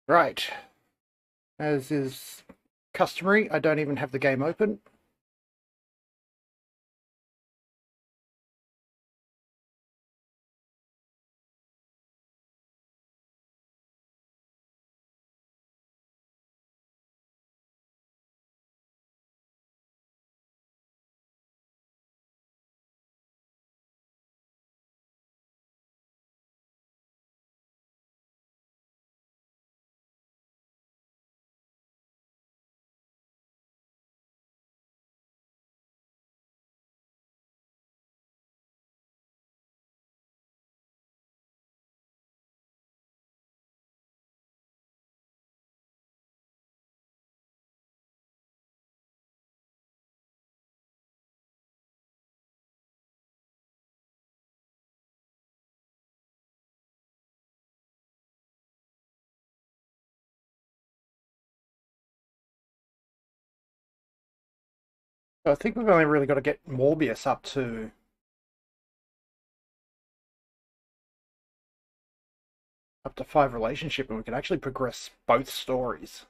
Right. As is customary, I don't even have the game open. I think we've only really got to get Morbius up to 5 relationship, and we can actually progress both stories.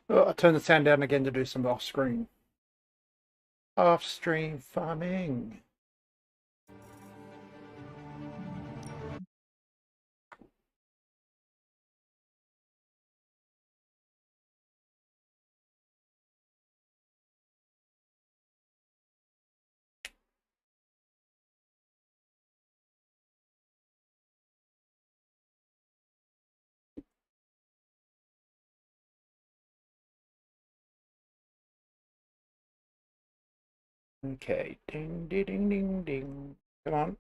Oh, I turned the sound down again to do some off-stream farming. Okay, ding, ding, ding, ding, ding. Come on.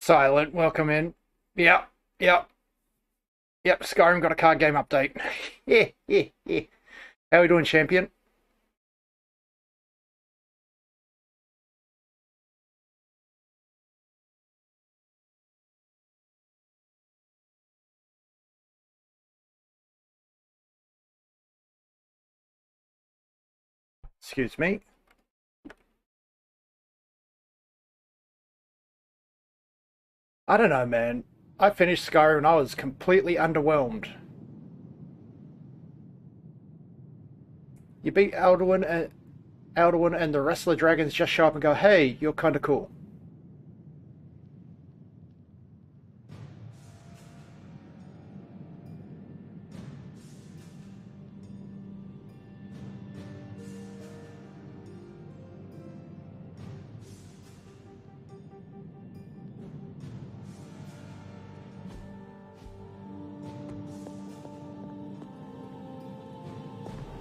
Silent, welcome in. Yep, yep, yep. Skyrim got a card game update. Yeah, yeah, yeah. How are we doing, champion? Excuse me. I don't know, man. I finished Skyrim and I was completely underwhelmed. You beat Alduin and the rest of the dragons just show up and go, hey, you're kind of cool.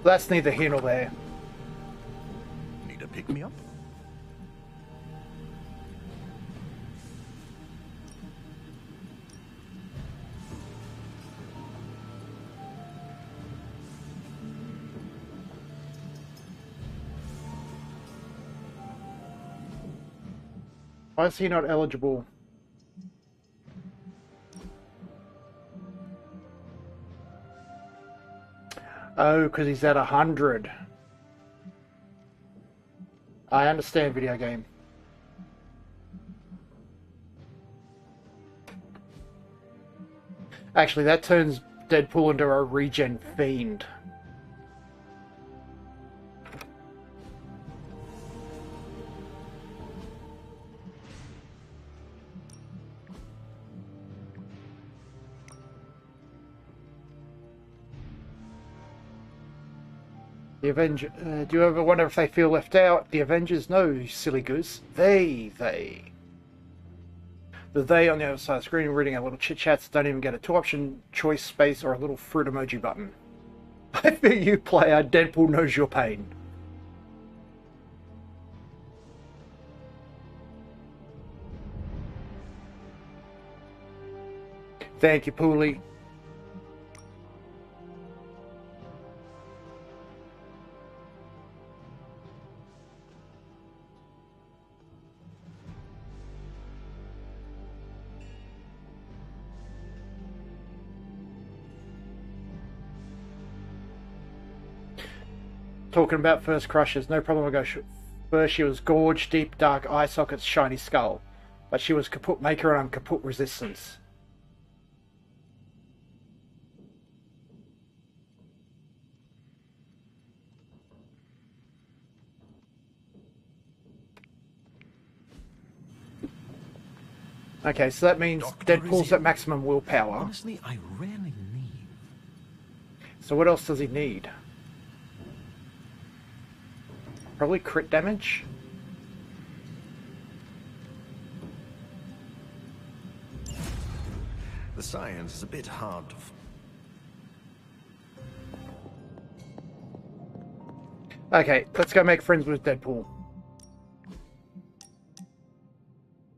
That's neither here nor there. Need a pick-me-up? Why is he not eligible? Oh, because he's at 100. I understand, video game. Actually, that turns Deadpool into a regen fiend. The Avenger. Do you ever wonder if they feel left out? The Avengers? No, you silly goose. They. The they on the other side of the screen reading our little chit chats don't even get a 2-option choice space or a little fruit emoji button. I feel you, player. Deadpool knows your pain. Thank you, Pooley. talking about first crushes. No problem. I go first. She was gorge, deep, dark eye sockets, shiny skull, but she was kaput maker and I'm kaput resistance. Okay, so that means Deadpool's at maximum willpower. Honestly, I rarely leave. So what else does he need? Probably crit damage? The science is a bit hard to... Okay, let's go make friends with Deadpool.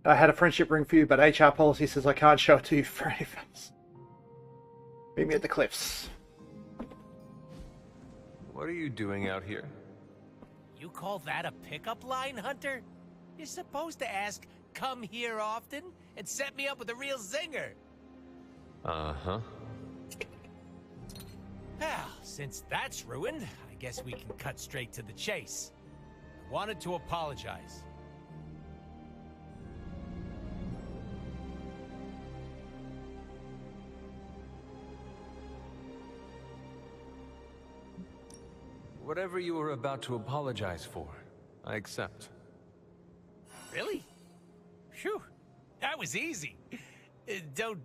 I had a friendship ring for you, but HR policy says I can't show it to you for any offense. Meet me at the cliffs. What are you doing out here? You call that a pickup line, Hunter? You're supposed to ask, come here often, and set me up with a real zinger. Uh-huh. Well, since that's ruined, I guess we can cut straight to the chase. I wanted to apologize. Whatever you were about to apologize for, I accept. Really? Phew, that was easy. Don't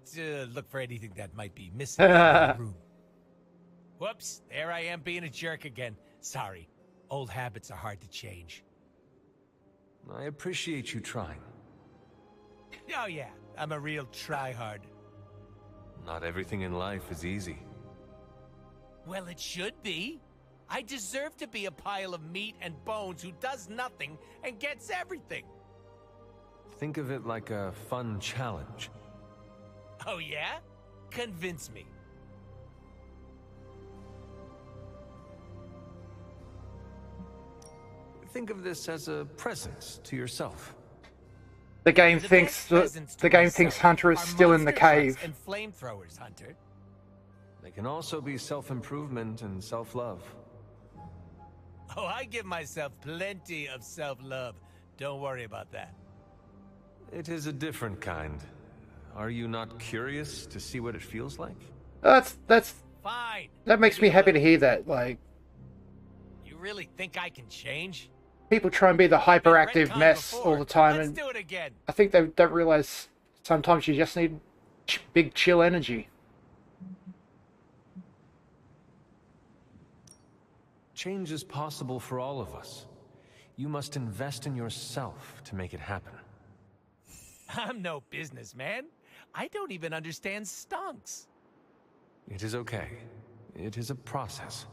look for anything that might be missing in the room. Whoops, there I am being a jerk again. Sorry, old habits are hard to change. I appreciate you trying. Oh yeah, I'm a real tryhard. Not everything in life is easy. Well, it should be. I deserve to be a pile of meat and bones who does nothing and gets everything. Think of it like a fun challenge. Oh yeah? Convince me. Think of this as a present to yourself. The game thinks Hunter is still in the cave. And flamethrowers, Hunter. They can also be self-improvement and self-love. Oh, I give myself plenty of self-love. Don't worry about that. It is a different kind. Are you not curious to see what it feels like? That's fine. That makes me happy to hear that. Like, you really think I can change? People try and be the hyperactive mess all the time, Let's and do it again. I think they don't realize sometimes you just need big chill energy. Change is possible for all of us. You must invest in yourself to make it happen. I'm no businessman. I don't even understand stonks. It is okay. It is a process.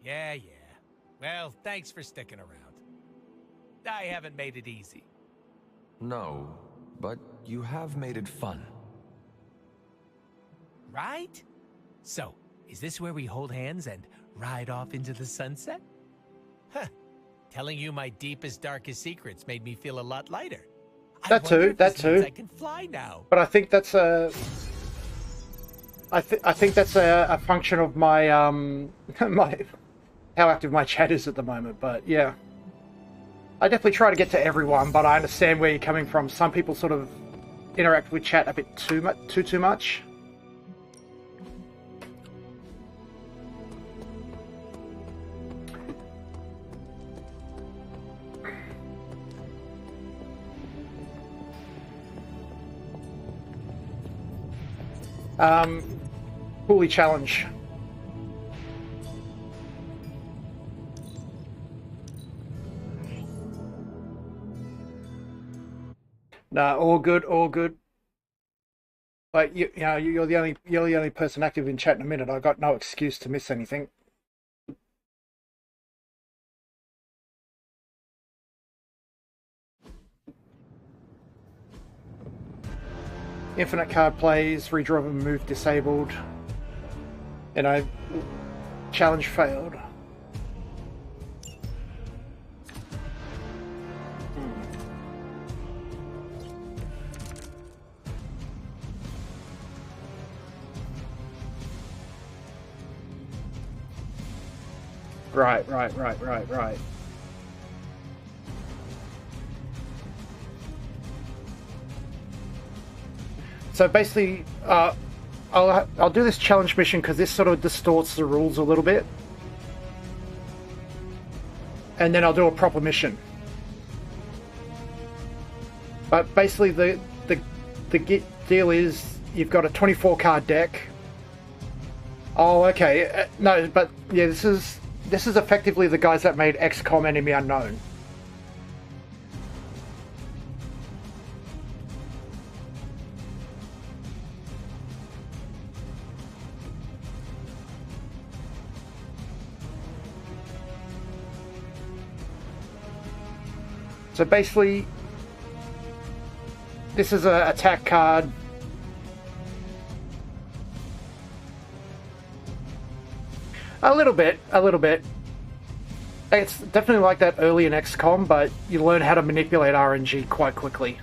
Yeah. Well, thanks for sticking around. I haven't made it easy. No, but you have made it fun. Right? So, is this where we hold hands and ride off into the sunset? Huh. Telling you my deepest, darkest secrets made me feel a lot lighter. That too. I can fly now. But I think that's a... I think that's a function of my how active my chat is at the moment. But yeah, I definitely try to get to everyone. But I understand where you're coming from. Some people sort of interact with chat a bit too much. Fully challenge. Nah, all good, all good. Like you know, you're the only person active in chat in a minute. I got no excuse to miss anything. Infinite card plays, redraw of a move disabled. And I challenge failed. Right. So basically, I'll do this challenge mission because this sort of distorts the rules a little bit, and then I'll do a proper mission. But basically, the deal is you've got a 24 card deck. Oh, okay. No, but yeah, this is effectively the guys that made XCOM Enemy Unknown. So basically, this is an attack card. A little bit. It's definitely like that early in XCOM, but you learn how to manipulate RNG quite quickly.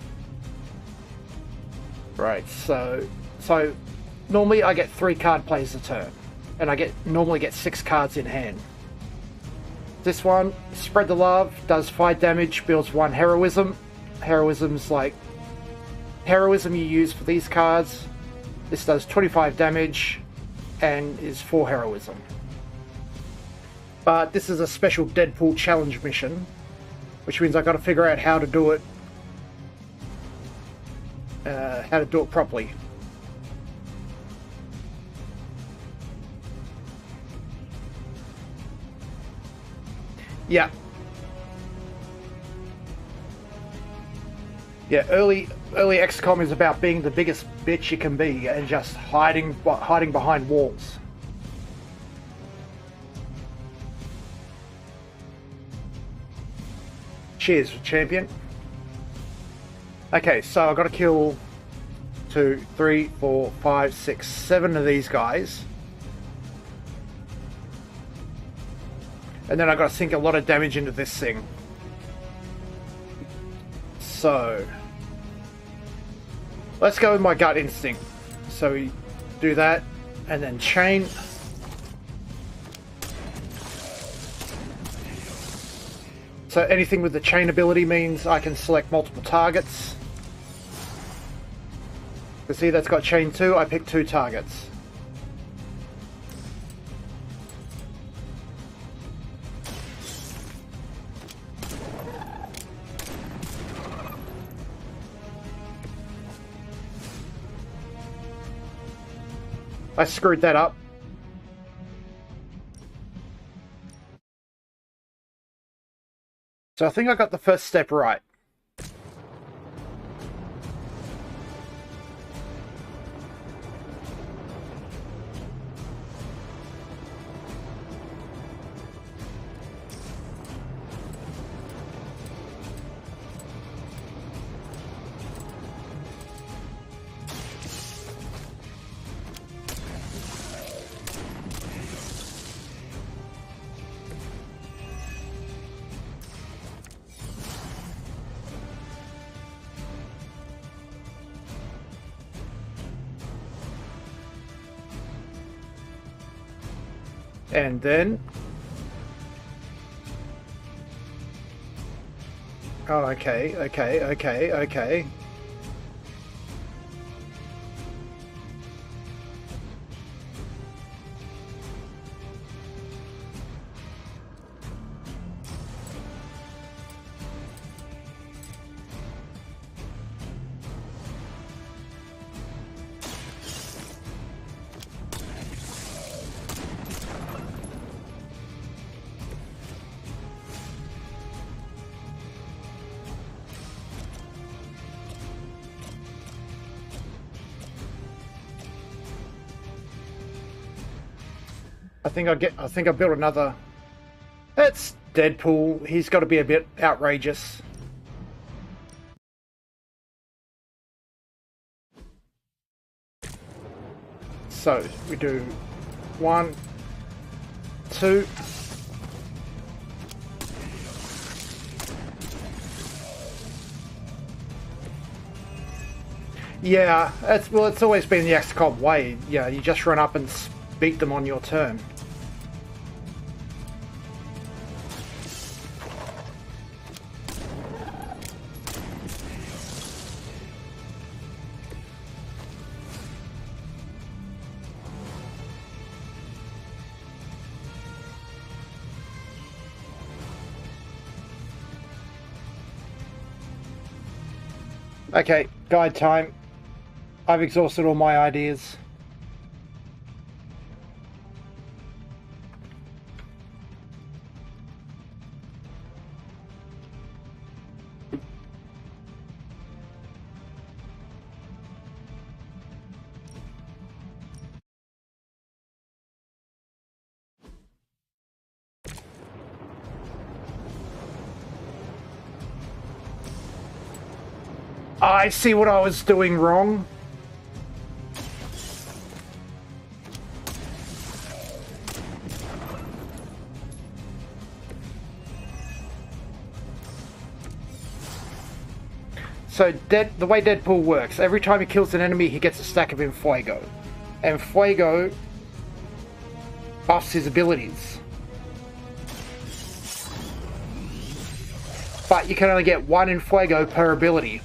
Right, so normally I get 3 card plays a turn, and I normally get 6 cards in hand. This one, Spread the Love, does 5 damage, builds 1 heroism. Heroism's like heroism you use for these cards. This does 25 damage and is 4 heroism. But this is a special Deadpool challenge mission, which means I've got to figure out how to do it properly. Yeah. Yeah, early XCOM is about being the biggest bitch you can be and just hiding behind walls. Cheers, champion. Okay, so I've got to kill 2, 3, 4, 5, 6, 7 of these guys. And then I've got to sink a lot of damage into this thing. So let's go with my gut instinct. So we do that and then chain. So anything with the chain ability means I can select multiple targets. You see that's got chain 2, I pick 2 targets. I screwed that up. So I think I got the first step right. And then... Oh, okay. I think I built another. That's Deadpool. He's got to be a bit outrageous. So we do 1, 2. Yeah, it's always been the XCOM way. Yeah, you just run up and beat them on your turn. Okay, guide time. I've exhausted all my ideas. I see what I was doing wrong. So the way Deadpool works, every time he kills an enemy, he gets a stack of Infuego. And Fuego buffs his abilities. But you can only get one Infuego per ability.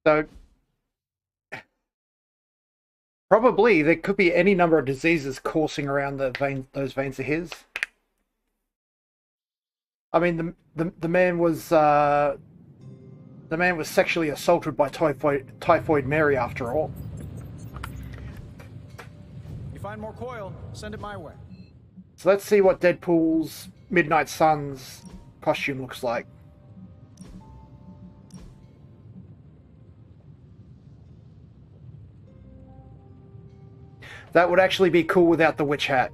So, probably there could be any number of diseases coursing around those veins of his. I mean, the man was sexually assaulted by Typhoid Mary after all. You find more coil, send it my way. So let's see what Deadpool's Midnight Suns costume looks like. That would actually be cool without the witch hat.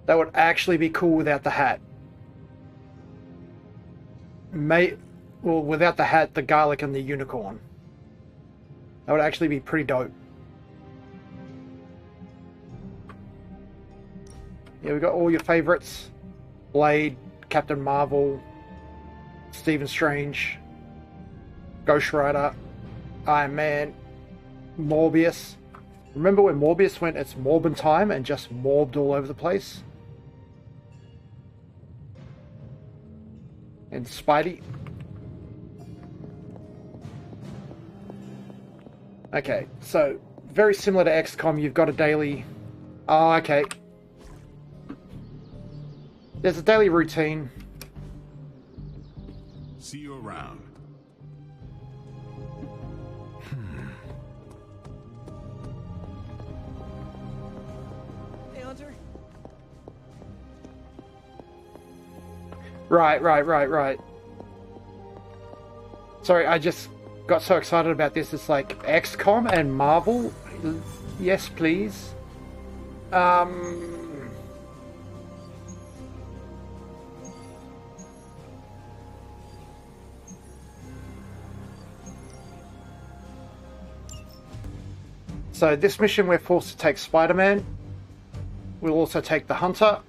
That would actually be cool without the hat. Well, without the hat, the garlic and the unicorn. That would actually be pretty dope. Yeah, we got all your favorites. Blade, Captain Marvel, Stephen Strange, Ghost Rider, Iron Man, Morbius. Remember when Morbius went it's Morbin time and just morbed all over the place? And Spidey. Okay, so very similar to XCOM, you've got a daily... Oh, okay. There's a daily routine. See you around. Hey, Hunter. Right. Sorry, I just got so excited about this. It's like XCOM and Marvel. Yes, please. So this mission we're forced to take Spider-Man. We'll also take the Hunter.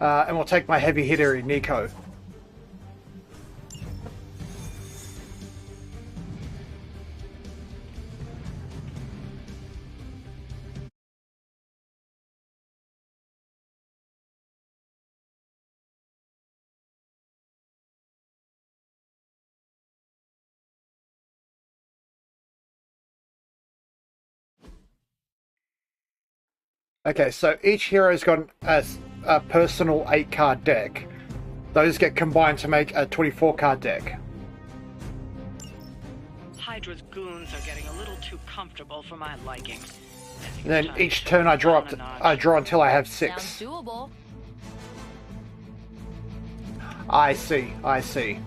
And we'll take my heavy hitter, Nico. Okay, so each hero's got a personal 8-card deck. Those get combined to make a 24-card deck. Hydra's goons are getting a little too comfortable for my liking. And then each turn I draw until I have 6. Sounds doable. I see, I see.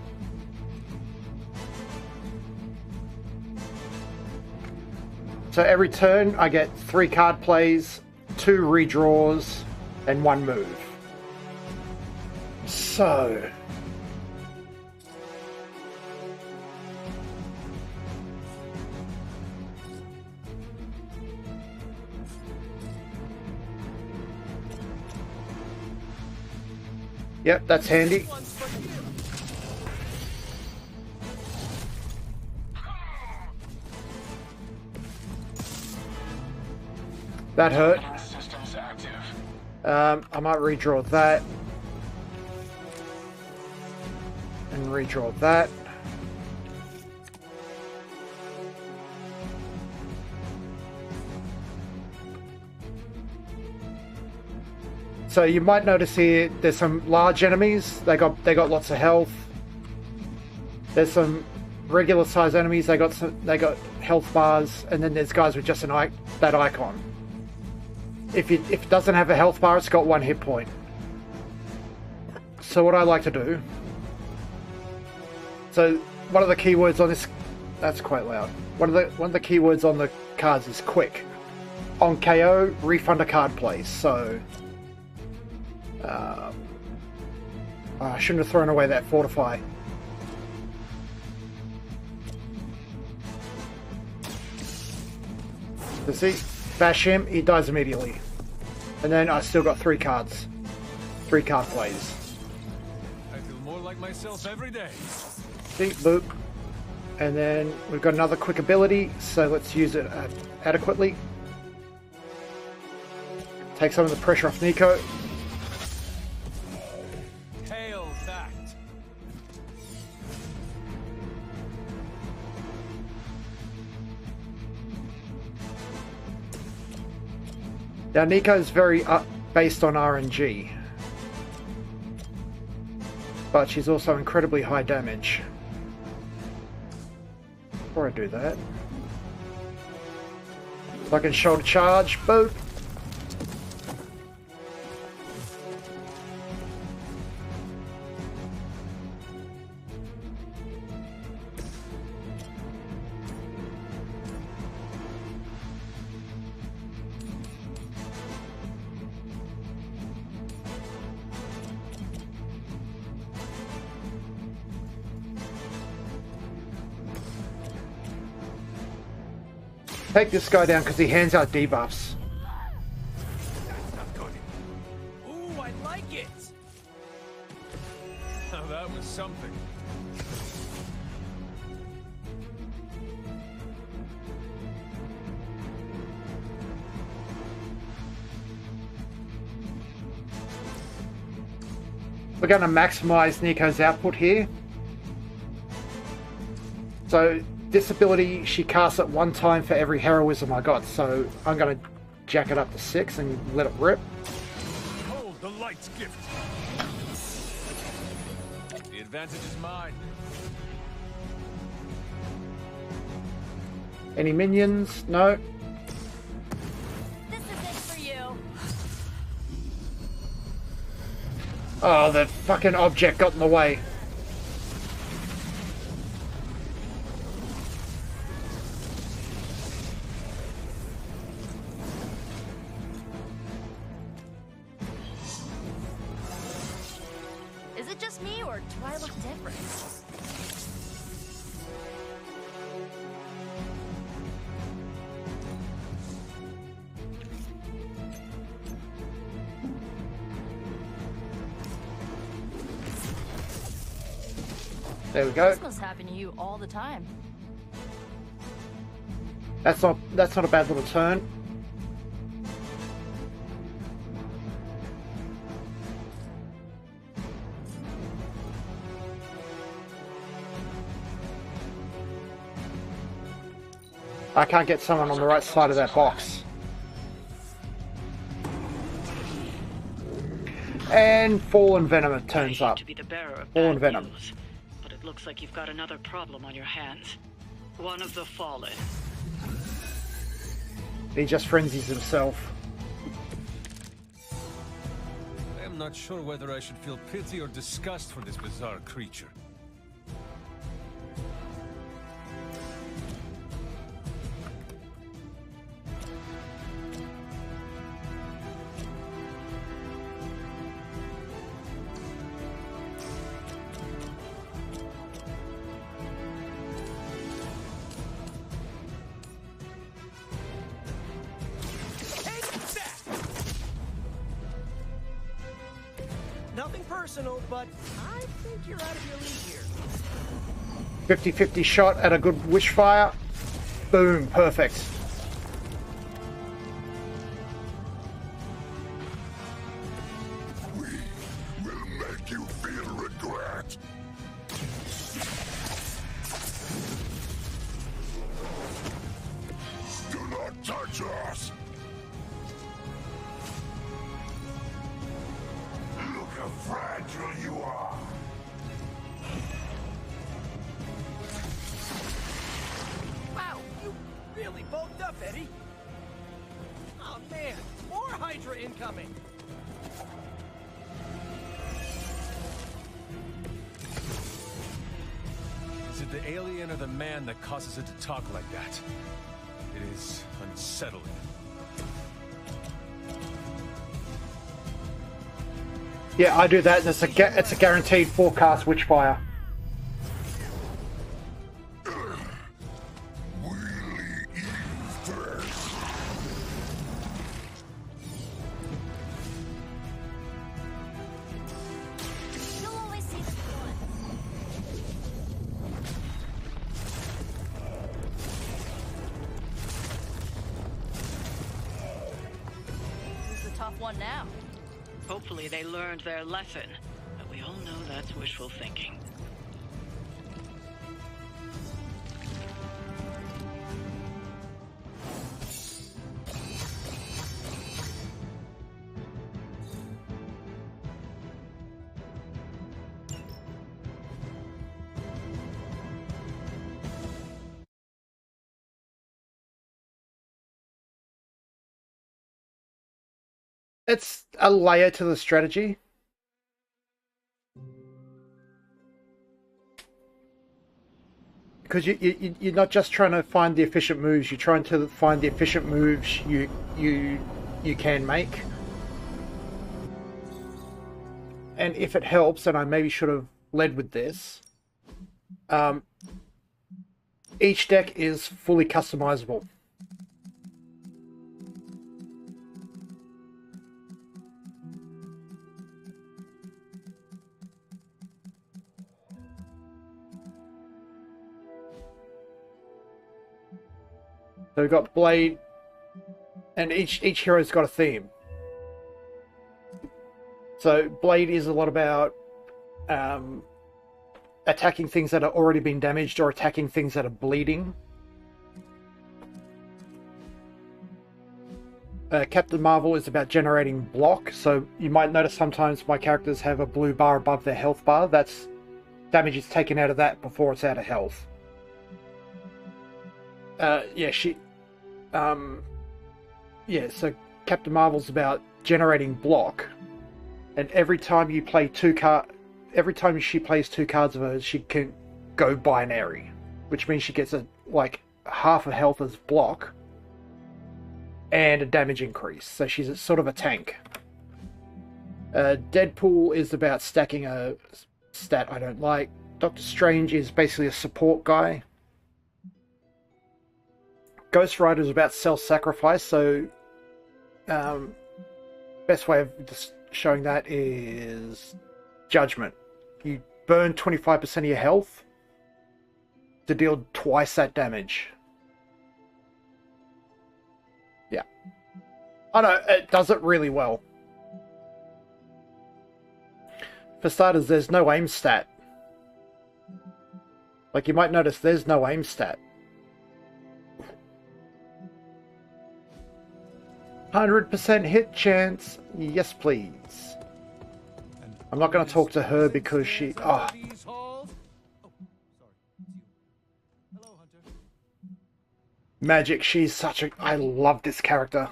So every turn I get 3 card plays, 2 redraws, and 1 move. So... Yep, that's handy. That hurt. I might redraw that. And redraw that. So you might notice here there's some large enemies. They got lots of health. There's some regular size enemies. They got health bars, and then there's guys with just that icon. If it doesn't have a health bar, it's got 1 hit point. So what I like to do. So one of the keywords on this, that's quite loud. One of the keywords on the cards is quick. On KO, refund a card, please. So. I shouldn't have thrown away that fortify. So see, bash him, he dies immediately. And then I still got 3 cards. 3 card plays. I feel more like myself every day. See, boop. And then we've got another quick ability, so let's use it adequately. Take some of the pressure off Nico. Now Nico's very based on RNG, but she's also incredibly high damage. Before I do that, so I can shoulder charge, boop. Take this guy down because he hands out debuffs. Ooh, I like it. Now that was something. We're going to maximize Nico's output here. So this ability she casts at 1 time for every heroism I got, so I'm going to jack it up to 6 and let it rip. Hold the light's gift. The advantage is mine. Any minions? No. This is it for you. Oh, the fucking object got in the way. Is it just me, or do I look different? There we go. This must happen to you all the time. That's not a bad little turn. I can't get someone on the right side of that box. And Fallen Venom turns I hate up. to be the bearer of Fallen bad Venom. news, but it looks like you've got another problem on your hands. One of the Fallen. He just frenzies himself. I am not sure whether I should feel pity or disgust for this bizarre creature. Nothing personal, but I think you're out of your league here. 50-50 shot at a good wishfire. Boom, perfect. We will make you feel regret. Do not touch us. Look how fragile you are. Wow, you really bulked up, Eddie. Oh man, more Hydra incoming. Is it the alien or the man that causes it to talk like that? It is unsettling. Yeah, I do that. It's a guaranteed forecast witchfire. Wheelie Eve first. You'll only see this once. Who's the tough one now? Hopefully they learned their lesson, but we all know that's wishful thinking. It's a layer to the strategy. Because you're not just trying to find the efficient moves, you're trying to find the efficient moves you can make. And if it helps, and I maybe should have led with this, each deck is fully customizable. So we've got Blade, and each hero's got a theme. So Blade is a lot about attacking things that are already been damaged or attacking things that are bleeding. Captain Marvel is about generating block, so you might notice sometimes my characters have a blue bar above their health bar. That's damage is taken out of that before it's out of health. So Captain Marvel's about generating block, and every time she plays 2 cards of hers, she can go binary, which means she gets half a health as block and a damage increase. So she's sort of a tank. Deadpool is about stacking a stat I don't like. Doctor Strange is basically a support guy. Ghost Rider is about self-sacrifice, so best way of just showing that is Judgment. You burn 25% of your health to deal twice that damage. Yeah. I know, it does it really well. For starters, there's no aim stat. Like, you might notice there's no aim stat. 100% hit chance. Yes, please. I'm not going to talk to her because she... Oh, These halls. Oh, sorry. It's you. Hello, Hunter. Magic, she's such a... I love this character.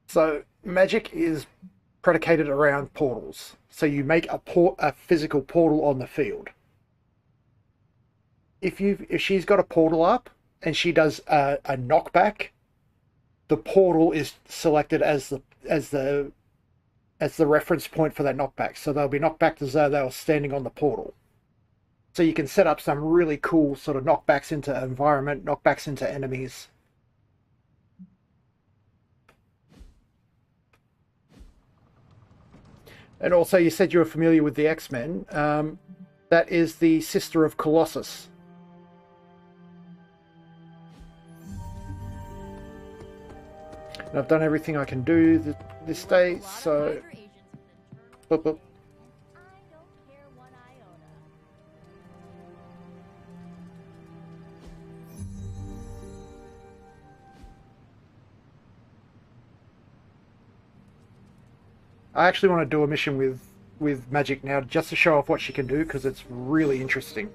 So, Magic is predicated around portals. So you make a physical portal on the field. If she's got a portal up and she does a knockback, the portal is selected as the reference point for that knockback. So they'll be knocked back as though they were standing on the portal. So you can set up some really cool sort of knockbacks into environment, knockbacks into enemies. And also, you said you were familiar with the X-Men. That is the sister of Colossus. And I've done everything I can do this day, so... Boop, boop. I actually want to do a mission with Magic now, just to show off what she can do, because it's really interesting.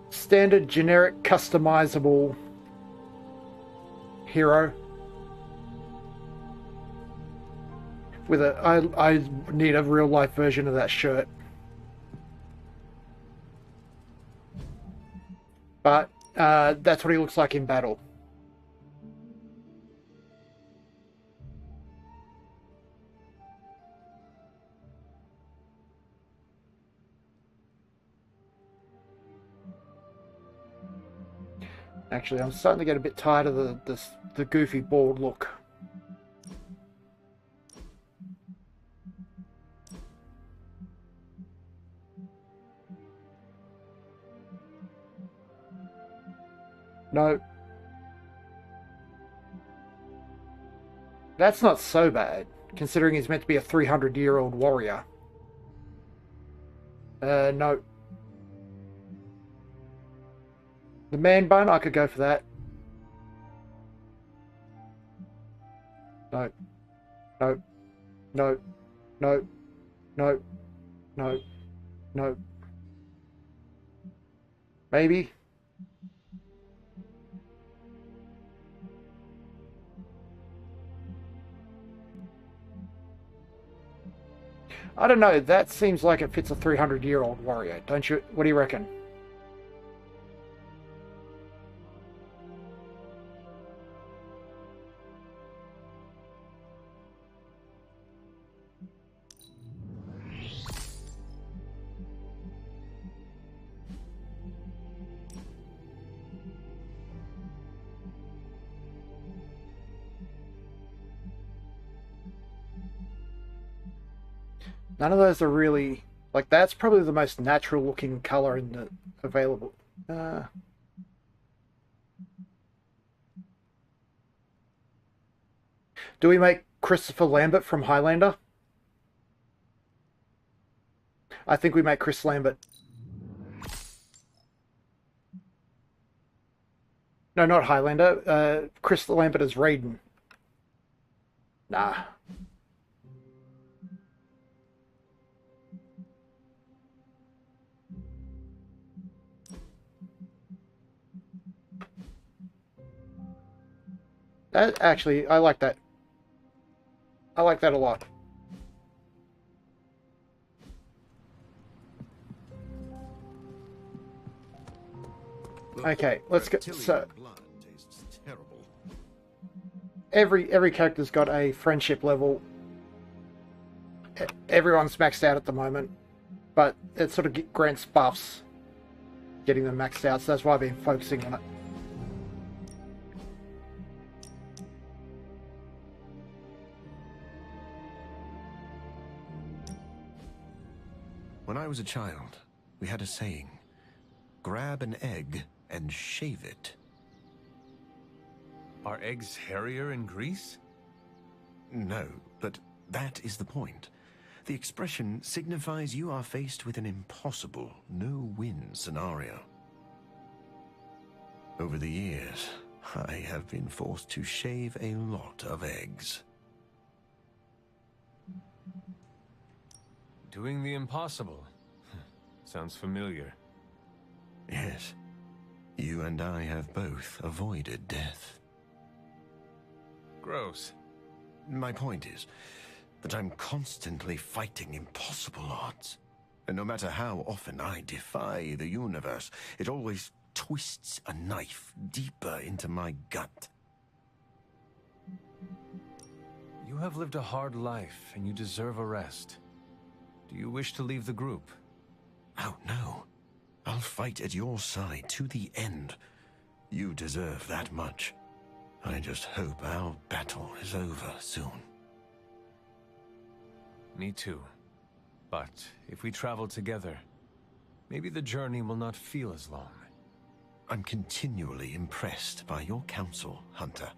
Standard, generic, customizable hero. With a, I need a real life version of that shirt. But that's what he looks like in battle. Actually, I'm starting to get a bit tired of the goofy bald look. No. That's not so bad, considering he's meant to be a 300-year-old warrior. No. The man bun, I could go for that. No. No. No. No. No. No. No. Maybe. I don't know, that seems like it fits a 300-year-old warrior, don't you? What do you reckon? None of those are really... Like, that's probably the most natural looking colour in the available. Do we make Christopher Lambert from Highlander? I think we make Chris Lambert. No, not Highlander. Chris Lambert as Raiden. Nah. Actually, I like that. I like that a lot. Okay, let's get... So, every character's got a friendship level. Everyone's maxed out at the moment, but it sort of grants buffs getting them maxed out, so that's why I've been focusing on it. When I was a child, we had a saying, grab an egg and shave it. Are eggs hairier in Greece? No, but that is the point. The expression signifies you are faced with an impossible, no-win scenario. Over the years, I have been forced to shave a lot of eggs. Doing the impossible. Sounds familiar. Yes. You and I have both avoided death. Gross. My point is that I'm constantly fighting impossible odds. And no matter how often I defy the universe, it always twists a knife deeper into my gut. You have lived a hard life, and you deserve a rest. Do you wish to leave the group? Oh, no. I'll fight at your side to the end. You deserve that much. I just hope our battle is over soon. Me too. But if we travel together, maybe the journey will not feel as long. I'm continually impressed by your counsel, Hunter.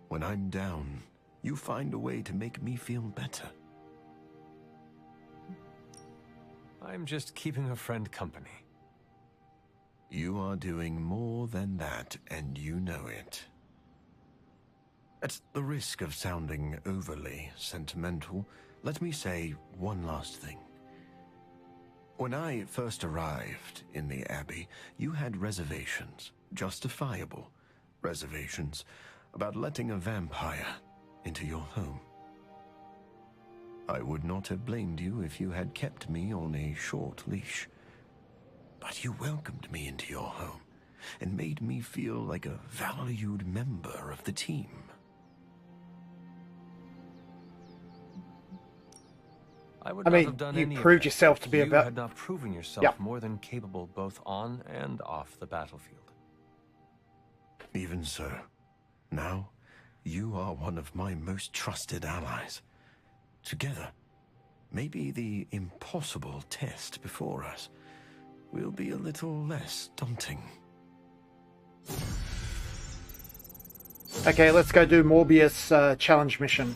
When I'm down, you find a way to make me feel better. I'm just keeping a friend company. You are doing more than that, and you know it. At the risk of sounding overly sentimental, let me say one last thing. When I first arrived in the Abbey, you had reservations, justifiable reservations, about letting a vampire into your home. I would not have blamed you if you had kept me on a short leash. But you welcomed me into your home and made me feel like a valued member of the team. I would I not mean, have done you any of proved that yourself to if be a you va- had not proven yourself Yeah. more than capable both on and off the battlefield. Even so, now you are one of my most trusted allies. Together, maybe the impossible test before us will be a little less daunting. Okay, let's go do Morbius challenge mission.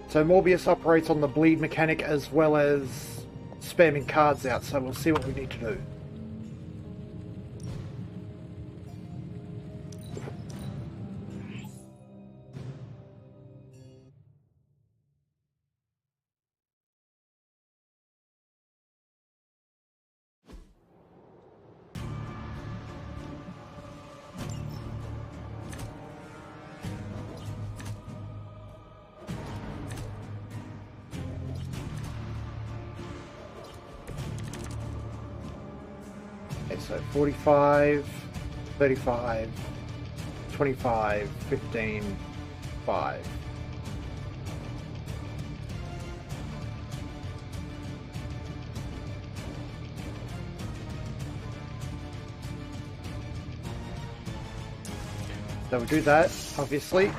So Morbius operates on the bleed mechanic as well as spamming cards out, so we'll see what we need to do. Okay, so 45, 35, 25, 15, 5. So we'll do that, obviously.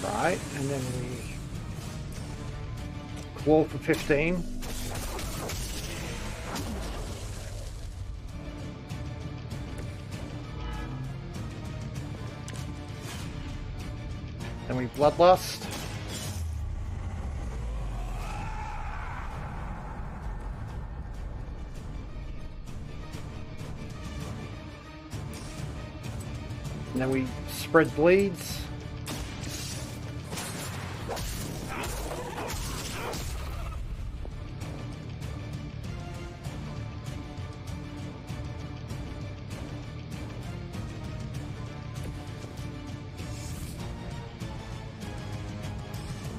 Right, and then we claw for 15. Then we bloodlust. And then we spread bleeds.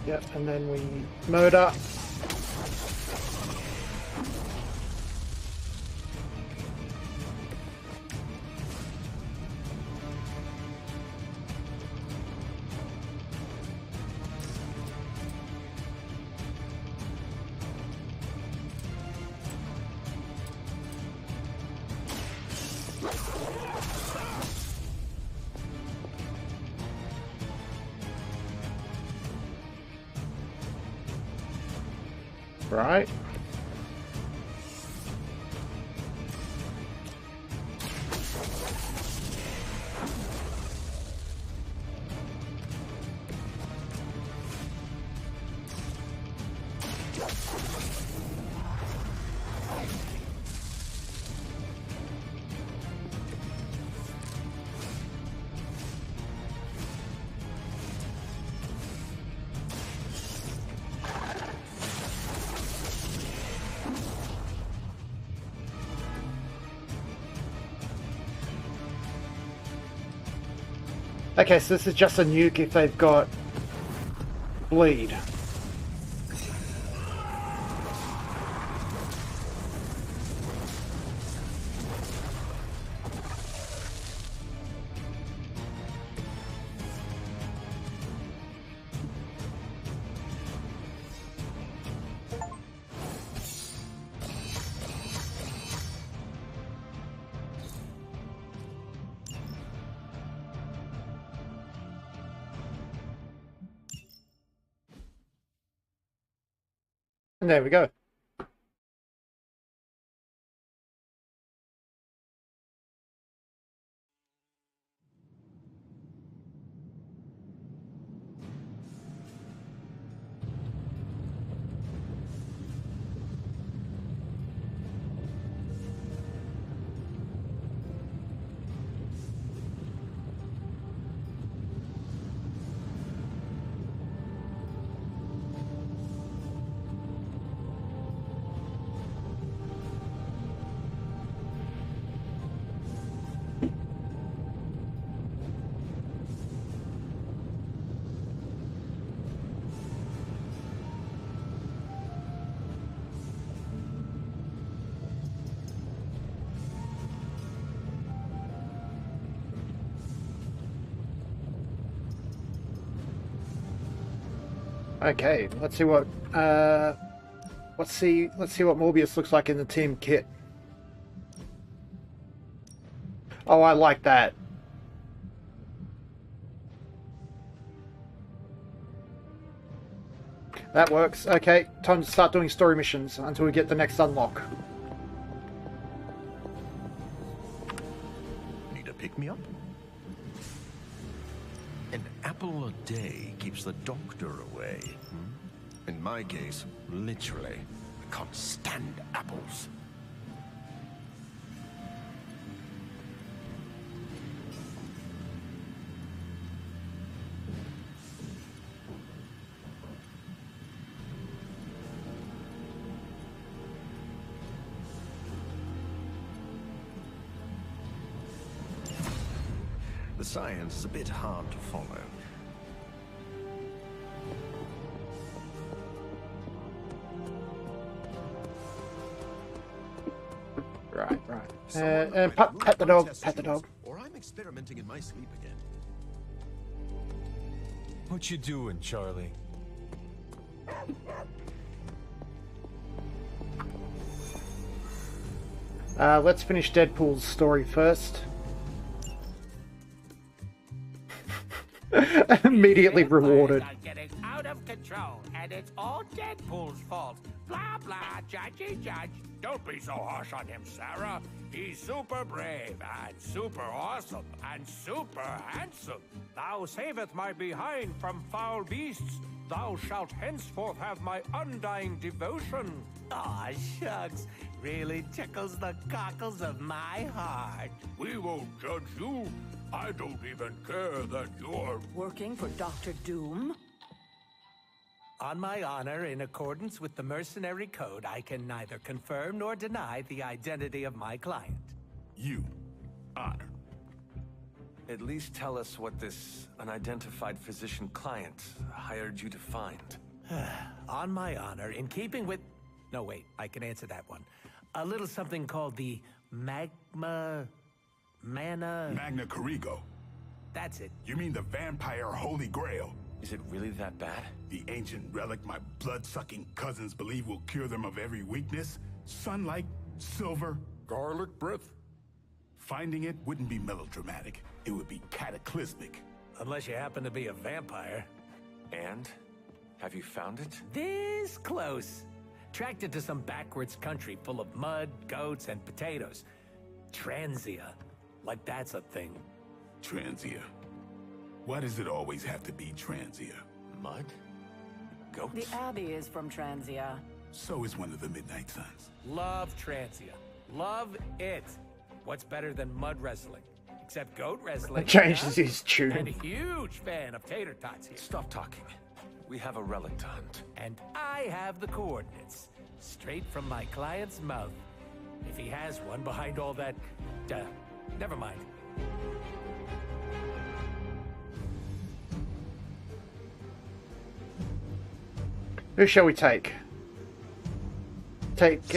Yep, and then we murder. Right. Okay, so this is just a nuke if they've got bleed. And there we go. Okay, let's see what let's see what Morbius looks like in the team kit. Oh, I like that. That works. Okay, time to start doing story missions until we get the next unlock. Need a pick-me-up? An apple a day keeps the doctor away. In my case, literally, I can't stand apples. The science is a bit hard to follow. Right. Pet the dog. Pet the dog. Or I'm experimenting in my sleep again. What you doing, Charlie? Let's finish Deadpool's story first. Immediately rewarded. Are getting out of control, and it's all Deadpool's fault. Blah blah, judgy judge. Don't be so harsh on him, Sarah. He's super brave and super awesome and super handsome. Thou saveth my behind from foul beasts. Thou shalt henceforth have my undying devotion. Aw, shucks. Really tickles the cockles of my heart. We won't judge you. I don't even care that you're... Working for Dr. Doom? On my honor, in accordance with the mercenary code, I can neither confirm nor deny the identity of my client. You. Honor. At least tell us what this unidentified physician client hired you to find. On my honor, in keeping with... No, wait, I can answer that one. A little something called the Magna Carrigo. That's it. You mean the vampire Holy Grail? Is it really that bad? The ancient relic my blood-sucking cousins believe will cure them of every weakness? Sunlight, silver, garlic breath? Finding it wouldn't be melodramatic. It would be cataclysmic. Unless you happen to be a vampire. And? Have you found it? This close. Tracked it to some backwards country full of mud, goats, and potatoes. Transia. Like that's a thing. Transia. Why does it always have to be Transia? Mud? The Goats? Abbey is from Transia. So is one of the Midnight Suns. Love Transia. Love it. What's better than mud wrestling? Except goat wrestling. Changes huh? his tune. And a huge fan of tater tots here. Stop talking. We have a relic to hunt. And I have the coordinates. Straight from my client's mouth. If he has one behind all that... never mind. Who shall we take? Take,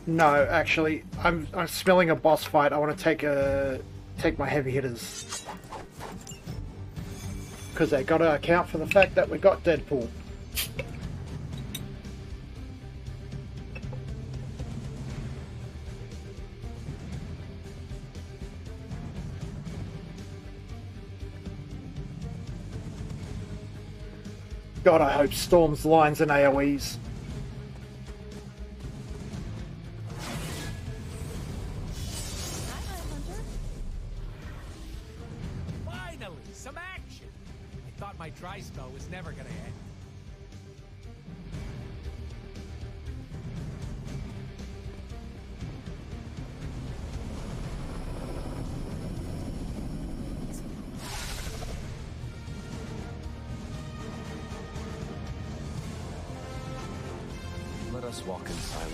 no, actually, I'm smelling a boss fight. I want to take my heavy hitters. Because they got to account for the fact that we got Deadpool. God, I hope Storm's lines and AoEs. Finally, some action. I thought my dry spell was never gonna end. Let us walk in silence.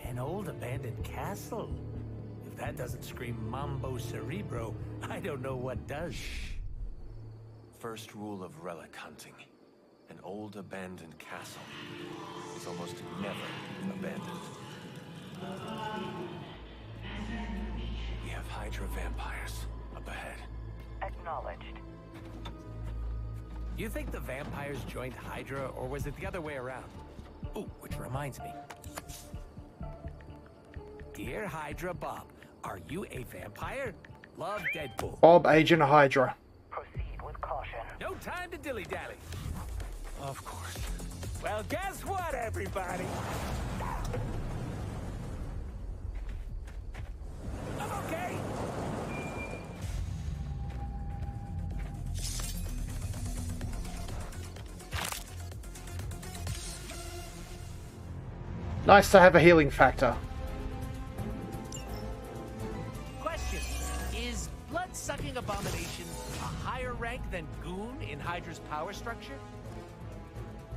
An old abandoned castle? If that doesn't scream Mambo Cerebro, I don't know what does. First rule of relic hunting. An old abandoned castle is almost never abandoned. We have Hydra vampires up ahead. Acknowledged. You think the vampires joined Hydra, or was it the other way around? Oh, which reminds me. Dear Hydra Bob, are you a vampire? Love, Deadpool. Bob, Agent Hydra. Proceed with caution. No time to dilly-dally. Of course. Well, guess what, everybody? I'm okay. Nice to have a healing factor. Question: is blood-sucking abomination a higher rank than Goon in Hydra's power structure?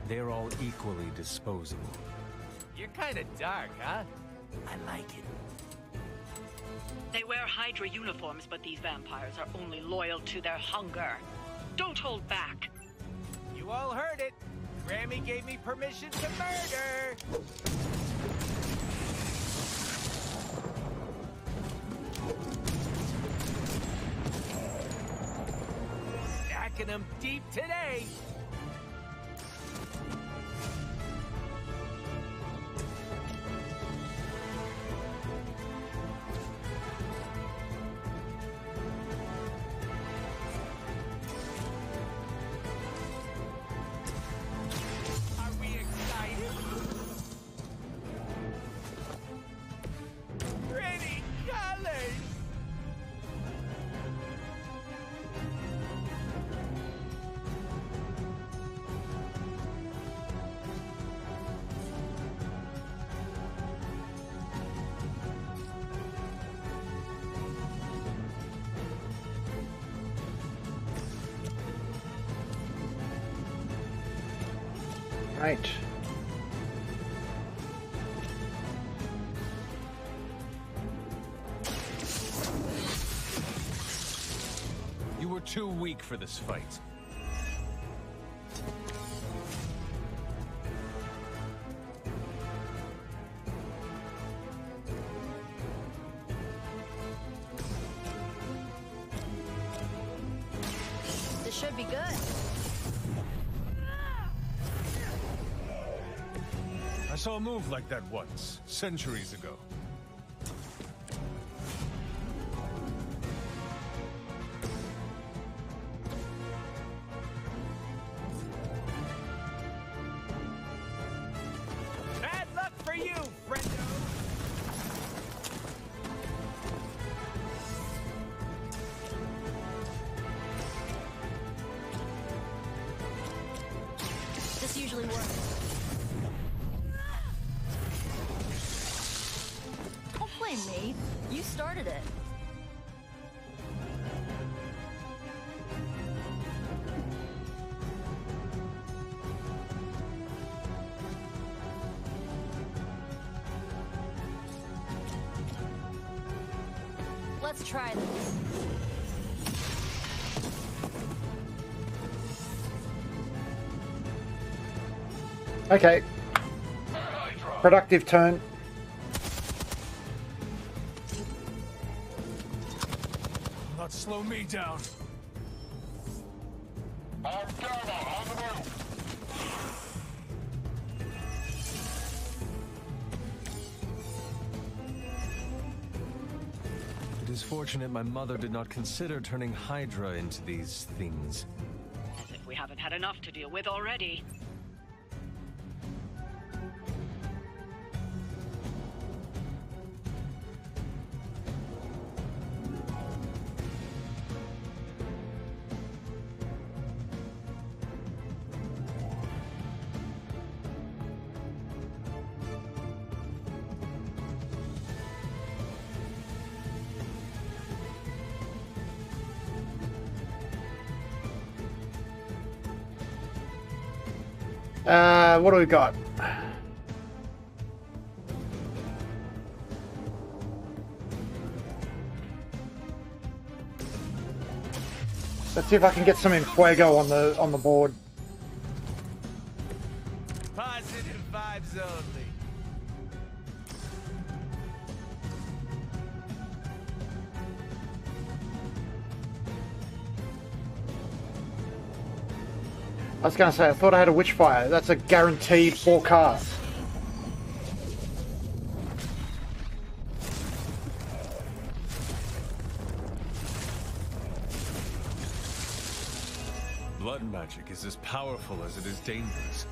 They're all equally disposable. You're kind of dark, huh? I like it. They wear Hydra uniforms, but these vampires are only loyal to their hunger. Don't hold back. You all heard it. Grammy gave me permission to murder. Stacking them deep today. Are we excited? Pretty colors. Right. You were too weak for this fight. should be good. I saw a move like that once, centuries ago. Bad luck for you, friendo! This usually works. Don't blame me. You started it. Let's try this. Okay. Productive turn. Not slow me down. It is fortunate my mother did not consider turning Hydra into these things. As if we haven't had enough to deal with already. What do we got? Let's see if I can get some Fuego on the board. Positive vibes only. I was going to say, I thought I had a Witchfire. That's a guaranteed 4 casts. Blood magic is as powerful as it is dangerous.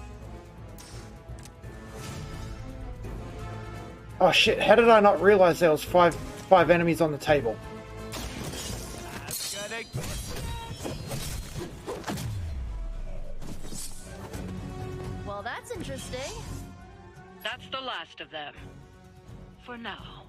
Oh shit, how did I not realize there was five enemies on the table? Well, that's interesting. That's the last of them. For now.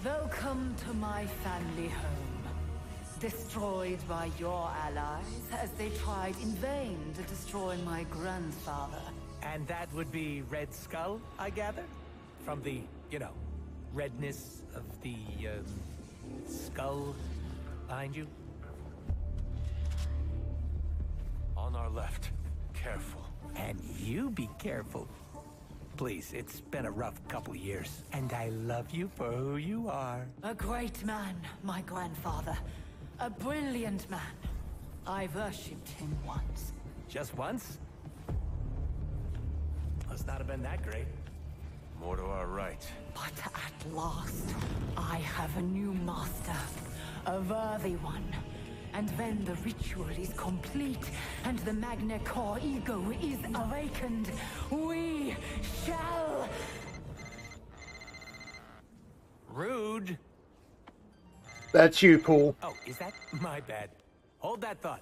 Welcome to my family home. Destroyed by your allies as they tried in vain to destroy my grandfather. And that would be Red Skull, I gather? From the, redness of the, skull behind you? On our left. Careful. And you be careful. Please, it's been a rough couple years, and I love you for who you are. A great man, my grandfather. A brilliant man. I worshipped him once. Just once? Must not have been that great. More to our right. But at last, I have a new master. A worthy one. And when the ritual is complete and the Magna Core ego is awakened, we shall... Rude. That's you, Paul. Oh, is that my bad? Hold that thought.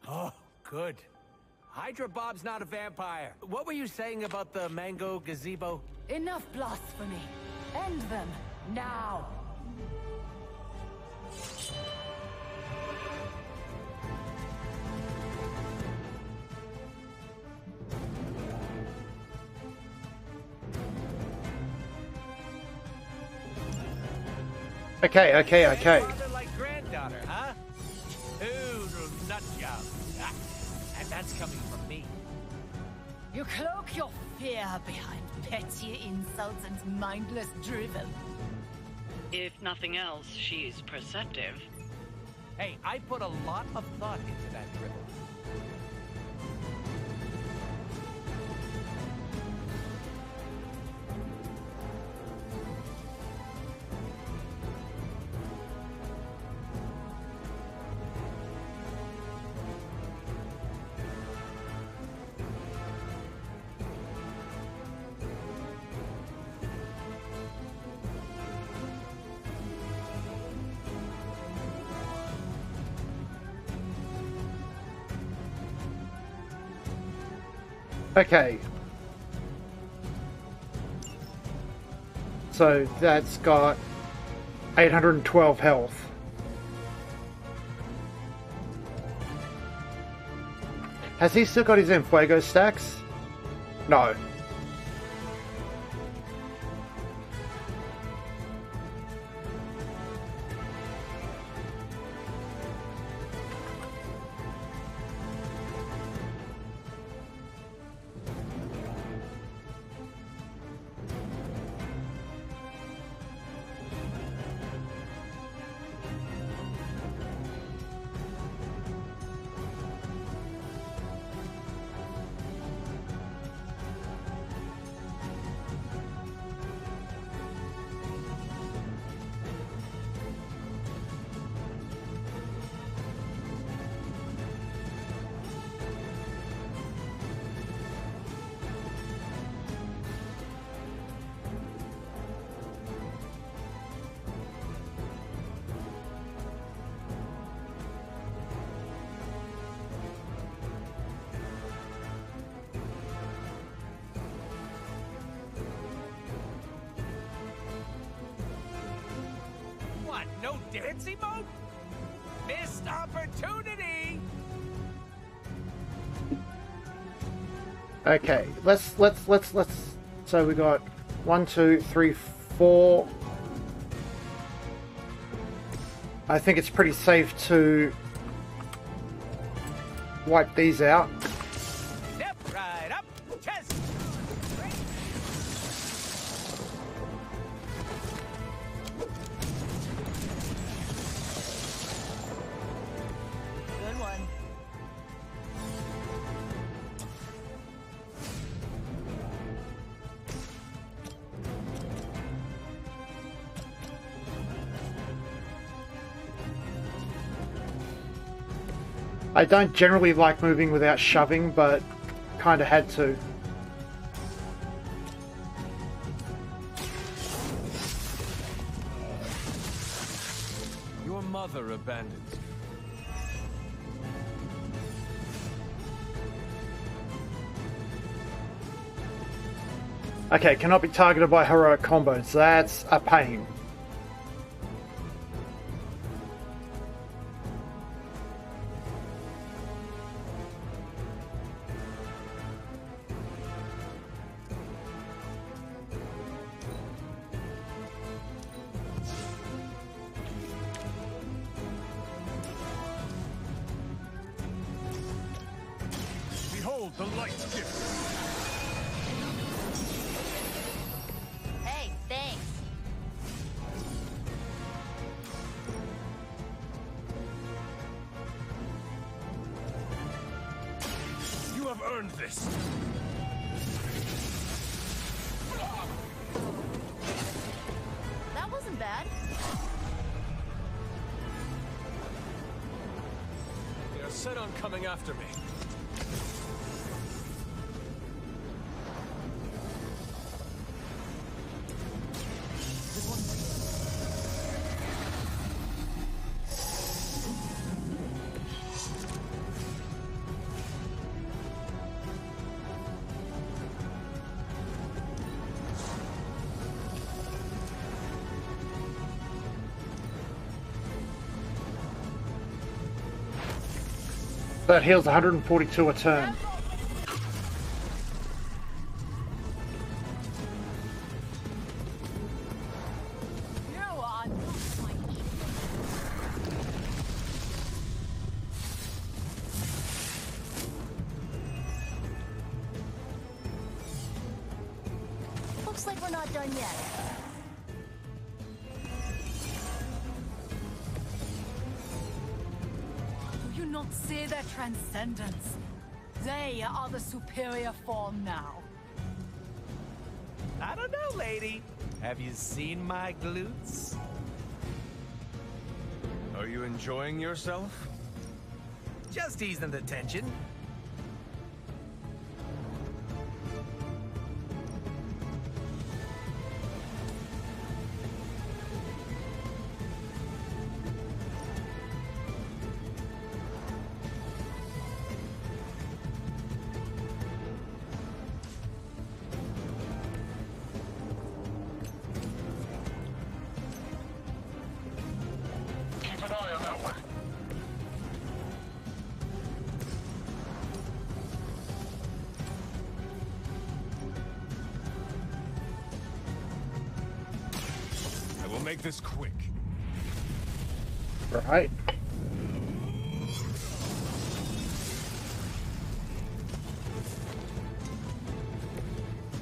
Oh, good. Hydra Bob's not a vampire. What were you saying about the mango gazebo? Enough blasphemy. End them, now. Okay. Father like granddaughter, huh? Toodle nut job. Ah, and that's coming from me. You cloak your fear behind petty insults and mindless drivel. If nothing else, she's perceptive. Hey, I put a lot of thought into that drivel. Okay. So that's got 812 health. Has he still got his Enfuego stacks? No. What, no dancing mode? Missed opportunity! Okay, let's. So we got 1, 2, 3, 4. I think it's pretty safe to wipe these out. Step right up, chest! Good one. I don't generally like moving without shoving, but kind of had to. Your mother abandoned you. Okay, cannot be targeted by heroic combos. That's a pain. Behold the light's gift. Hey, thanks. You have earned this. That wasn't bad. They are set on coming after me. So that heals 142 a turn. Looks like we're not done yet. Do you not see their transcendence? They are the superior form now. I don't know, lady. Have you seen my glutes? Are you enjoying yourself? Just easing the tension. Make this quick. Right.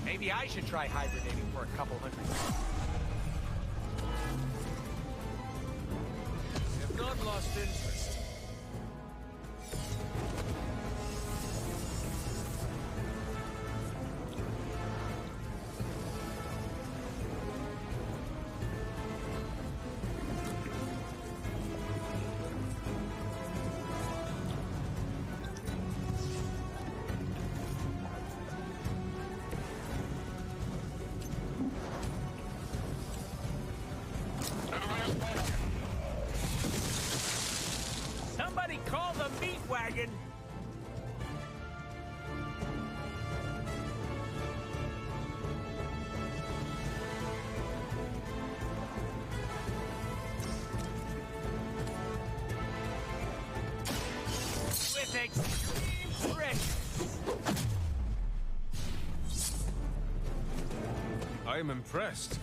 Maybe I should try hibernating for a couple hundred years. Have not lost interest. Somebody call the meat wagon! With extreme freshness. I am impressed.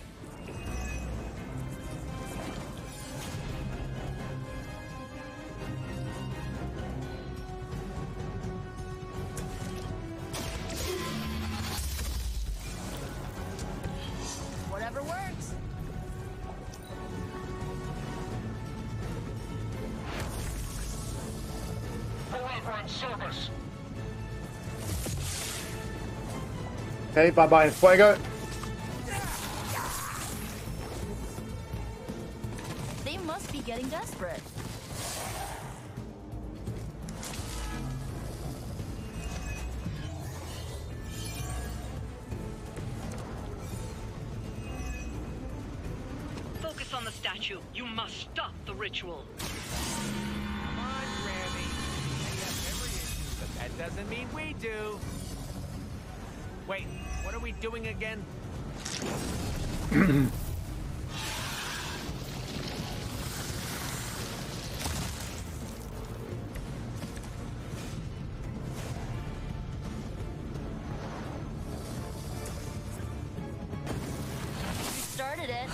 Whatever works. Okay, bye-bye, Fuego. They must be getting desperate. Focus on the statue. You must stop the ritual. Come on, Grammy. They have every issue, but that doesn't mean we do. Wait, what are we doing again? We started it.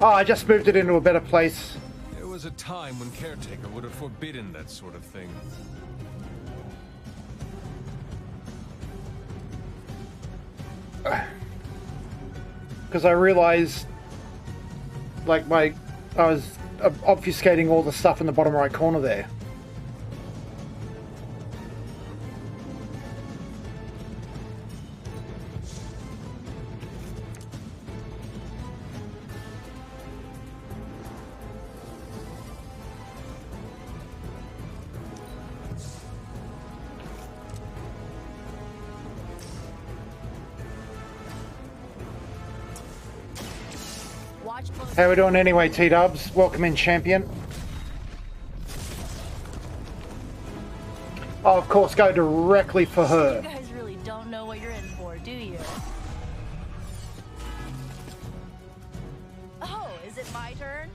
Oh, I just moved it into a better place. There was a time when Caretaker would have forbidden that sort of thing. Because I realized, like, I was obfuscating all the stuff in the bottom right corner there. How we doing anyway, T-Dubs? Welcome in, champion. Oh, of course, go directly for You her. guys really don't know what you're in for, do you? Oh, is it my turn?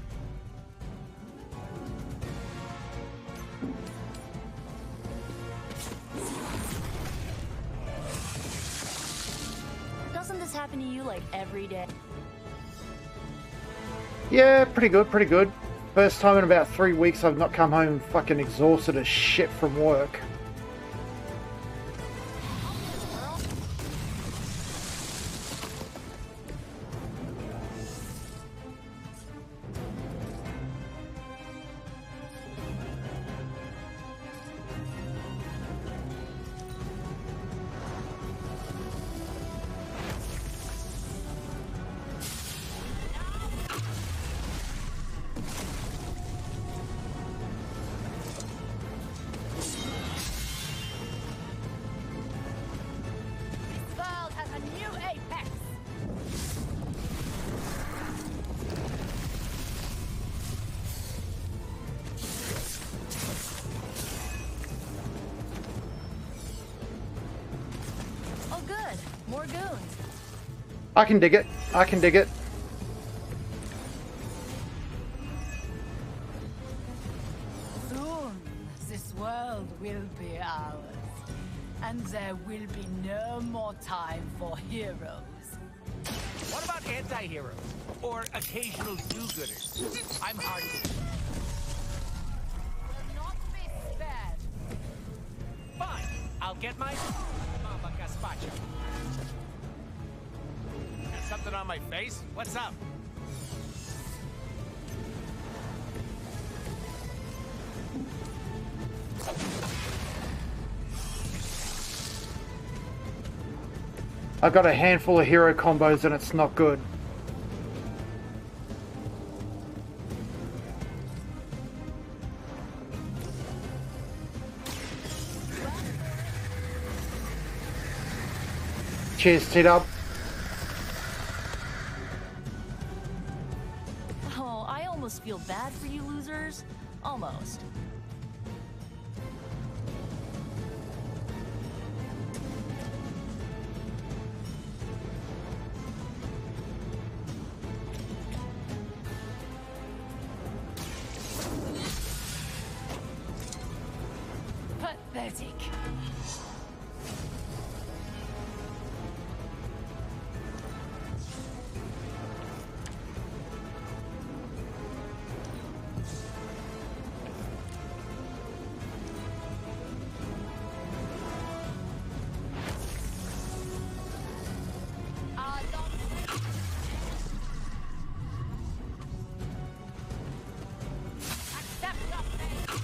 Doesn't this happen to you like every day? Yeah, pretty good, pretty good. First time in about 3 weeks I've not come home fucking exhausted as shit from work. This world has a new apex! Oh good, more goons. I can dig it. I can dig it. Soon, this world will be ours. And there will be no more time for heroes. What about anti-heroes? Or occasional do-gooders? I'm hard to... Will not be spared. Fine, I'll get my... Mama Gazpacho. Got something on my face? What's up? I got a handful of hero combos and it's not good. Cheers, T-Dub. Oh, I almost feel bad for you losers. Almost. Pathetic. Accept your fate.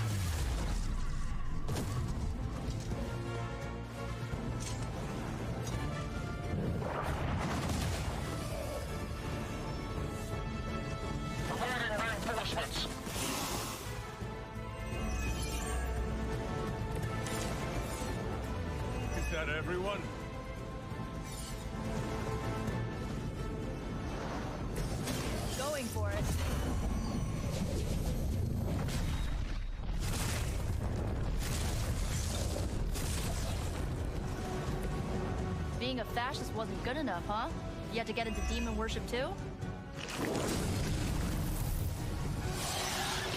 Is that everyone? Going for it. Being a fascist wasn't good enough, huh? You had to get into demon worship too?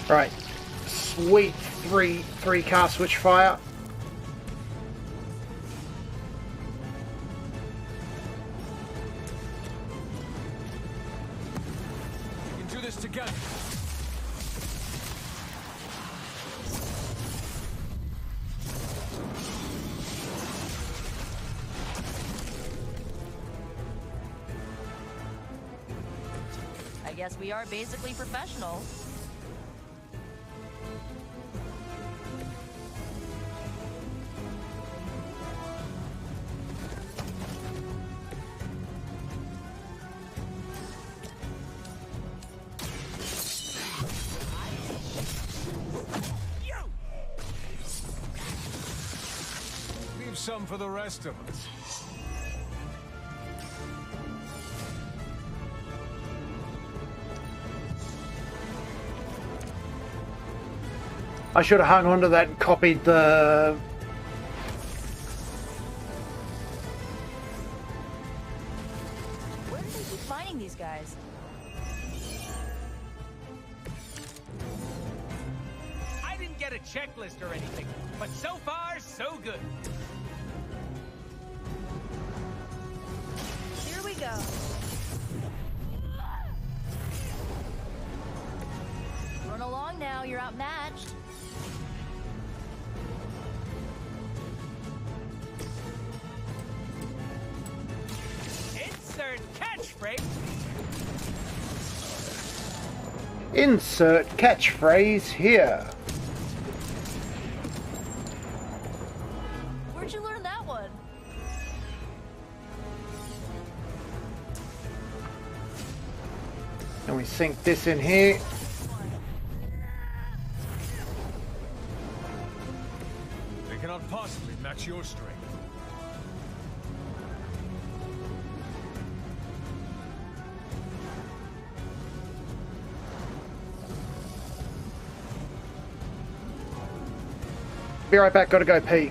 Right. Sweet three cast switch fire. We can do this together. I guess we are basically professionals. Leave some for the rest of us. I should have hung on to that and copied the get a checklist or anything, but so far, so good. Here we go. Run along now, you're outmatched. Insert catchphrase. Insert catchphrase here. Where'd you learn that one? And we sink this in here. They cannot possibly match your strength. Be right back, gotta go pee.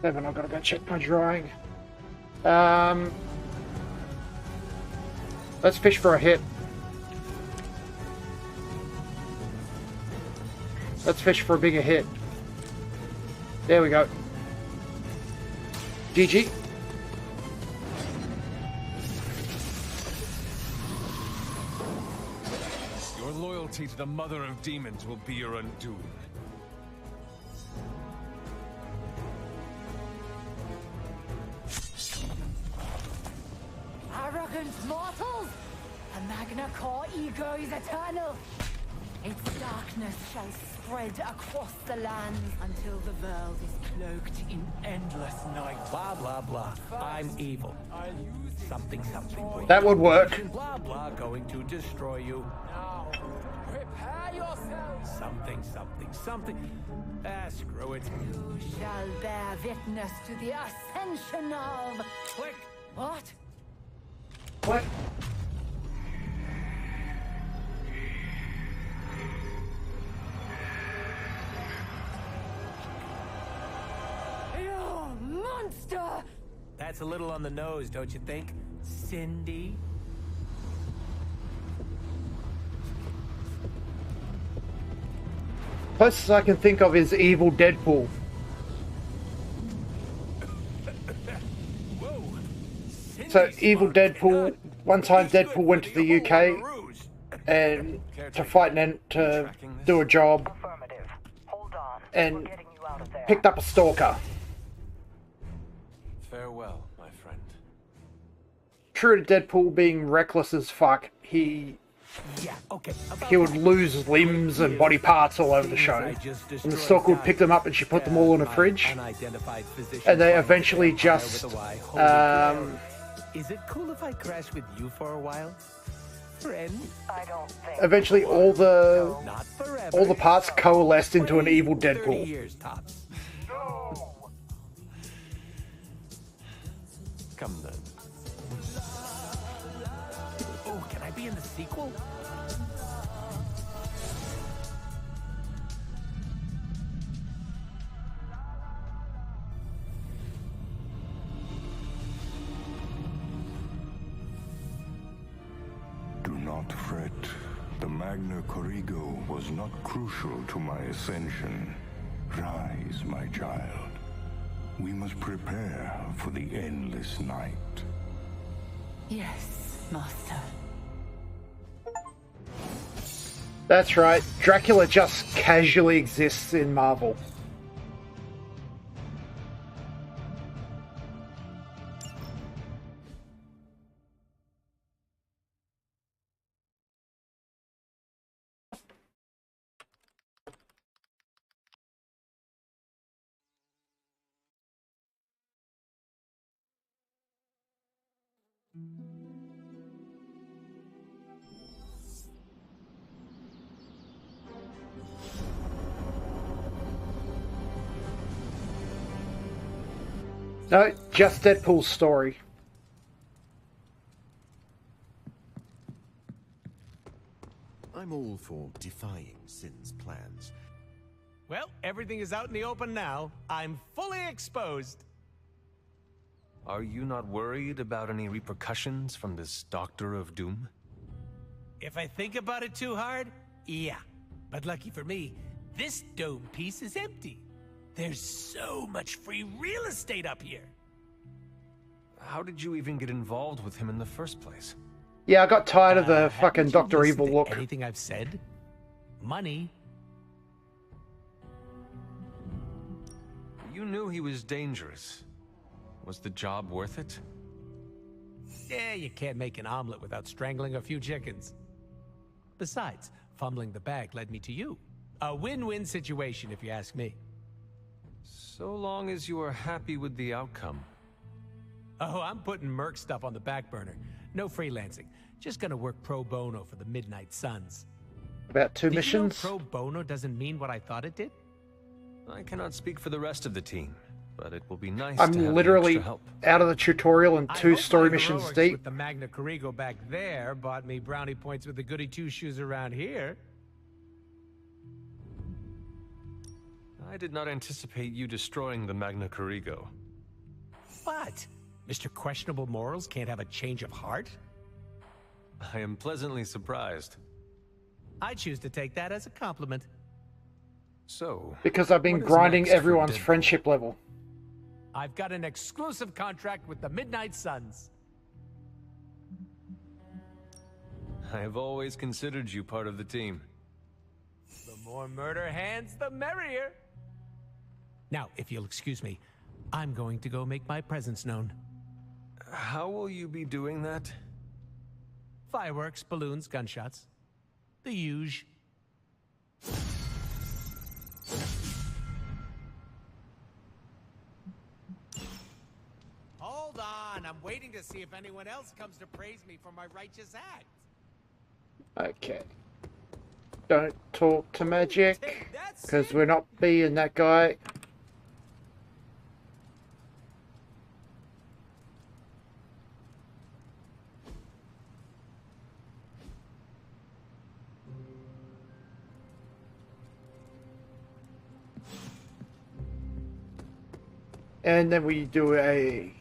Then I've got to go check my drawing. Let's fish for a hit. Let's fish for a bigger hit. There we go. GG. loyalty to the Mother of Demons will be your undoing. Arrogant mortals! The Magna Core ego is eternal. Its darkness shall spread across the lands until the world is cloaked in endless night. Blah, blah, blah. I'm evil. Something, something. That would work. Blah, blah, going to destroy you. Now, prepare yourselves. Something, something, something. Ah, screw it. You shall bear witness to the ascension of... Click. What? What? You monster! That's a little on the nose, don't you think, Cindy? Closest I can think of is evil Deadpool. Whoa. So evil Deadpool. One time Deadpool went to the UK and to fight and to do a job, and picked up a stalker. Farewell, my friend. True to Deadpool being reckless as fuck, he would lose limbs and body parts all over the show. And the stalker would pick them up and she put them all in a fridge. And they eventually just... Is it cool if I crash with you for a while? Friend? I don't think eventually all the parts coalesced into an evil 30 Deadpool. years tops. Come then. Oh, can I be in the sequel? Do not fret. The Magna Corrigo was not crucial to my ascension. Rise, my child. We must prepare for the endless night. Yes, Master. That's right, Dracula just casually exists in Marvel. No, just Deadpool's story. I'm all for defying Sin's plans. Well, everything is out in the open now. I'm fully exposed. Are you not worried about any repercussions from this Doctor of Doom? If I think about it too hard, yeah. But lucky for me, this dome piece is empty. There's so much free real estate up here. How did you even get involved with him in the first place? Yeah, I got tired of the fucking Haven't you Dr. Evil listened to look. Anything I've said? Money. You knew he was dangerous. Was the job worth it? Yeah, you can't make an omelet without strangling a few chickens. Besides, fumbling the bag led me to you. A win-win situation, if you ask me. So long as you are happy with the outcome. Oh, I'm putting Merc stuff on the back burner. No freelancing. Just gonna work pro bono for the Midnight Suns. About 2 Did missions. You know pro bono doesn't mean what I thought it did? I cannot speak for the rest of the team, but it will be nice I'm to have literally the extra help. out of the tutorial and I 2 hope story my missions heroics deep. with the Magna Corrigo back there bought me brownie points with the goody two-shoes around here. I did not anticipate you destroying the Magna Corrigo. What? Mr. Questionable Morals can't have a change of heart? I am pleasantly surprised. I choose to take that as a compliment. So, Because I've been what is grinding next for everyone's Deadpool? friendship level. I've got an exclusive contract with the Midnight Suns. I've always considered you part of the team. The more murder hands, the merrier. Now, if you'll excuse me, I'm going to go make my presence known. How will you be doing that? Fireworks, balloons, gunshots. The huge. Hold on, I'm waiting to see if anyone else comes to praise me for my righteous act. Okay. Don't talk to magic, because we're not being that guy. And then we do a...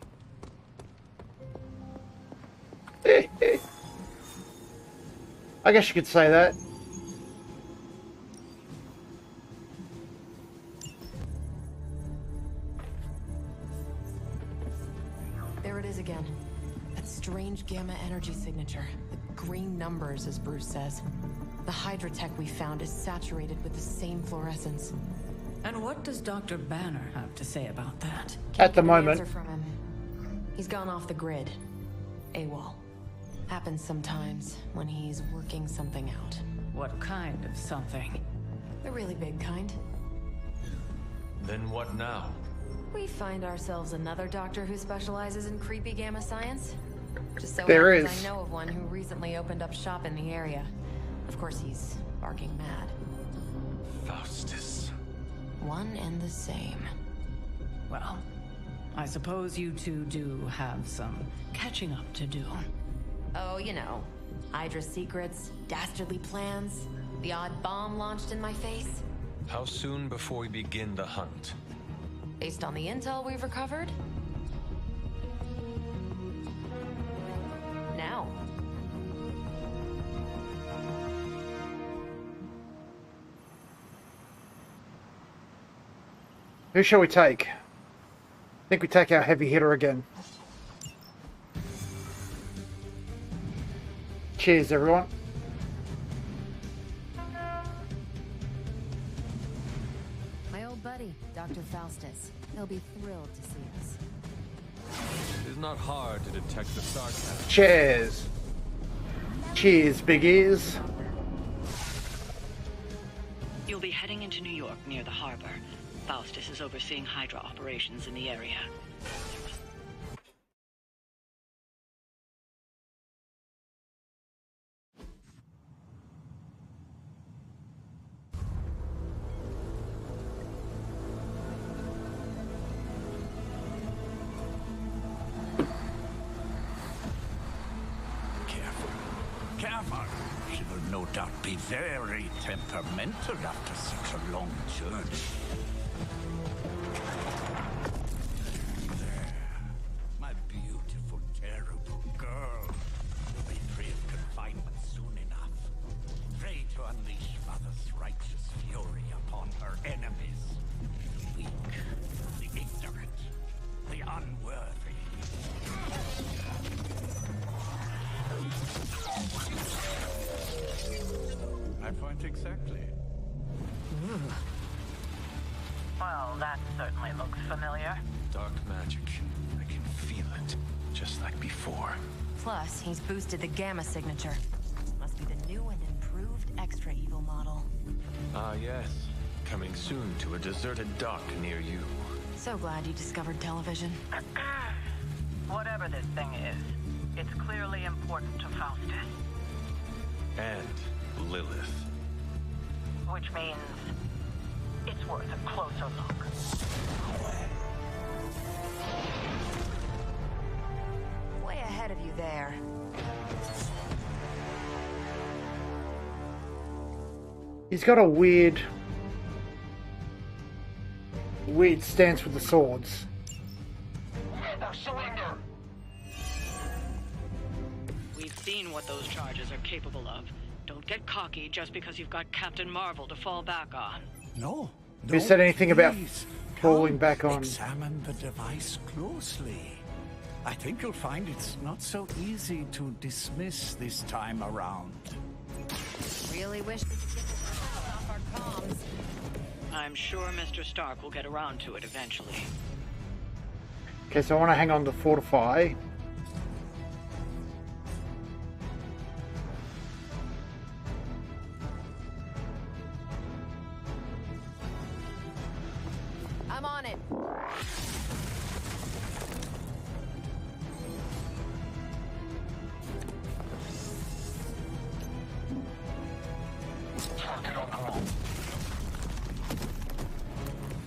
I guess you could say that. There it is again. That strange gamma energy signature. The green numbers, as Bruce says. The Hydra tech we found is saturated with the same fluorescence. And what does Dr. Banner have to say about that? At the Get an moment. answer from him. He's gone off the grid. AWOL. Happens sometimes when he's working something out. What kind of something? The really big kind. Then what now? We find ourselves another doctor who specializes in creepy gamma science. Just so There happens is. I know of one who recently opened up shop in the area. Of course, he's barking mad. Faustus. One and the same. Well, I suppose you two do have some catching up to do. Oh, you know. Hydra secrets, dastardly plans, the odd bomb launched in my face. How soon before we begin the hunt? Based on the intel we've recovered? Now. Who shall we take? I think we take our heavy hitter again. Cheers, everyone. My old buddy, Dr. Faustus. He'll be thrilled to see us. It is not hard to detect the sarcasm. Cheers. Cheers, big ears. You'll be heading into New York near the harbor. Faustus is overseeing Hydra operations in the area. Careful. She will no doubt be very temperamental after such a long journey. There. My beautiful, terrible girl will be free of confinement soon enough. Free to unleash Mother's righteous fury upon her enemies. The weak, the ignorant, the unworthy. My point exactly. Well, that certainly looks familiar. Dark magic. I can feel it. Just like before. Plus, he's boosted the gamma signature. Must be the new and improved extra evil model. Ah, yes. Coming soon to a deserted dock near you. So glad you discovered television. Whatever this thing is, it's clearly important to Faustus. And Lilith. Which means it's worth a closer look. Way ahead of you there. He's got a weird stance with the swords. Now surrender! We've seen what those charges are capable of. Don't get cocky just because you've got Captain Marvel to fall back on. No. Who said anything about please. falling Come, back on? Examine the device closely. I think you'll find it's not so easy to dismiss this time around. Really wish we could get this off our comms. I'm sure Mr. Stark will get around to it eventually. Okay, so I want to hang on to fortify. I'm on it.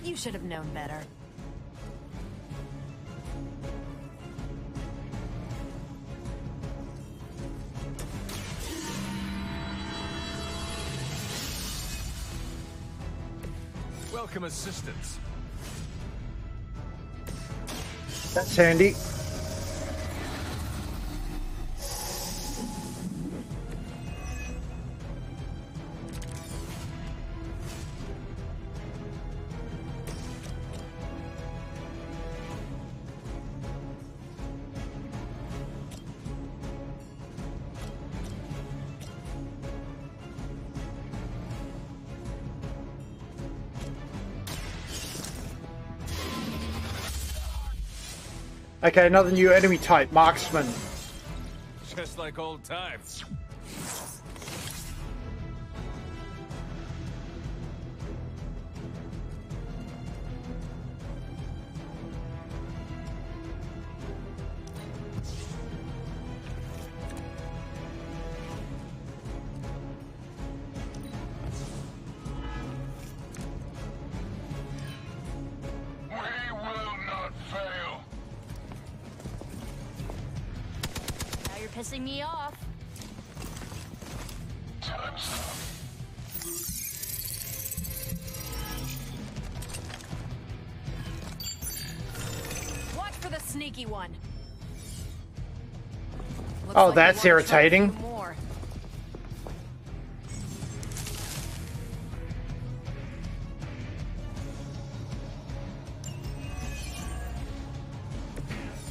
You should have known better. Welcome assistance. That's handy. Okay, another new enemy type, marksman. Just like old times. Pissing me off. Watch for the sneaky one. Looks Oh, like that's we wanna try a few irritating. more.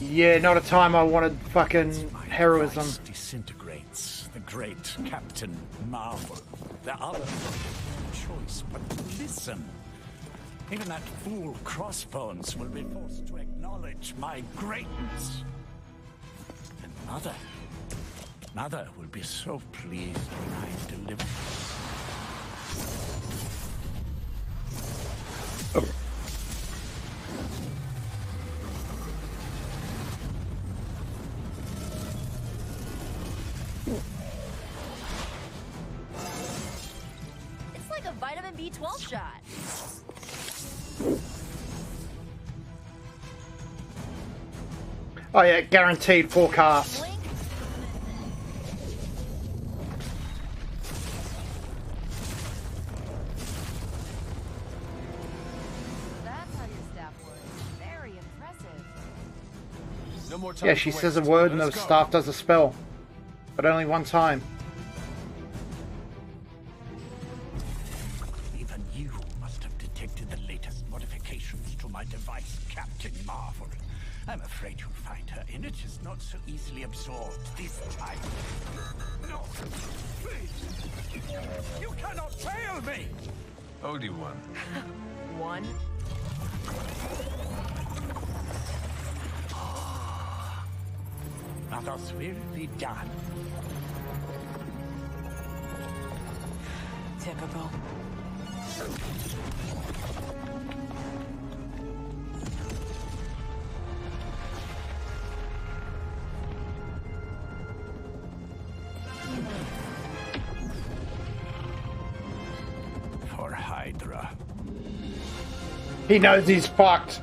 Yeah, not a time I wanted fucking heroism. Disintegrates the great Captain Marvel. There are other choice, but listen. Even that fool Crossbones will be forced to acknowledge my greatness. And Mother will be so pleased when I deliver. It's like a vitamin B12 shot. Oh yeah, guaranteed forecast. That's how your staff works. Very impressive. No more time Yeah, to she waste. says a word and Let the us go. staff does a spell. But only one time. Even you must have detected the latest modifications to my device, Captain Marvel. I'm afraid you'll find her energy is not so easily absorbed this time. No, please! You cannot fail me! Ode one. One. Now thus will be done. Typical. For Hydra. He knows he's fucked.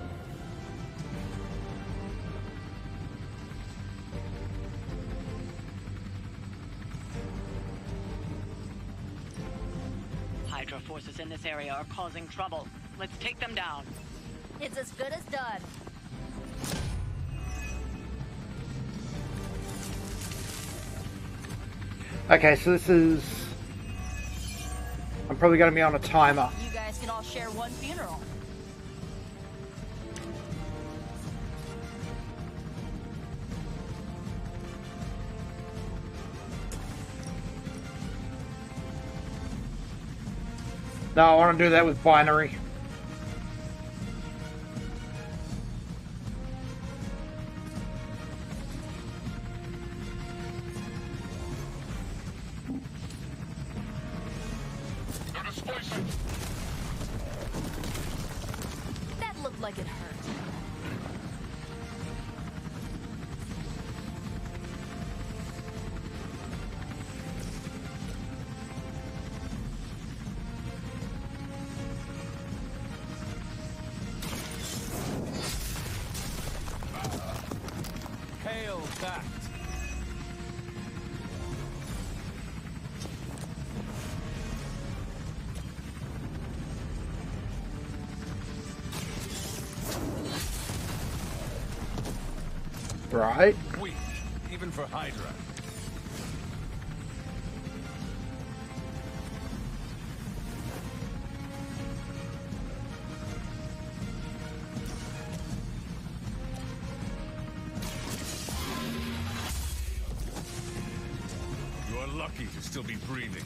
Hydra forces in this area are causing trouble. Let's take them down. It's as good as done. Okay, so this is... I'm probably going to be on a timer. You guys can all share one funeral. No, I want to do that with binary. That looked like it hurt. Hail that. Right. Weak, even for Hydra. You are lucky to still be breathing.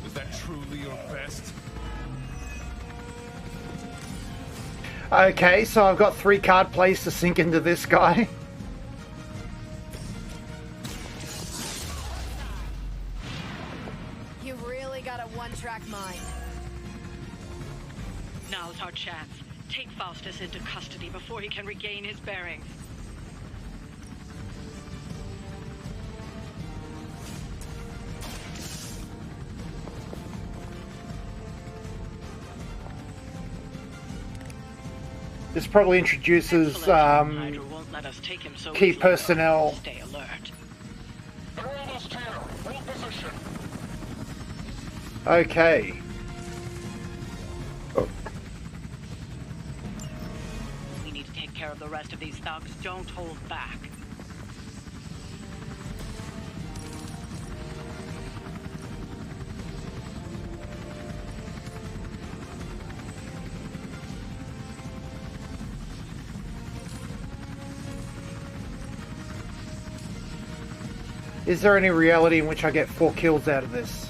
Is that truly your best? Okay, so I've got 3 card plays to sink into this guy. You've really got a one-track mind. Now's our chance. Take Faustus into custody before he can regain his bearings. This probably introduces Hydra won't let us take him so key easily. personnel. Stay alert. Okay. Oh. We need to take care of the rest of these thugs. Don't hold back. Is there any reality in which I get 4 kills out of this?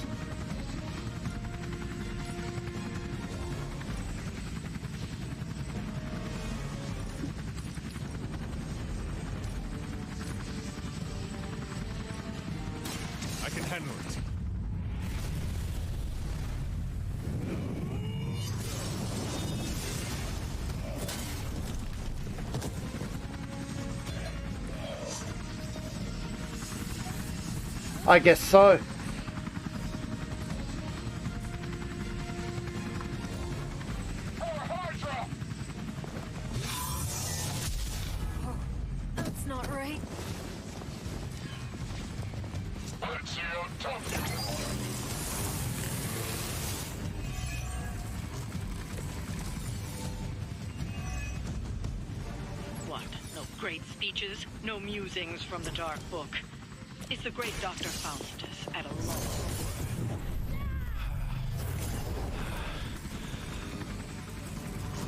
I can handle it. I guess so. That's not right. What? No great speeches? No musings from the Dark Book? Is the great Dr. Faustus at a loss?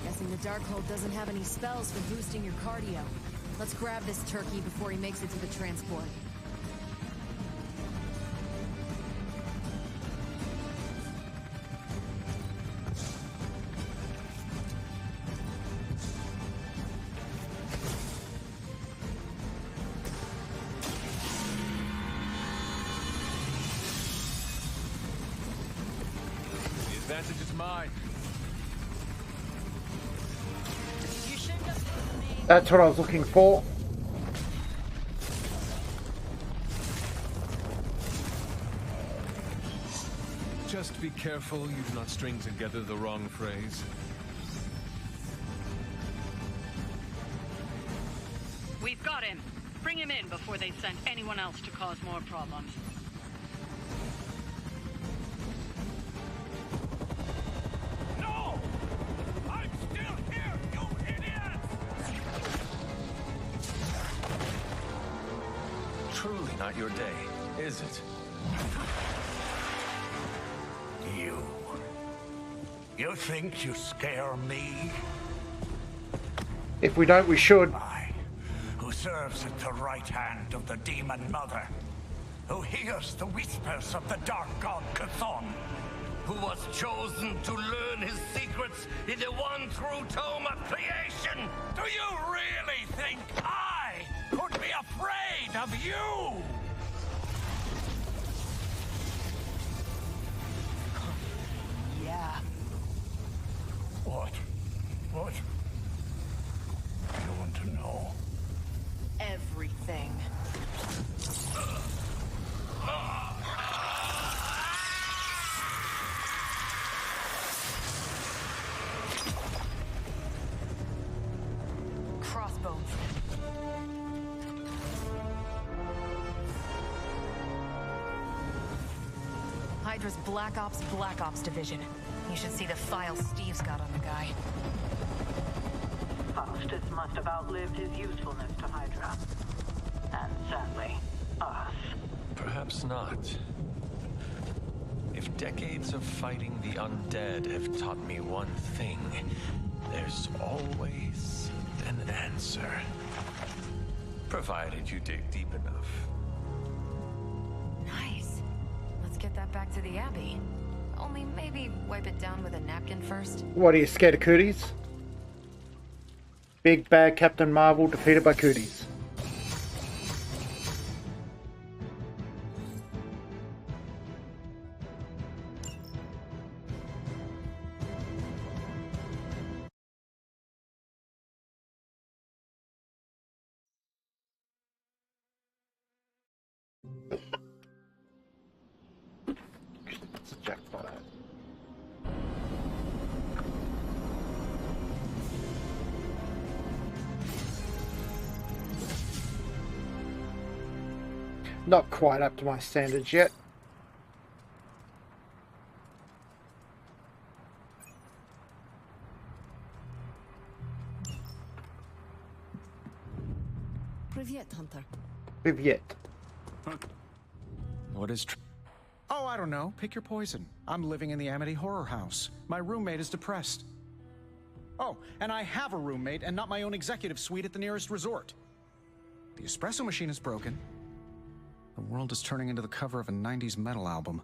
Guessing the Darkhold doesn't have any spells for boosting your cardio. Let's grab this turkey before he makes it to the transport. The advantage is mine. That's what I was looking for. Just be careful you do not string together the wrong phrase. We've got him. Bring him in before they send anyone else to cause more problems. No! I'm still here, you idiots! Truly not your day, is it? You think you scare me? If we don't, we should. I who serves at the right hand of the Demon Mother, who hears the whispers of the Dark God Chthon, who was chosen to learn his secrets in the one true tome of creation. Do you really think I could be afraid of you? Yeah. What? What? I don't want to know. Everything. Crossbones. Hydra's Black Ops Division. You should see the file Steve's got on the guy. Faustus must have outlived his usefulness to Hydra. And sadly, us. Perhaps not. If decades of fighting the undead have taught me one thing, there's always an answer. Provided you dig deep enough. Nice. Let's get that back to the Abbey. Only maybe wipe it down with a napkin first. What, are you scared of cooties? Big bad Captain Marvel defeated by cooties. It's a jackpot. Not quite up to my standards yet. Privyet, Hunter. Privyet. What is Oh, I don't know. Pick your poison. I'm living in the Amity Horror House. My roommate is depressed. Oh, and I have a roommate and not my own executive suite at the nearest resort. The espresso machine is broken. The world is turning into the cover of a 90s metal album.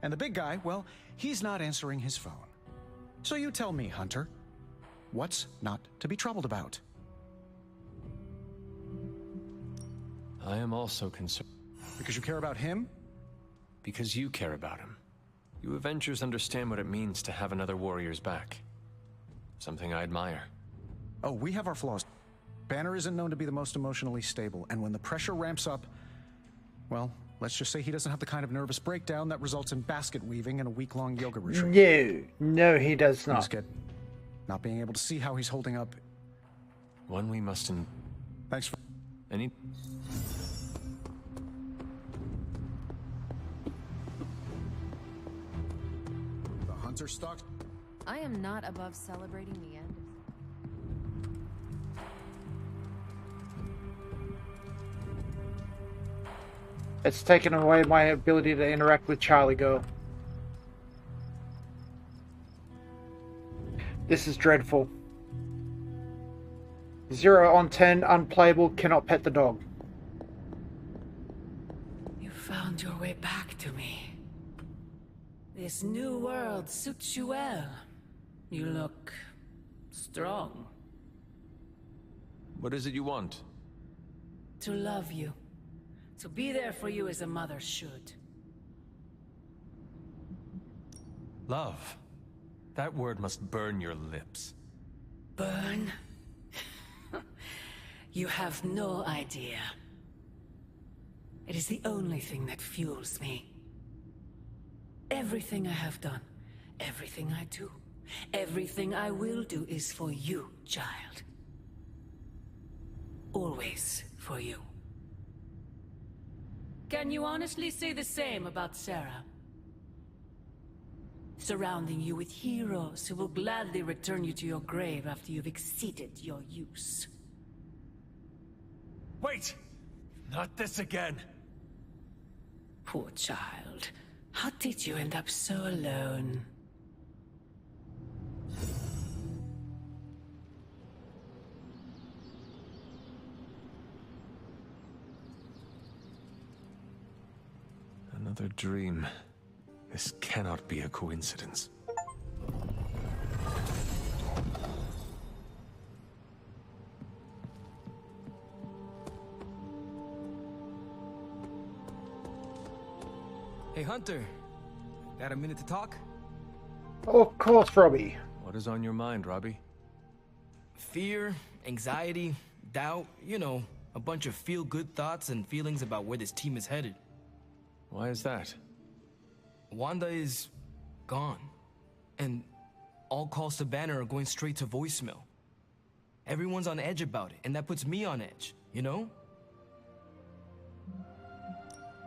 And the big guy, well, he's not answering his phone. So you tell me, Hunter, what's not to be troubled about? I am also concerned. Because you care about him? Because you care about him. You Avengers understand what it means to have another warrior's back. Something I admire. Oh, we have our flaws. Banner isn't known to be the most emotionally stable, and when the pressure ramps up, well, let's just say he doesn't have the kind of nervous breakdown that results in basket weaving and a week-long yoga retreat. No, he does not. Just get not being able to see how he's holding up. One we must Thanks for any. The Hunter stock. I am not above celebrating the end. It's taken away my ability to interact with Charlie Girl. This is dreadful. 0 on 10, unplayable, cannot pet the dog. You found your way back to me. This new world suits you well. You look strong. What is it you want? To love you. To be there for you as a mother should. Love. That word must burn your lips. Burn? You have no idea. It is the only thing that fuels me. Everything I have done, everything I do, everything I will do is for you, child. Always for you. Can you honestly say the same about Sarah? Surrounding you with heroes who will gladly return you to your grave after you've exceeded your use. Wait! Not this again! Poor child. How did you end up so alone? Another dream. This cannot be a coincidence. Hey, Hunter. Got a minute to talk? Of course, Robbie. What is on your mind, Robbie? Fear, anxiety, doubt, you know, a bunch of feel-good thoughts and feelings about where this team is headed. Why is that? Wanda is gone. And all calls to Banner are going straight to voicemail. Everyone's on edge about it, and that puts me on edge, you know?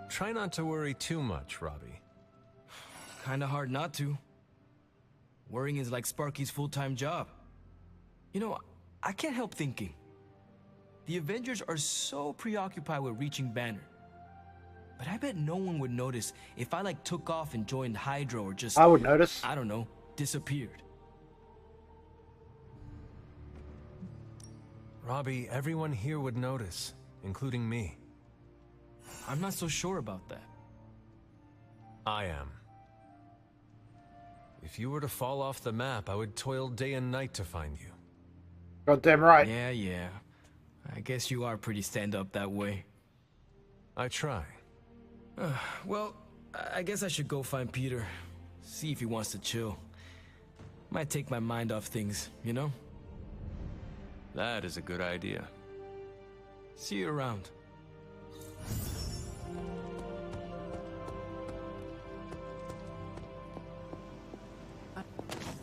Try not to worry too much, Robbie. Kinda hard not to. Worrying is like Sparky's full-time job. You know, I can't help thinking. The Avengers are so preoccupied with reaching Banner. But I bet no one would notice if I like took off and joined Hydra or just... I would notice. I don't know, disappeared. Robbie, everyone here would notice, including me. I'm not so sure about that. I am. If you were to fall off the map, I would toil day and night to find you. Goddamn right. Yeah. I guess you are pretty stand-up that way. I try. Well, I guess I should go find Peter. See if he wants to chill. Might take my mind off things, you know? That is a good idea. See you around.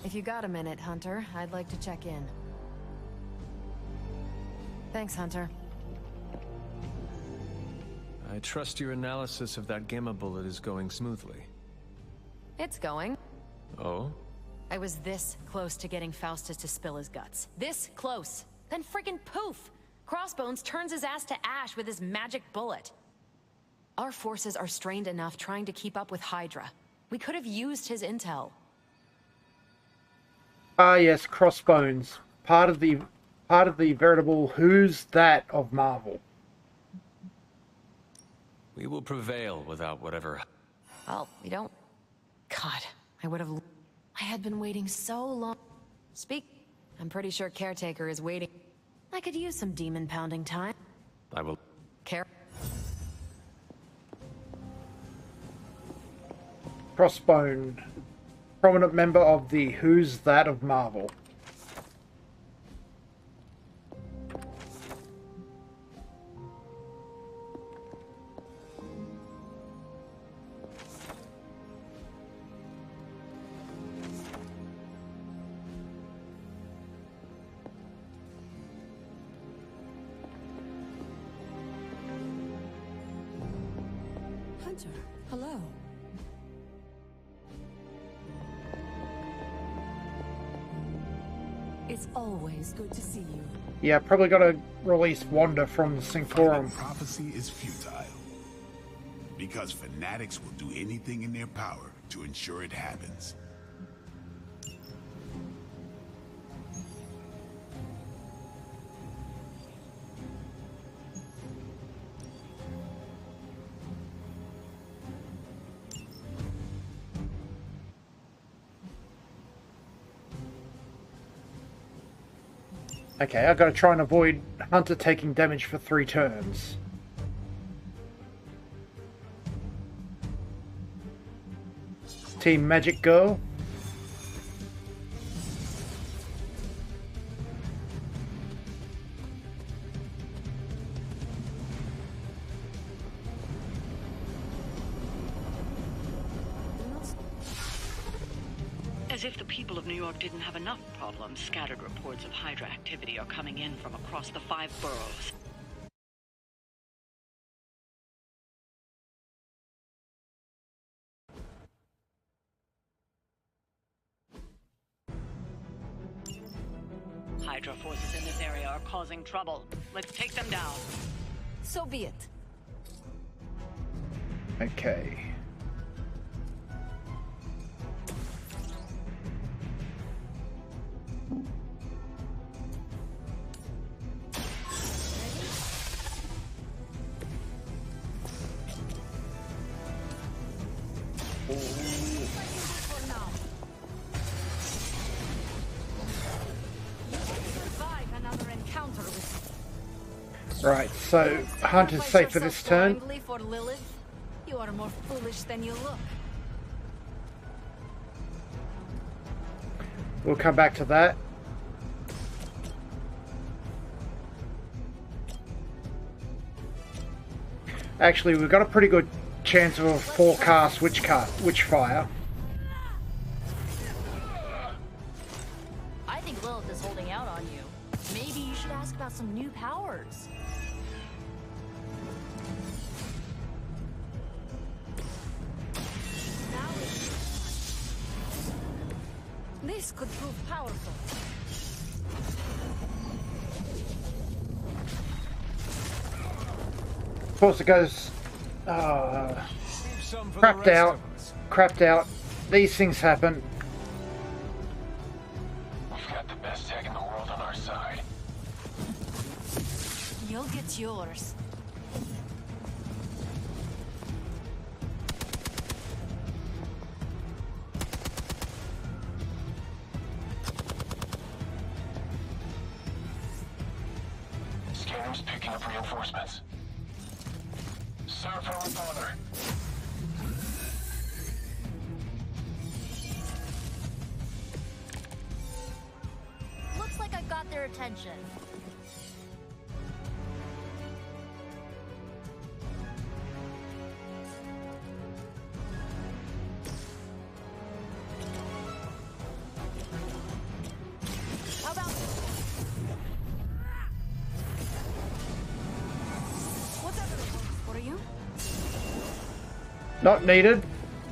If you got a minute, Hunter, I'd like to check in. Thanks, Hunter. I trust your analysis of that gamma bullet is going smoothly. It's going. Oh? I was this close to getting Faustus to spill his guts. This close. Then friggin' poof! Crossbones turns his ass to ash with his magic bullet. Our forces are strained enough trying to keep up with Hydra. We could have used his intel. Ah, yes, Crossbones. Part of the veritable who's that of Marvel. We will prevail without whatever... Well, we don't... God, I had been waiting so long. I'm pretty sure Caretaker is waiting. I could use some demon pounding time. I will... Crossbone. Prominent member of the who's that of Marvel. Hunter, hello. It's always good to see you. Yeah, probably got to release Wanda from the Synchrorum. Prophecy is futile. Because fanatics will do anything in their power to ensure it happens. Okay, I've got to try and avoid Hunter taking damage for 3 turns. Team Magic Girl. As if the people of New York didn't have enough problems, scattered reports of Hydra activity are coming in from across the 5 boroughs. Hydra forces in this area are causing trouble. Let's take them down. So be it. Okay. Right, so Hunter's safe for this turn. For Lilith, you are more foolish than you look. We'll come back to that. Actually, we've got a pretty good chance of a forecast witchfire. I think Lilith is holding out on you. Maybe you should ask about some new powers. This could prove powerful. Of course, it goes crapped out. These things happen. We've got the best tech in the world on our side. You'll get yours. Scanner's picking up reinforcements. Serve her with honor. Looks like I've got their attention. How about... What's up? What are you? Not needed,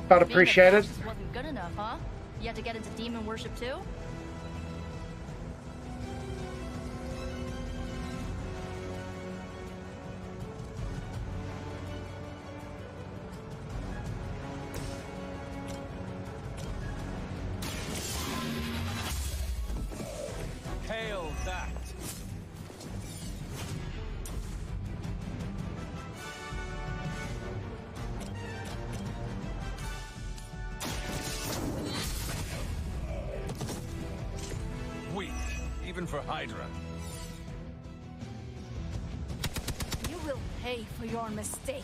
but appreciated. Being a fascist wasn't good enough, huh? You had to get into demon worship too? Hail that. Weak, even for Hydra. You will pay for your mistake.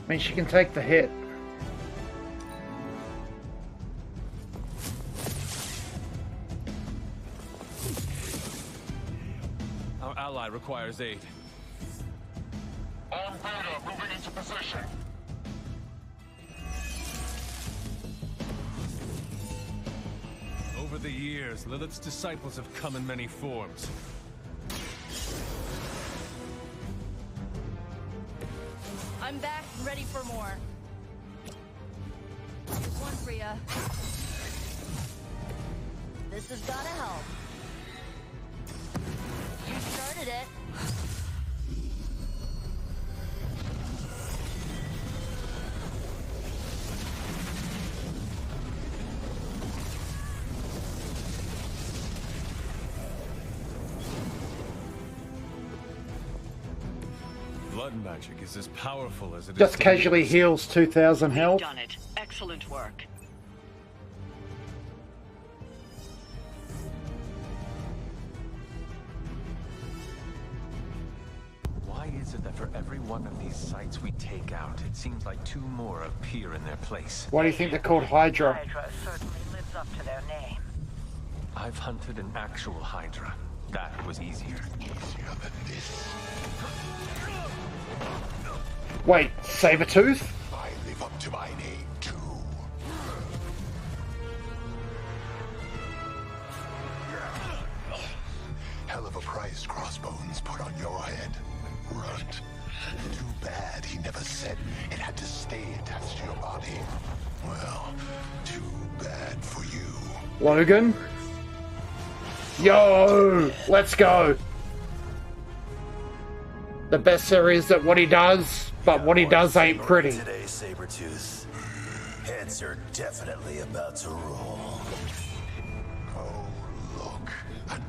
I mean, she can take the hit. Our ally requires aid. On Beta, moving into position. Over the years, Lilith's disciples have come in many forms. I'm back, ready for more. Here's one for ya. This has gotta help. You started it. Blood magic is as powerful as it is. Just casually heals 2,000 health. Done it. Excellent work. Why is it that for every one of these sites we take out, it seems like two more appear in their place? Why do you think they're called Hydra? Hydra certainly lives up to their name. I've hunted an actual Hydra. That was easier. Easier than this. Wait, Sabretooth? I live up to my name, too. Hell of a price Crossbones put on your head, Runt. Too bad he never said it had to stay attached to your body. Well, too bad for you. Logan? Yo! Let's go! The best there is that what he does, but what he does ain't pretty. Today, Sabretooth. Heads are definitely about to roll. Oh, look.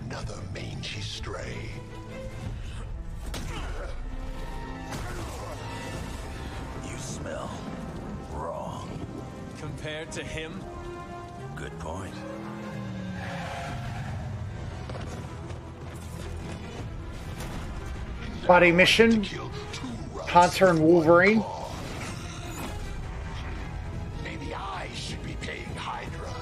Another mangy stray. You smell wrong. Compared to him? Good point. Buddy mission. Hunter and Wolverine. Maybe I should be paying Hydra.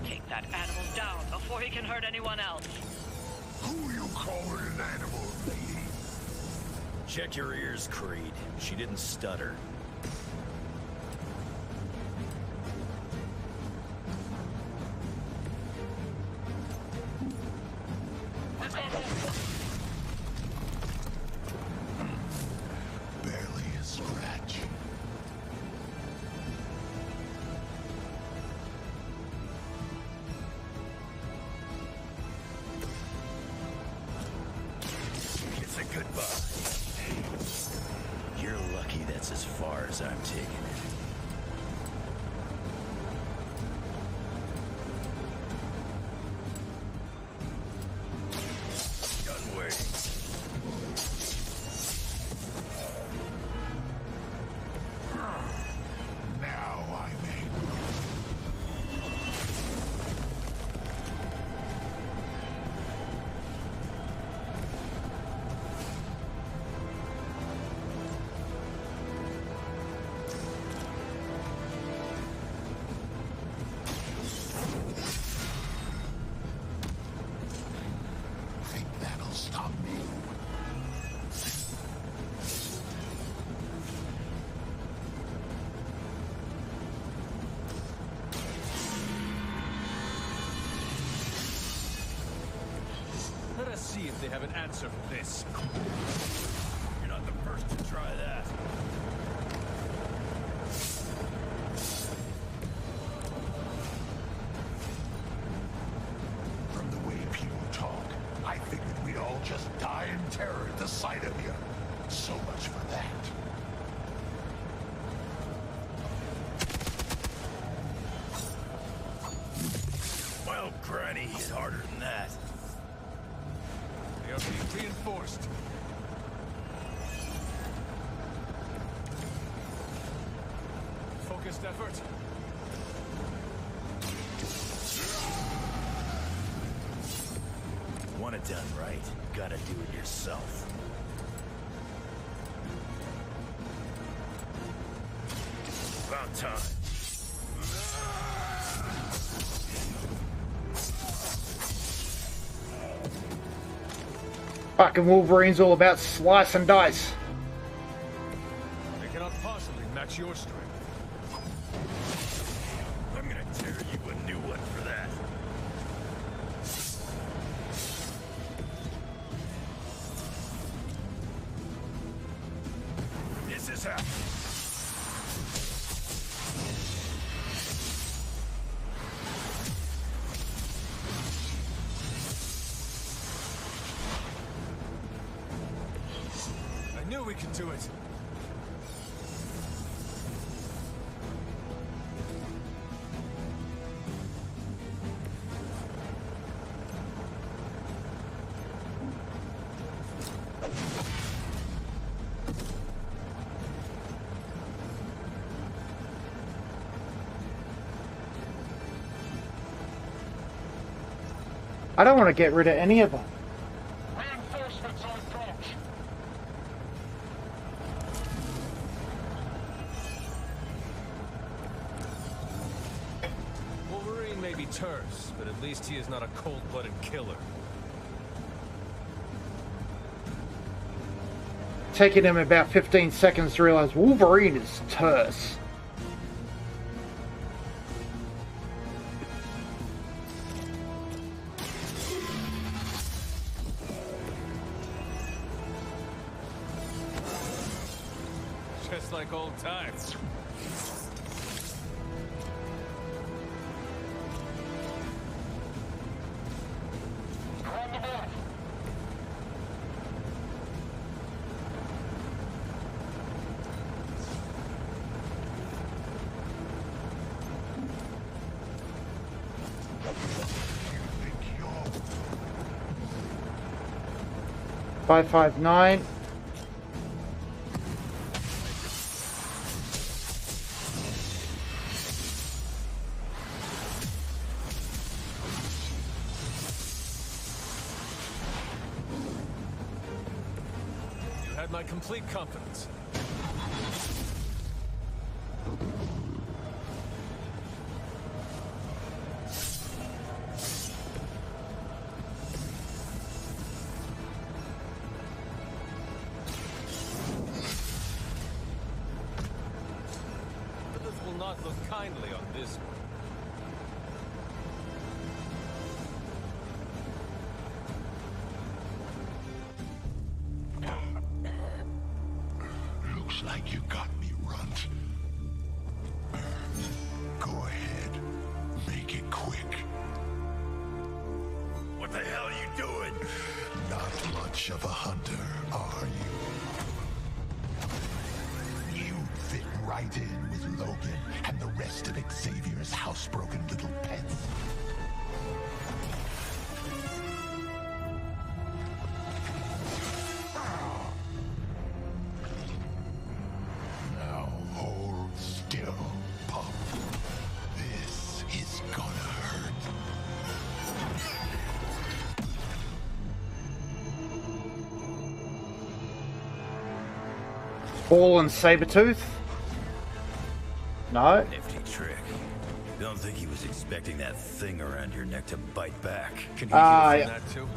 Take that animal down before he can hurt anyone else. Who you calling an animal, lady? Check your ears, Creed. She didn't stutter. Barely a scratch. It's a goodbye. You're lucky that's as far as I'm taking it. Done waiting. Now I'm think that'll stop me. Let us see if they have an answer for this. You're not the first to try that. From the way people talk, I figured we'd all just die in terror at the sight of you. So much for that. Well, Granny, hit harder than that. They are being reinforced. Focused effort. Want it done right, gotta do it yourself. About time. Fucking Wolverine's all about slice and dice. They cannot possibly match your strength. I'm gonna tear you a new one for that. This is happening. I knew we could do it. I don't want to get rid of any of them. Reinforcements on approach. Wolverine may be terse, but at least he is not a cold-blooded killer. Taking him about 15 seconds to realize Wolverine is terse. Just like old times. 559. You had my complete confidence. Others will not look kindly on this one. Looks like you got me, Runt. Go ahead. Make it quick. What the hell are you doing? Not much of a hunter, are you? You fit right in with Logan and the rest of Xavier's housebroken little pets. Now hold still, pup. This is gonna hurt. Fallen Sabretooth? No. Nifty trick. Don't think he was expecting that thing around your neck to bite back. Can he heal from yeah. that too?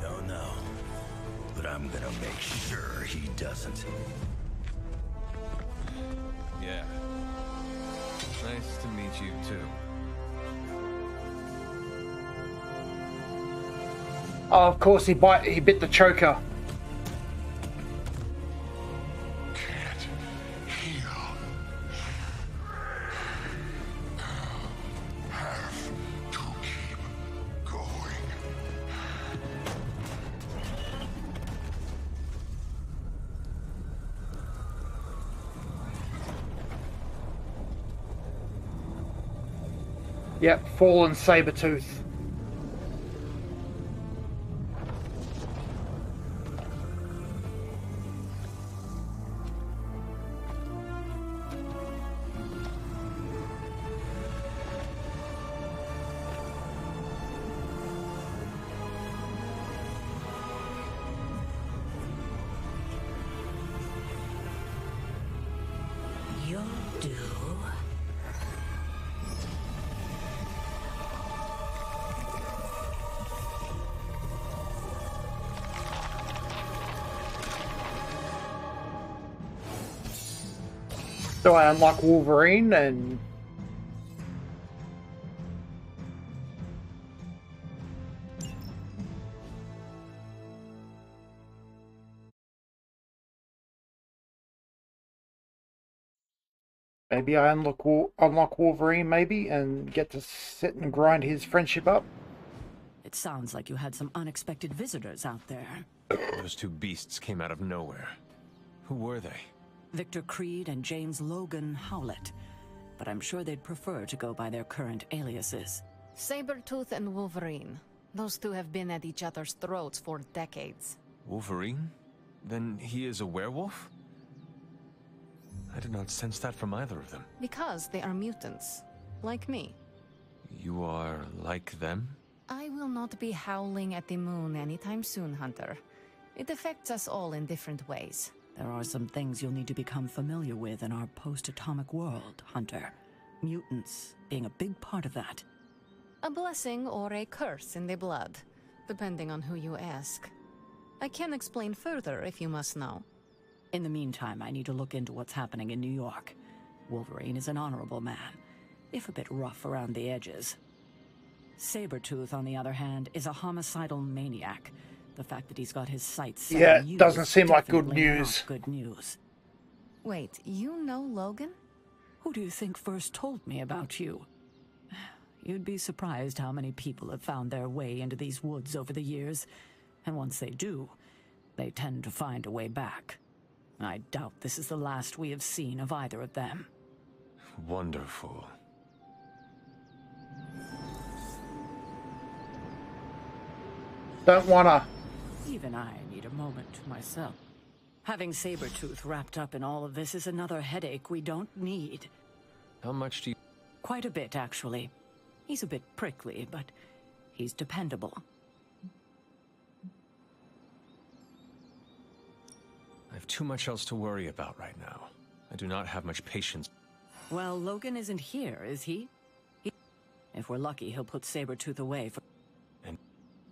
Don't know. But I'm gonna make sure he doesn't. Yeah. Nice to meet you too. Oh, of course he bit the choker. Yep, Fallen Sabretooth. You'll do. So I unlock Wolverine and... maybe I unlock Wolverine, maybe, and get to sit and grind his friendship up. It sounds like you had some unexpected visitors out there. Those two beasts came out of nowhere. Who were they? Victor Creed and James Logan Howlett. But I'm sure they'd prefer to go by their current aliases. Sabretooth and Wolverine. Those two have been at each other's throats for decades. Wolverine? Then he is a werewolf? I did not sense that from either of them. Because they are mutants. Like me. You are like them? I will not be howling at the moon anytime soon, Hunter. It affects us all in different ways. There are some things you'll need to become familiar with in our post-atomic world, Hunter. Mutants being a big part of that. A blessing or a curse in the blood, depending on who you ask. I can explain further if you must know. In the meantime, I need to look into what's happening in New York. Wolverine is an honorable man, if a bit rough around the edges. Sabretooth, on the other hand, is a homicidal maniac. The fact that he's got his sights set on you doesn't seem like good definitely not news. Good news. Wait, you know Logan? Who do you think first told me about you? You'd be surprised how many people have found their way into these woods over the years. And once they do, they tend to find a way back. I doubt this is the last we have seen of either of them. Wonderful. Don't wanna. Even I need a moment myself. Having Sabretooth wrapped up in all of this is another headache we don't need. How much do you... Quite a bit, actually. He's a bit prickly, but he's dependable. I have too much else to worry about right now. I do not have much patience. Well, Logan isn't here, is he? If we're lucky, he'll put Sabretooth away for... And...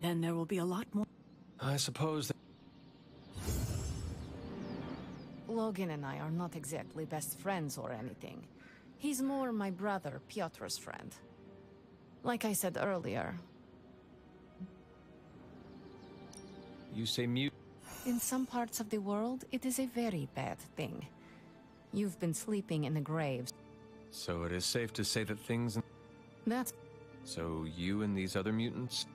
Then there will be a lot more... I suppose that... Logan and I are not exactly best friends or anything. He's more my brother, Piotr's friend. Like I said earlier. You say mute? In some parts of the world, it is a very bad thing. You've been sleeping in the graves. So it is safe to say that things... That's... So you and these other mutants?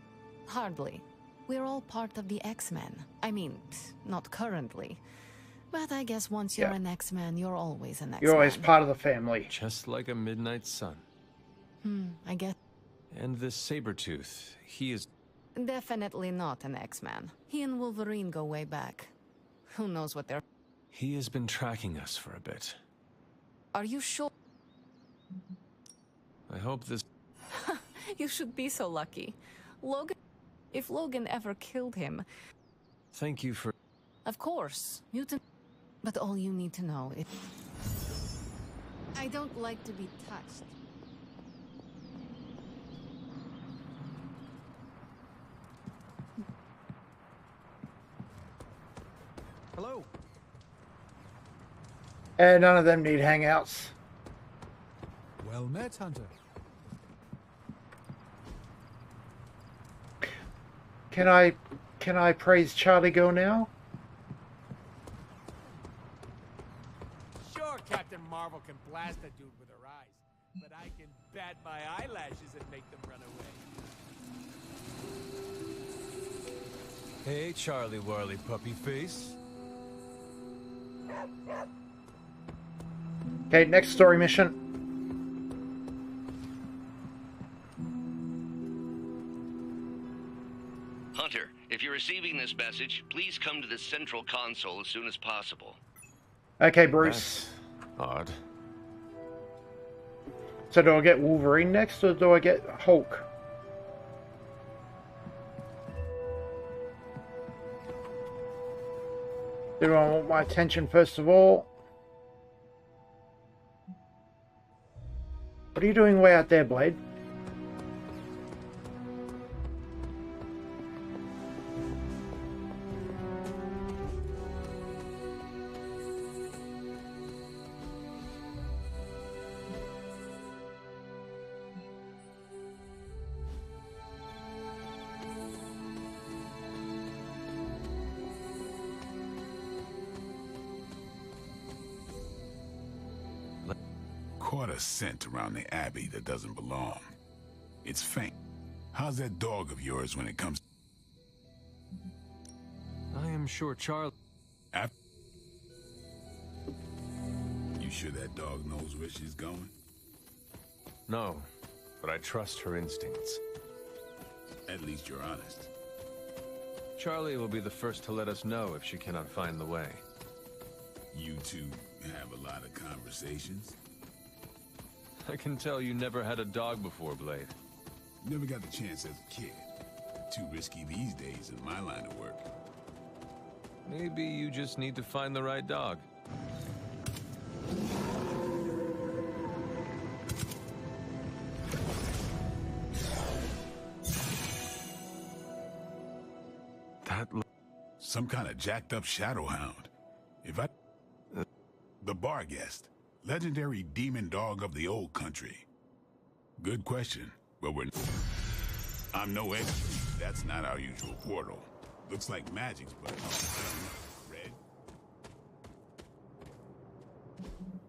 Hardly. We're all part of the X-Men. I mean, not currently. But I guess once you're an X-Man, you're always an X-Man. You're always part of the family. Just like a midnight sun. I guess. And this Sabretooth, he is... Definitely not an X-Man. He and Wolverine go way back. Who knows what they're... He has been tracking us for a bit. Are you sure? I hope this... You should be so lucky. Logan... If Logan ever killed him... Thank you for... Of course, mutant... But all you need to know is... I don't like to be touched. Hello. And none of them need hangouts. Well met, Hunter. Can I praise Charlie Girl now? Sure, Captain Marvel can blast a dude with her eyes, but I can bat my eyelashes and make them run away. Hey, Charlie Warley Puppy Face. Okay, next story mission. Hunter, if you're receiving this message, please come to the central console as soon as possible. Okay, Bruce. That's odd. So do I get Wolverine next, or do I get Hulk? Do I want my attention first of all? What are you doing way out there, Blade? Caught a scent around the Abbey that doesn't belong. It's faint. How's that dog of yours when it comes? I am sure Charlie... You sure that dog knows where she's going? No, but I trust her instincts. At least you're honest. Charlie will be the first to let us know if she cannot find the way. You two have a lot of conversations? I can tell you never had a dog before, Blade. Never got the chance as a kid. Too risky these days in my line of work. Maybe you just need to find the right dog. Some kind of jacked up shadow hound. The bar guest. Legendary demon dog of the old country. Good question, but I'm no expert. That's not our usual portal. Looks like magic's, but red.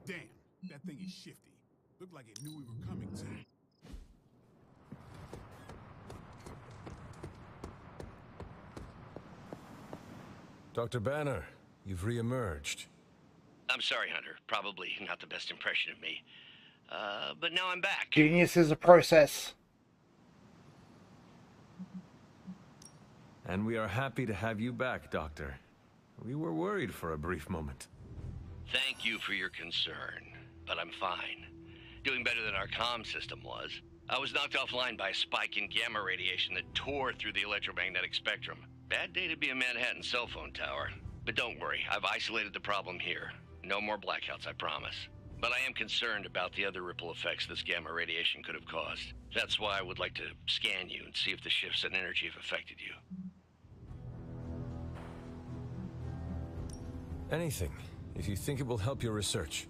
Damn, that thing is shifty. Looked like it knew we were coming to. Dr. Banner, you've re-emerged. I'm sorry, Hunter. Probably not the best impression of me. But now I'm back. Genius is a process. And we are happy to have you back, Doctor. We were worried for a brief moment. Thank you for your concern, but I'm fine. Doing better than our comm system was. I was knocked offline by a spike in gamma radiation that tore through the electromagnetic spectrum. Bad day to be a Manhattan cell phone tower. But don't worry, I've isolated the problem here. No more blackouts, I promise. But I am concerned about the other ripple effects this gamma radiation could have caused. That's why I would like to scan you and see if the shifts in energy have affected you. Anything, if you think it will help your research.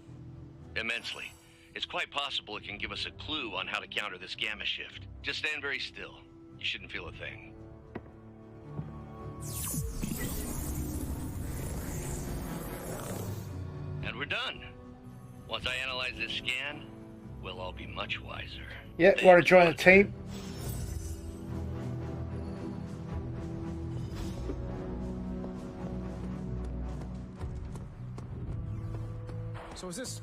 Immensely. It's quite possible it can give us a clue on how to counter this gamma shift. Just stand very still. You shouldn't feel a thing. And we're done. Once I analyze this scan, we'll all be much wiser. Yeah, want to join the team? So is this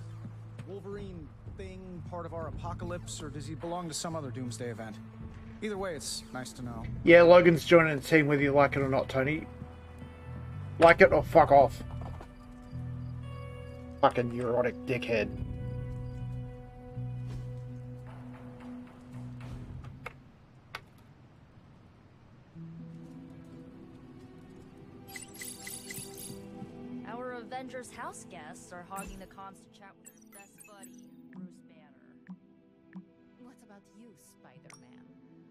Wolverine thing part of our apocalypse, or does he belong to some other doomsday event? Either way, it's nice to know. Yeah, Logan's joining the team whether you like it or not, Tony. Like it or fuck off. Fucking neurotic dickhead. Our Avengers house guests are hogging the comms to chat with their best buddy, Bruce Banner. What about you, Spider-Man?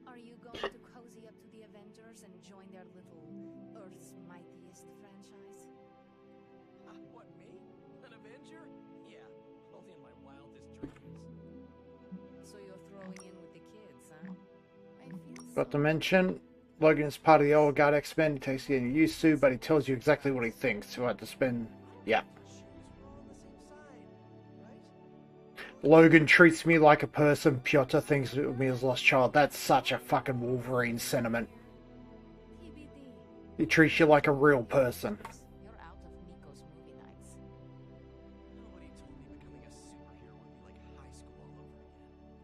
Are you going to cozy up to the Avengers and join their little Earth's Mightiest franchise? What, me? An Avenger? Yeah, only in my wildest dreams. So you're throwing in with the kids, huh? I feel Got to mention, Logan's part of the old guard X-Men. He takes getting used to, but he tells you exactly what he thinks. So I had to spend... Yeah. Logan treats me like a person. Piotr thinks of me as a lost child. That's such a fucking Wolverine sentiment. He treats you like a real person. You're out of Nico's movie nights. Nobody told me becoming a superhero would be like high school all over again.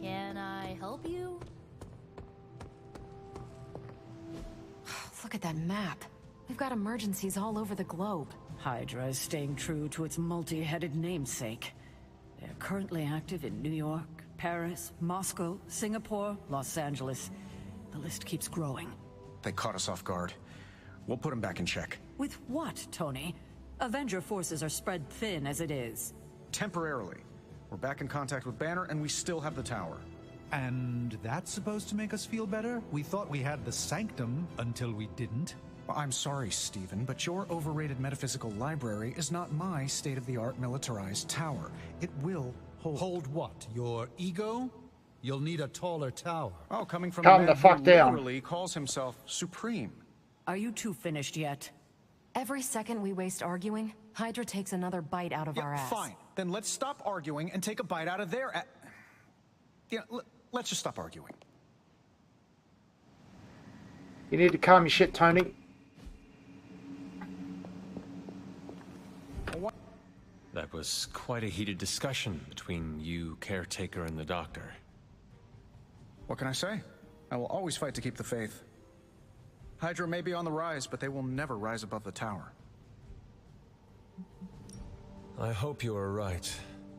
Can I help you? Look at that map. We've got emergencies all over the globe. Hydra is staying true to its multi-headed namesake. They are currently active in New York, Paris, Moscow, Singapore, Los Angeles. The list keeps growing. They caught us off guard. We'll put them back in check. With what, Tony? Avenger forces are spread thin as it is. Temporarily. We're back in contact with Banner, and we still have the tower. And that's supposed to make us feel better? We thought we had the sanctum until we didn't. Well, I'm sorry, Stephen, but your overrated metaphysical library is not my state-of-the-art militarized tower. It will hold... Hold what? Your ego? You'll need a taller tower. Oh, coming from Calm the man the fuck who down. literally calls himself Supreme. Are you two finished yet? Every second we waste arguing, Hydra takes another bite out of our ass. Fine. Then let's stop arguing and take a bite out of their let's just stop arguing. You need to calm your shit, Tony. That was quite a heated discussion between you, Caretaker, and the Doctor. What can I say? I will always fight to keep the faith. Hydra may be on the rise, but they will never rise above the tower. I hope you are right,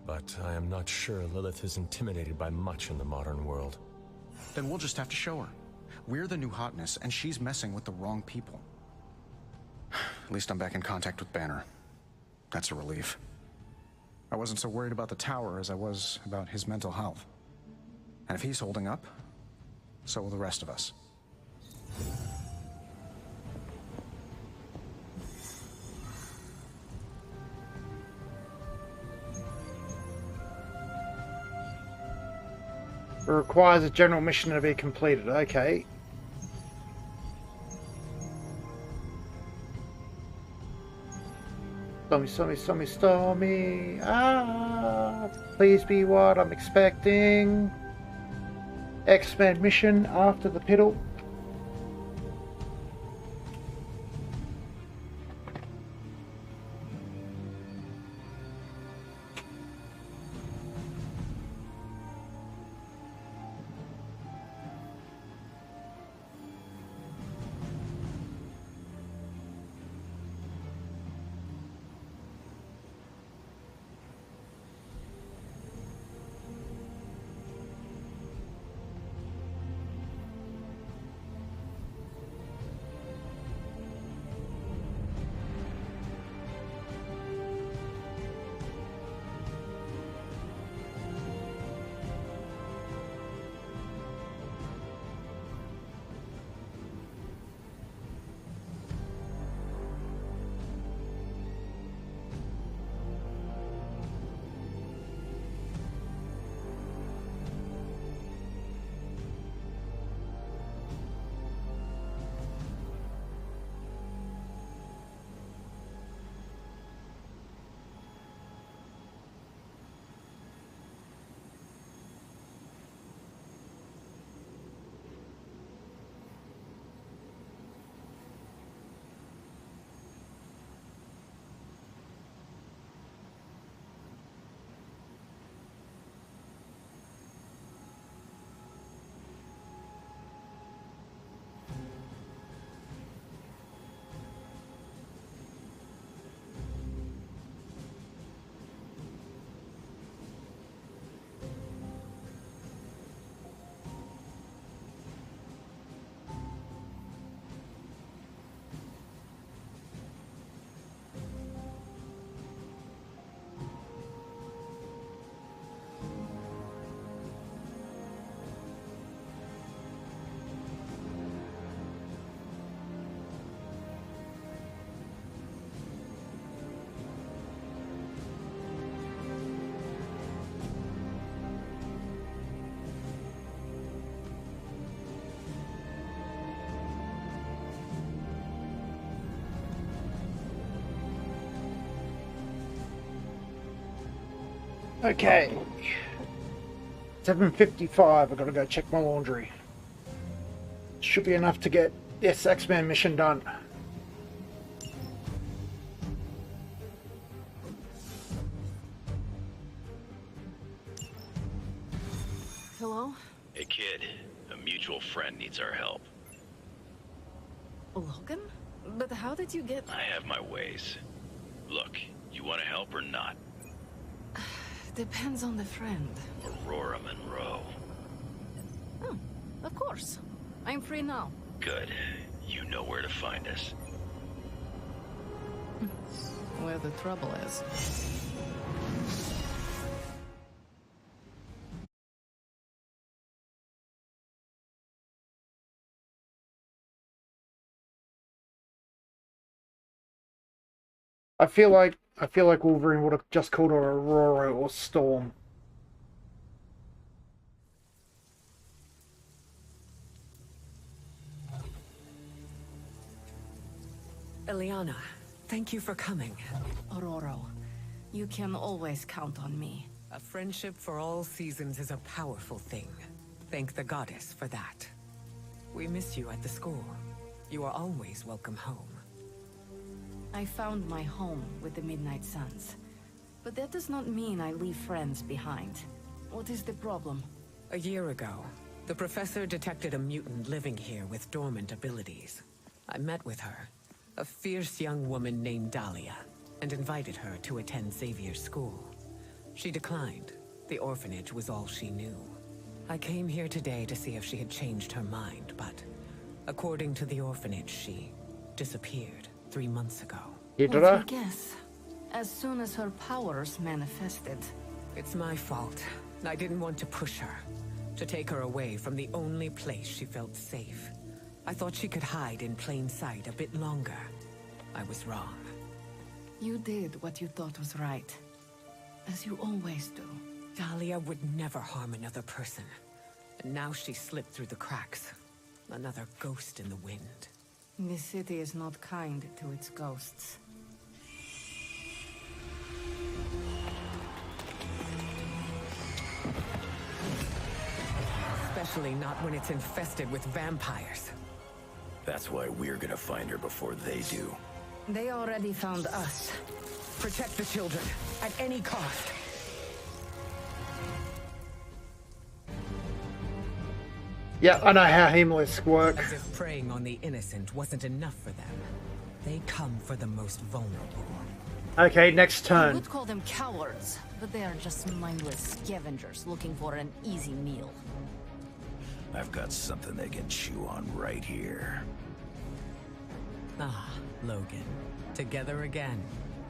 but I am not sure Lilith is intimidated by much in the modern world. Then we'll just have to show her. We're the new hotness, and she's messing with the wrong people. At least I'm back in contact with Banner. That's a relief. I wasn't so worried about the tower as I was about his mental health. And if he's holding up, so will the rest of us. requires a general mission to be completed. Okay. Stormy. Ah, please be what I'm expecting. X-Men mission after the piddle. Okay. 7:55. I've got to go check my laundry. Should be enough to get this X-Men mission done. Hello? Hey kid, a mutual friend needs our help. Logan? But how did you get... I have my ways. Look, you want to help or not? Depends on the friend. Aurora Monroe. Oh, of course. I'm free now. Good. You know where to find us. Where the trouble is. I feel like Wolverine would have just called her Aurora or Storm. Eliana, thank you for coming. Aurora, you can always count on me. A friendship for all seasons is a powerful thing. Thank the goddess for that. We miss you at the school. You are always welcome home. I found my home with the Midnight Suns. But that does not mean I leave friends behind. What is the problem? A year ago, the professor detected a mutant living here with dormant abilities. I met with her, a fierce young woman named Dahlia, and invited her to attend Xavier's school. She declined. The orphanage was all she knew. I came here today to see if she had changed her mind, but according to the orphanage, she disappeared 3 months ago. What's your guess? As soon as her powers manifested. It's my fault. I didn't want to push her, to take her away from the only place she felt safe. I thought she could hide in plain sight a bit longer. I was wrong. You did what you thought was right. As you always do. Dahlia would never harm another person. And now she slipped through the cracks. Another ghost in the wind. This city is not kind to its ghosts. Especially not when it's infested with vampires. That's why we're gonna find her before they do. They already found us. Protect the children, at any cost. Yeah, I know how Heimlists work. As if preying on the innocent wasn't enough for them. They come for the most vulnerable. Okay, next I turn. would call them cowards, but they are just mindless scavengers looking for an easy meal. I've got something they can chew on right here. Ah, Logan. Together again.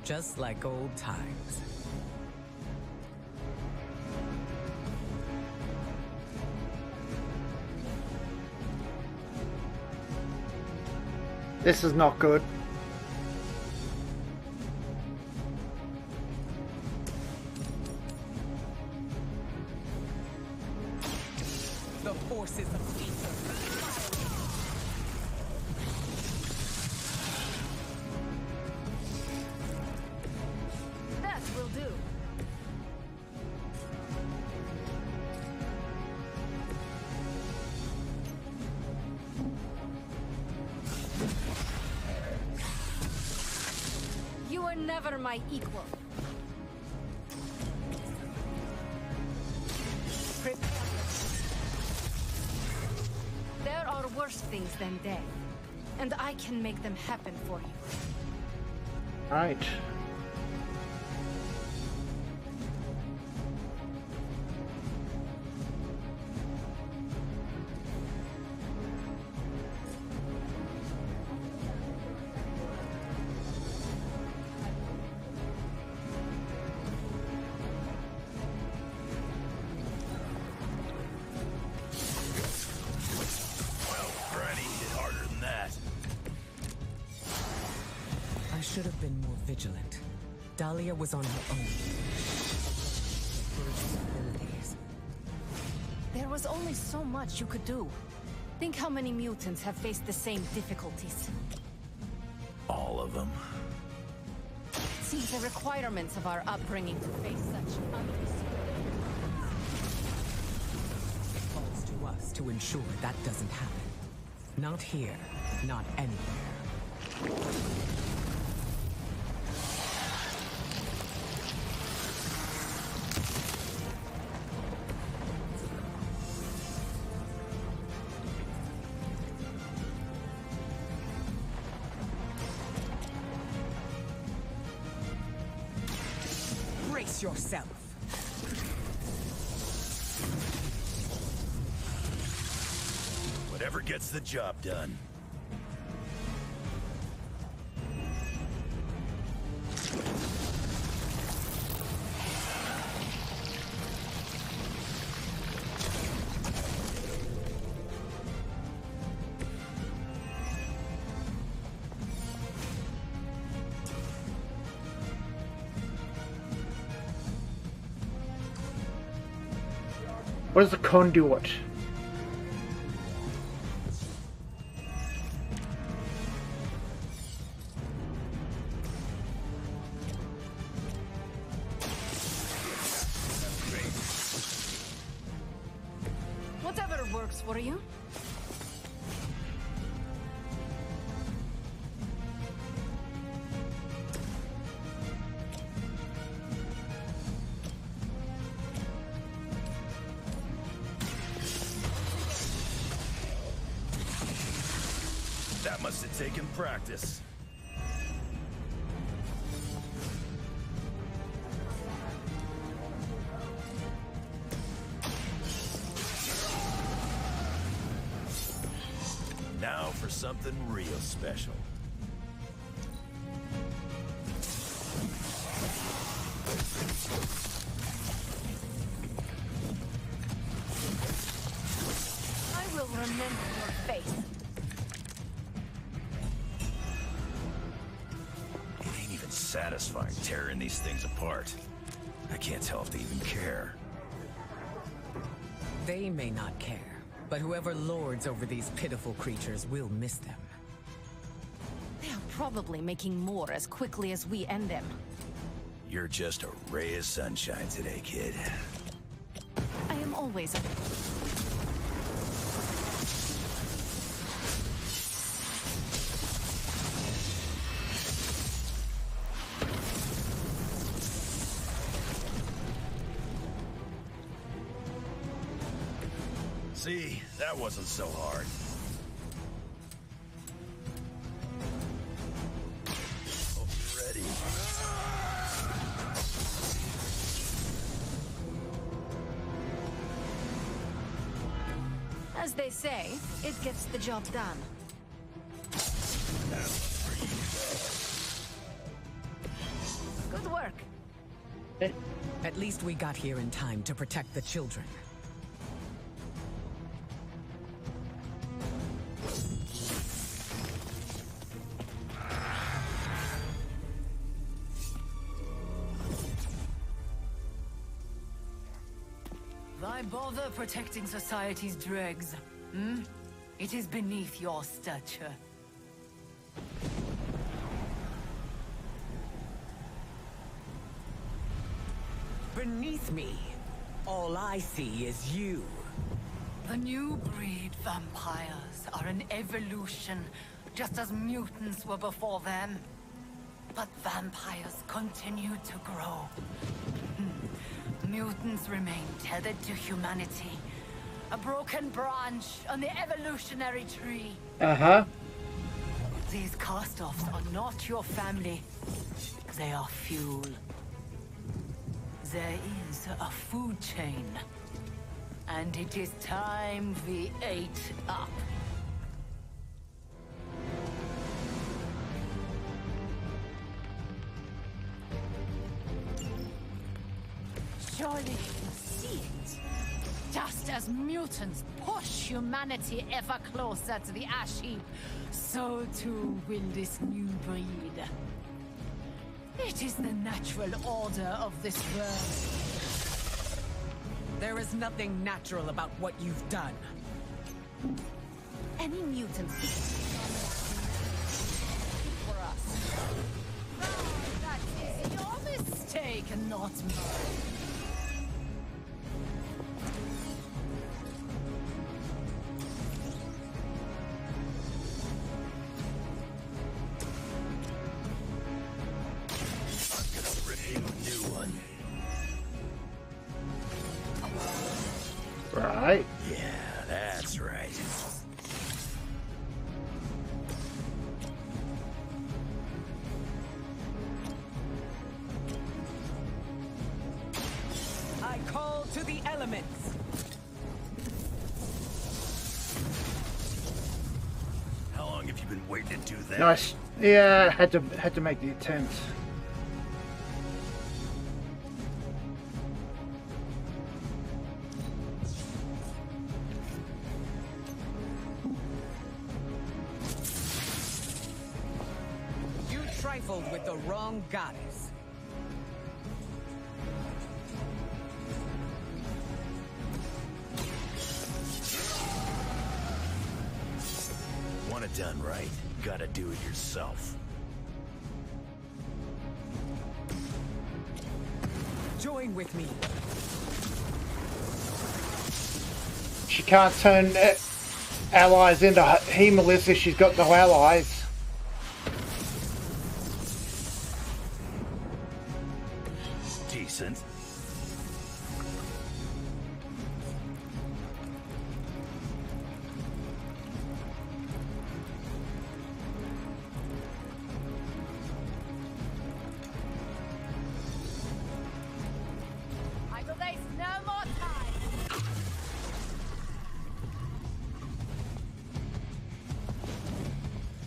Just like old times. This is not good. The forces of That will do. You were never my equal. There are worse things than death, and I can make them happen for you. Right. I should have been more vigilant. Dahlia was on her own. There was only so much you could do. Think how many mutants have faced the same difficulties. All of them. Seems the requirements of our upbringing to face such It falls to us to ensure that doesn't happen. Not here, not anywhere. Brace yourself. Whatever gets the job done. What is the conduit? Whatever works for you. That must have taken practice. Now for something real special. I will remember your face. It ain't even satisfying tearing these things apart. I can't tell if they even care. They may not care, but whoever lords over these pitiful creatures will miss them. They are probably making more as quickly as we end them. You're just a ray of sunshine today, kid. I am always... See, that wasn't so hard. Hope you're ready. As they say, it gets the job done. Good work. At least we got here in time to protect the children. Why bother protecting society's dregs? Hmm? It is beneath your stature. Beneath me, all I see is you. The new breed vampires are an evolution, just as mutants were before them. But vampires continue to grow. Mutants remain tethered to humanity. A broken branch on the evolutionary tree. Uh-huh. These cast-offs are not your family. They are fuel. There is a food chain. And it is time we ate up. Surely you can see it. Just as mutants push humanity ever closer to the ash heap, so too will this new breed. It is the natural order of this world. There is nothing natural about what you've done. Any mutant for us. Oh, that is your mistake, not mine. Right. Yeah, that's right. I call to the elements. How long have you been waiting to do that? Nice. Yeah, had to make the attempt. Trifled with the wrong goddess. Want it done right, gotta do it yourself. Join with me. She can't turn allies into hemolis if she's got no allies. Decent. I will waste no more time.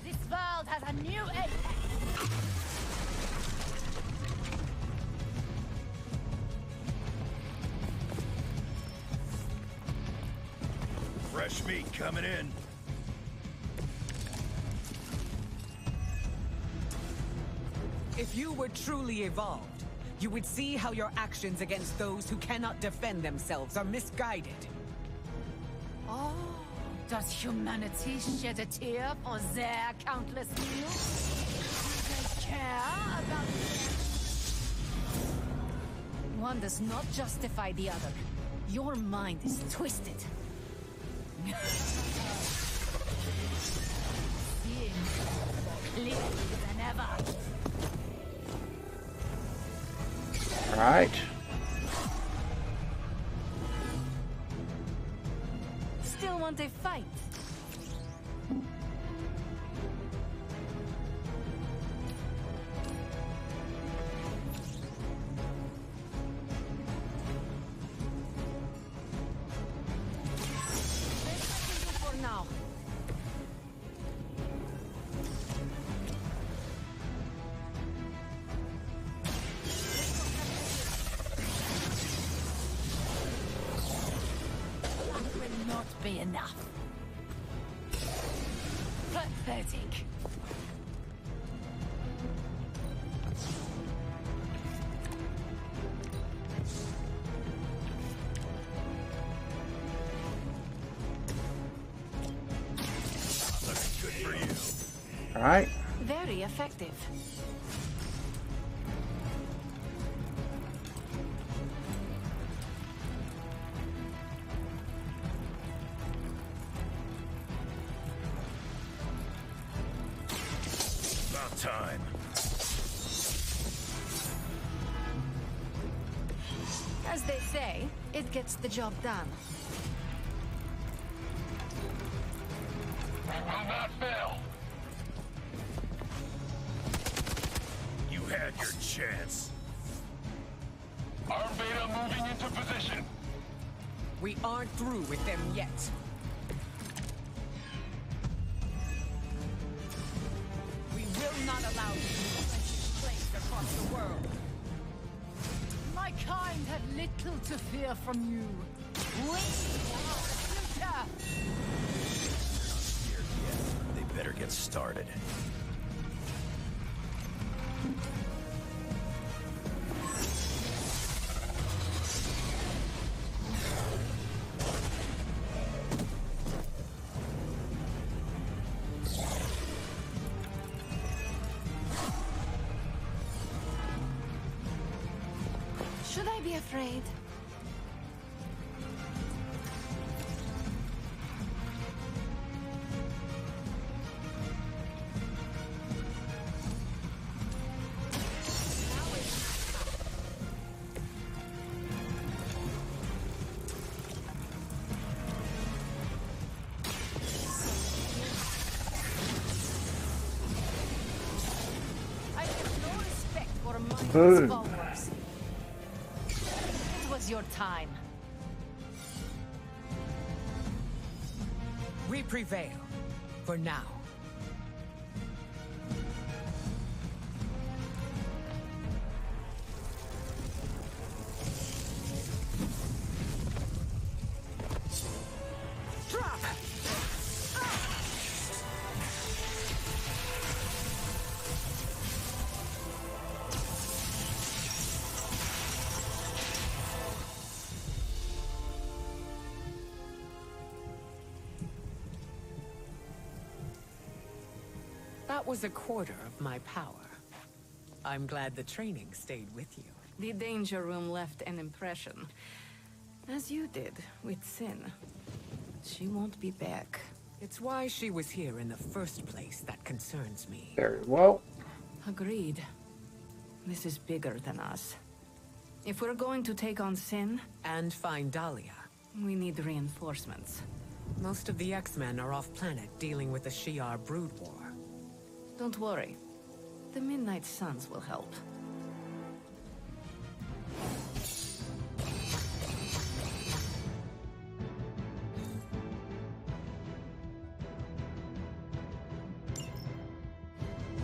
This world has a new apex. Fresh meat coming in. If you were truly evolved, you would see how your actions against those who cannot defend themselves are misguided. Does humanity shed a tear for their countless meals? Do they care about one does not justify the other. Your mind is twisted. Seeing more clearly than ever. Right. Still want a fight? For now. Will not be enough. Pathetic. Looks good for you. All right. Very effective. About time. As they say, it gets the job done. We will not fail. You had your chance. Arm Beta moving into position. We aren't through with them yet. We will not allow you to place plagues across the world. My kind have little to fear from you. We are the future. They better get started. Should I be afraid? I have no respect for mindless Boom. followers. It was your time. We prevail. For now. Drop! That was a quarter of my power. I'm glad the training stayed with you. The danger room left an impression. As you did with Sin. She won't be back. It's why she was here in the first place that concerns me. Very well. Agreed. This is bigger than us. If we're going to take on Sin... And find Dahlia. We need reinforcements. Most of the X-Men are off-planet dealing with the Shi'ar brood war. Don't worry. The Midnight Suns will help.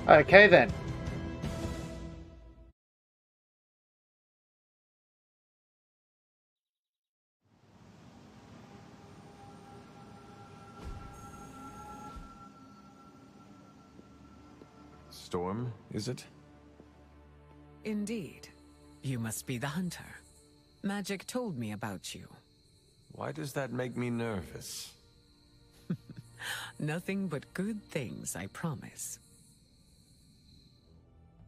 Okay then. Storm, is it? Indeed. You must be the hunter. Magic told me about you. Why does that make me nervous? Nothing but good things, I promise.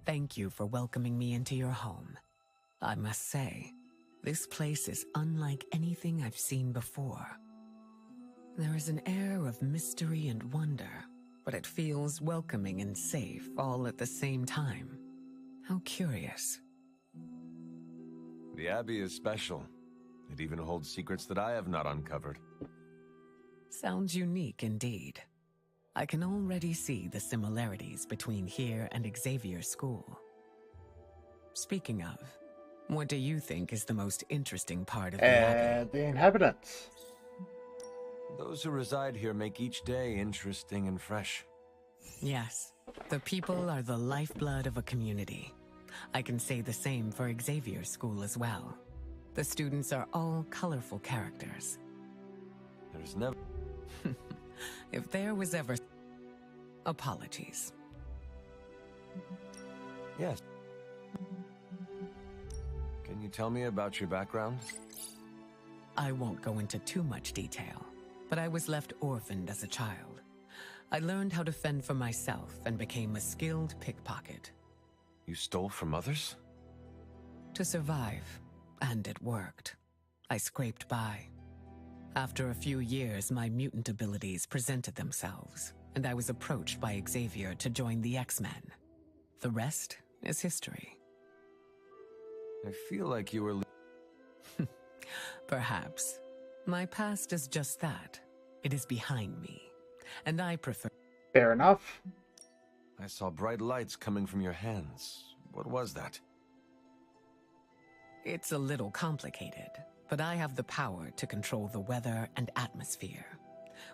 Thank you for welcoming me into your home. I must say, this place is unlike anything I've seen before. There is an air of mystery and wonder, but it feels welcoming and safe all at the same time. How curious. The Abbey is special. It even holds secrets that I have not uncovered. Sounds unique indeed. I can already see the similarities between here and Xavier's school. Speaking of, what do you think is the most interesting part of the Abbey? The inhabitants. Those who reside here make each day interesting and fresh. Yes, the people are the lifeblood of a community. I can say the same for Xavier's school as well. The students are all colorful characters. There's never... If there was ever... Apologies. Yes. Can you tell me about your background? I won't go into too much detail, but I was left orphaned as a child. I learned how to fend for myself and became a skilled pickpocket. You stole from others? To survive, and it worked. I scraped by. After a few years, my mutant abilities presented themselves, and I was approached by Xavier to join the X-Men. The rest is history. I feel like you were... Perhaps. My past is just that. It is behind me, and I prefer... Fair enough. I saw bright lights coming from your hands. What was that? It's a little complicated, but I have the power to control the weather and atmosphere.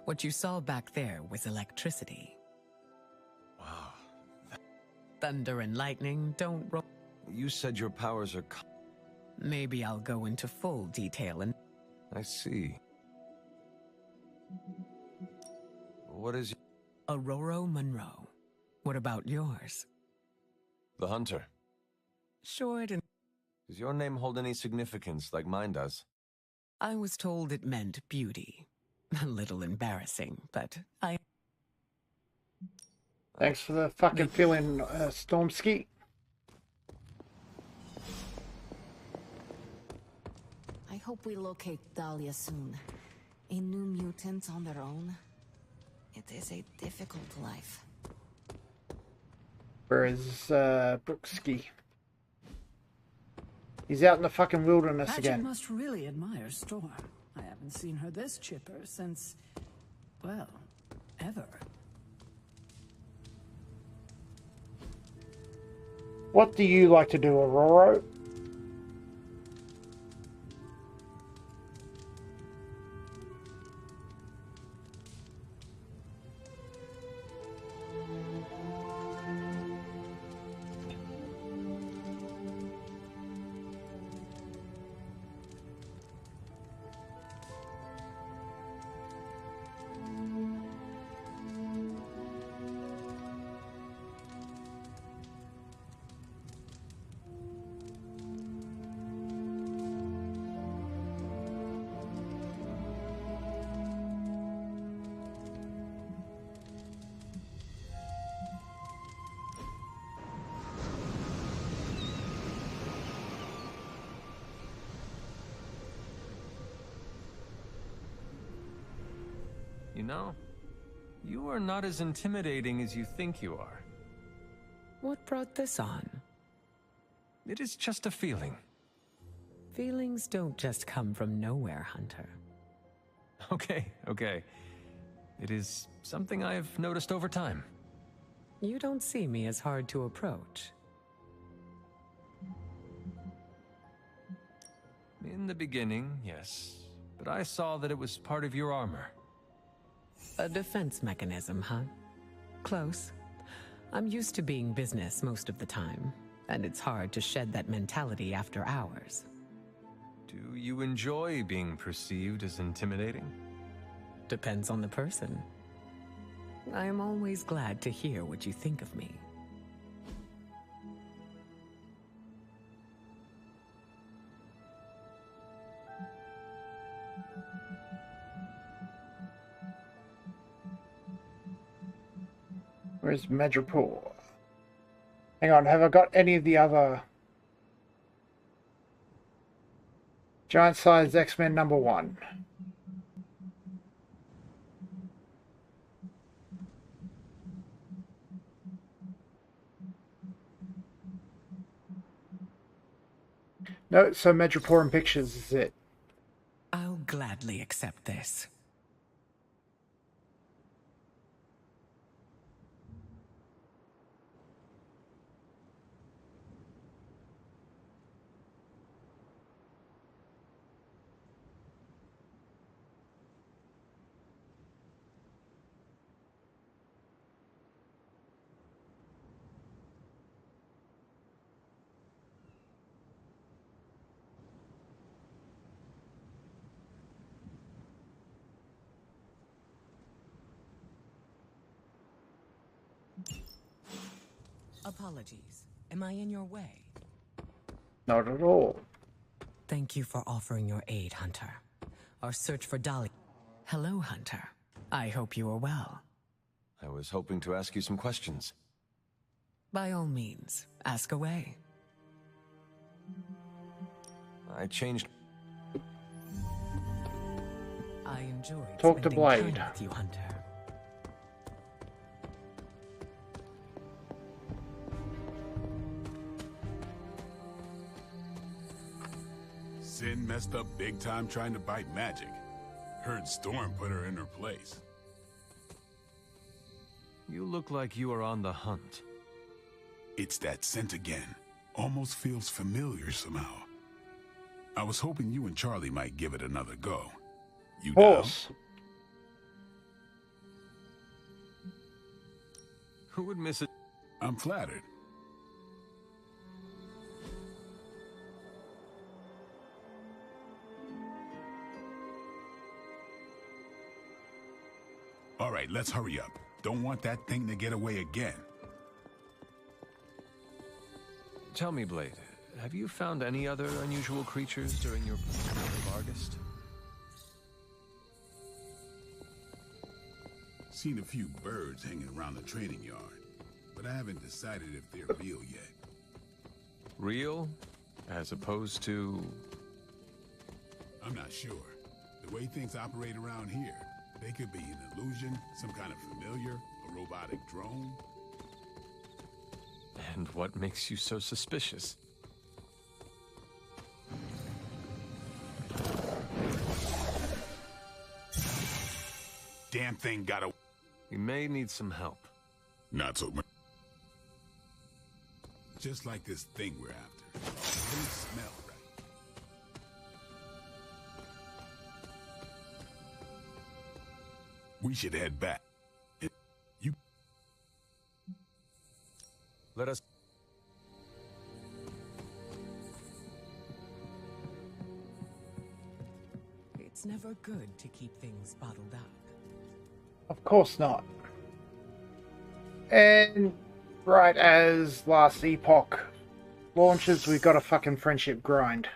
What you saw back there was electricity. Wow. Thunder and lightning don't roll. You said your powers are... Maybe I'll go into full detail and... I see. What is... Aurora Monroe. What about yours? The Hunter. Short and... Does your name hold any significance like mine does? I was told it meant beauty. A little embarrassing, but I... Thanks for the fucking fill-in, Stormsky. I hope we locate Dahlia soon. A new mutant on their own. It is a difficult life. Where is Brooksky? He's out in the fucking wilderness Patchett again. must really admire Storm. I haven't seen her this chipper since, well, ever. What do you like to do, Aurora? You know, you are not as intimidating as you think you are. What brought this on? It is just a feeling. Feelings don't just come from nowhere, Hunter. Okay. It is something I've noticed over time. You don't see me as hard to approach. In the beginning, yes. But I saw that it was part of your armor. A defense mechanism, huh? Close. I'm used to being business most of the time, and it's hard to shed that mentality after hours. Do you enjoy being perceived as intimidating? Depends on the person. I am always glad to hear what you think of me. Where's Madripoor? Hang on, have I got any of the other... Giant size X-Men #1. No, so Madripoor in Pictures is it. I'll gladly accept this. Apologies. Am I in your way? Not at all. Thank you for offering your aid, Hunter. Our search for Dolly... Hello, Hunter. I hope you are well. I was hoping to ask you some questions. By all means, ask away. I changed... I enjoyed Talk to spending Blade. time with you, Hunter. Sin messed up big time trying to bite magic. Heard Storm put her in her place. You look like you are on the hunt. It's that scent again. Almost feels familiar somehow. I was hoping you and Charlie might give it another go. You down? Who would miss it? I'm flattered. All right, let's hurry up. Don't want that thing to get away again. Tell me, Blade, have you found any other unusual creatures during your pursuit of Argist? Seen a few birds hanging around the training yard, but I haven't decided if they're real yet. Real? As opposed to... I'm not sure. The way things operate around here, they could be an illusion, some kind of familiar, a robotic drone. And what makes you so suspicious? Damn thing got a... You may need some help. Not so much. Just like this thing we're after. It doesn't smell right. We should head back. You... Let us... It's never good to keep things bottled up. Of course not. And right as Last Epoch launches, we've got a fucking friendship grind.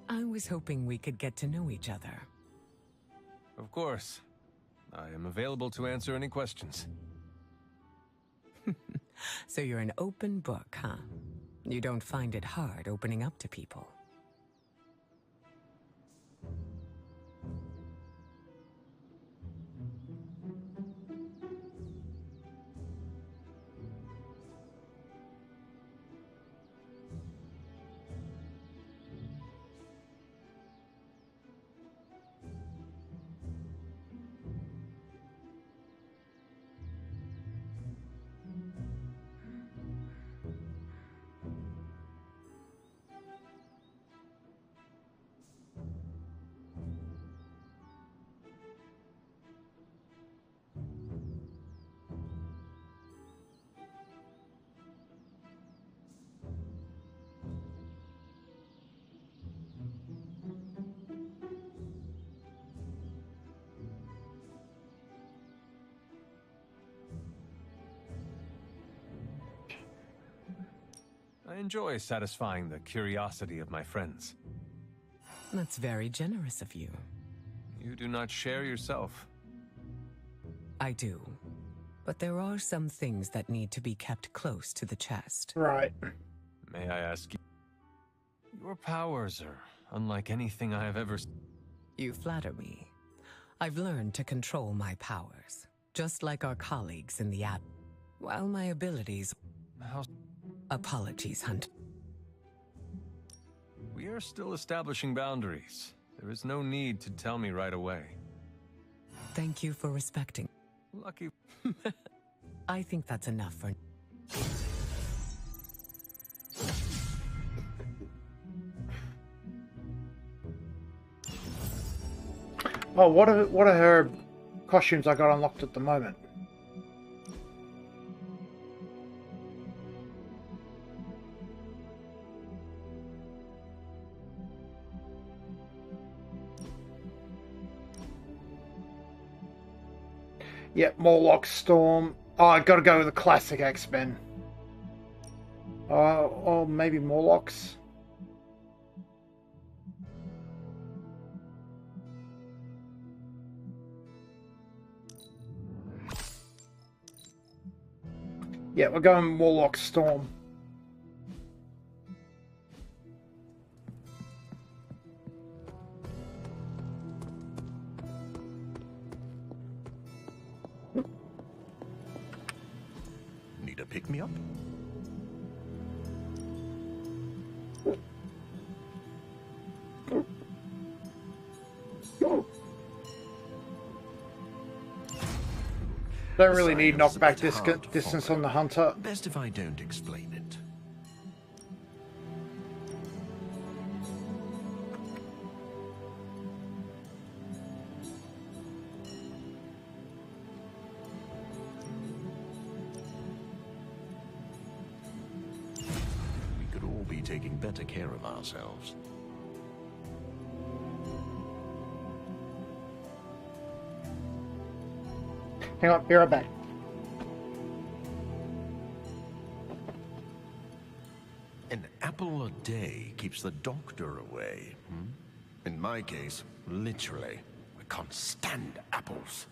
I was hoping we could get to know each other. Of course. I am available to answer any questions. So you're an open book, huh? You don't find it hard opening up to people. I enjoy satisfying the curiosity of my friends. That's very generous of you. You do not share yourself. I do. But there are some things that need to be kept close to the chest. Right. May I ask you? Your powers are unlike anything I have ever... You flatter me. I've learned to control my powers, just like our colleagues in the app. While my abilities... Apologies, Hunt. We are still establishing boundaries. There is no need to tell me right away. Thank you for respecting. Lucky. I think that's enough for... Oh, what are her costumes I got unlocked at the moment? Yep, Morlock, Storm. Oh, I gotta go with the classic X-Men. Or maybe Morlocks. Yeah, we're going Morlock, Storm. Need a pick-me-up? Don't really need knockback distance on the Hunter. Best if I don't explain it. We could all be taking better care of ourselves. Hang on, be right back. An apple a day keeps the doctor away. In my case, literally, I can't stand apples.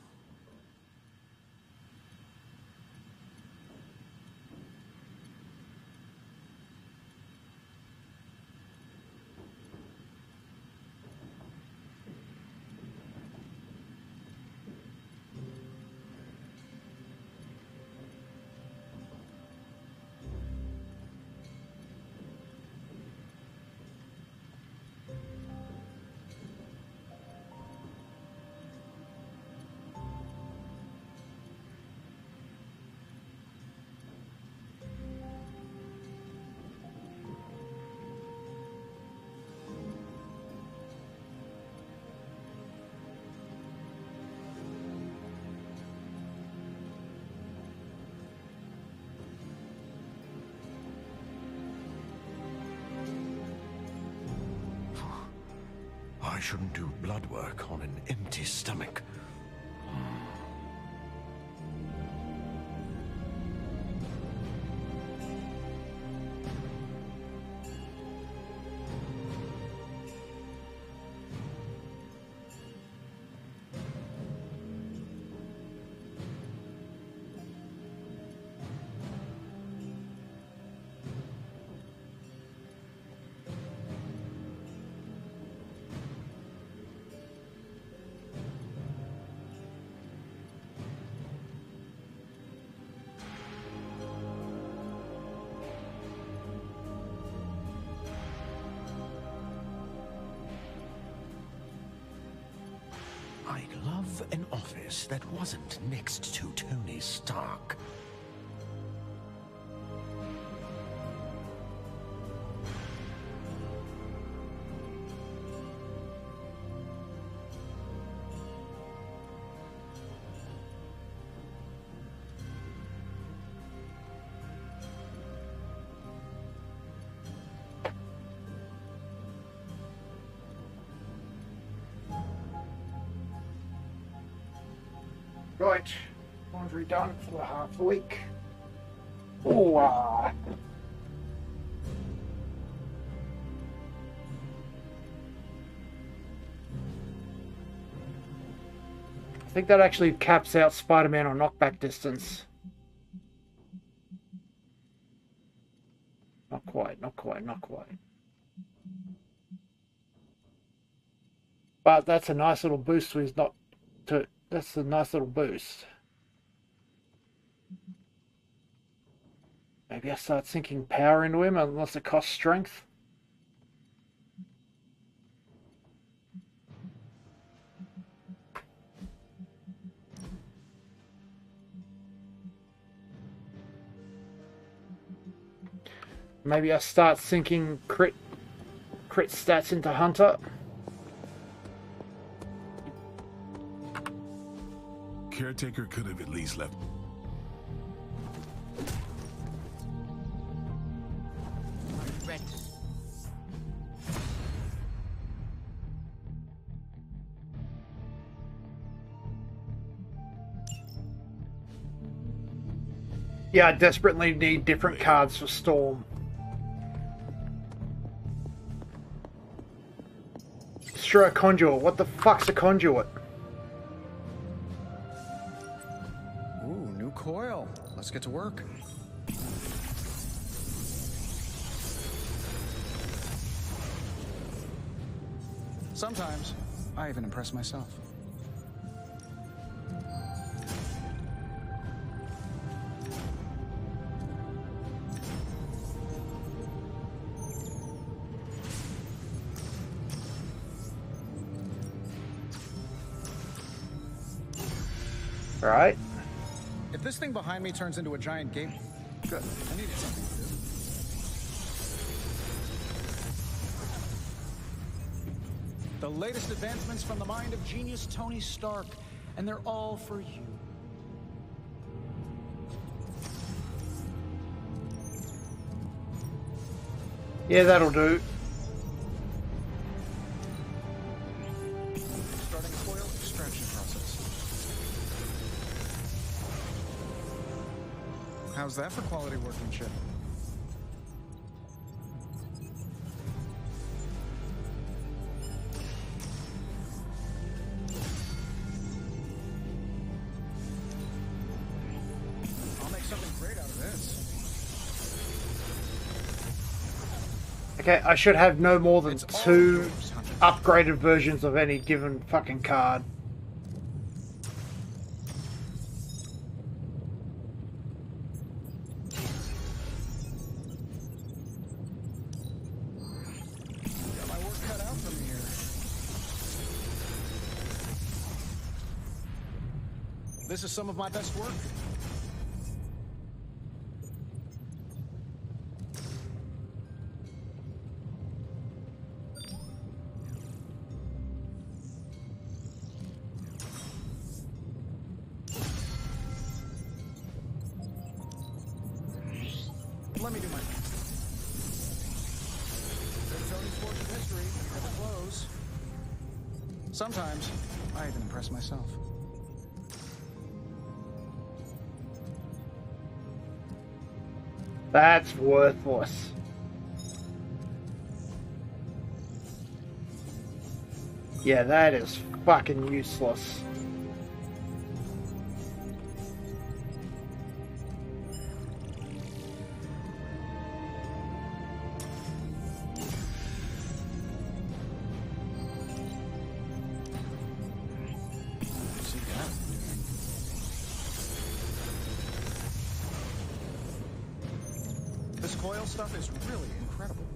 I shouldn't do blood work on an empty stomach. I'd love an office that wasn't next to Tony Stark. Right, laundry done for half the week. Oh, think that actually caps out Spider-Man on knockback distance. Not quite, not quite, not quite. But that's a nice little boost to his not to. That's a nice little boost. Maybe I start sinking power into him unless it costs strength. Maybe I start sinking crit stats into Hunter. Caretaker could have at least left. Red. Yeah, I desperately need different cards for Storm. Destroy a conduit. What the fuck's a conduit? Ooh, new coil. Let's get to work. Sometimes, I even impress myself. All right. If this thing behind me turns into a giant gate, good. I needed something to do. The latest advancements from the mind of genius Tony Stark, and they're all for you. Yeah, that'll do. Starting a coil extraction process. How's that for quality workmanship? I'll make something great out of this. Okay, I should have no more than 2 upgraded versions of any given fucking card. Got my work cut out from here. This is some of my best work. Let me do my thing. There's Tony's forge of history, never close. Sometimes, I even impress myself. That's worthless. Yeah, that is fucking useless. See that? This coil stuff is really incredible.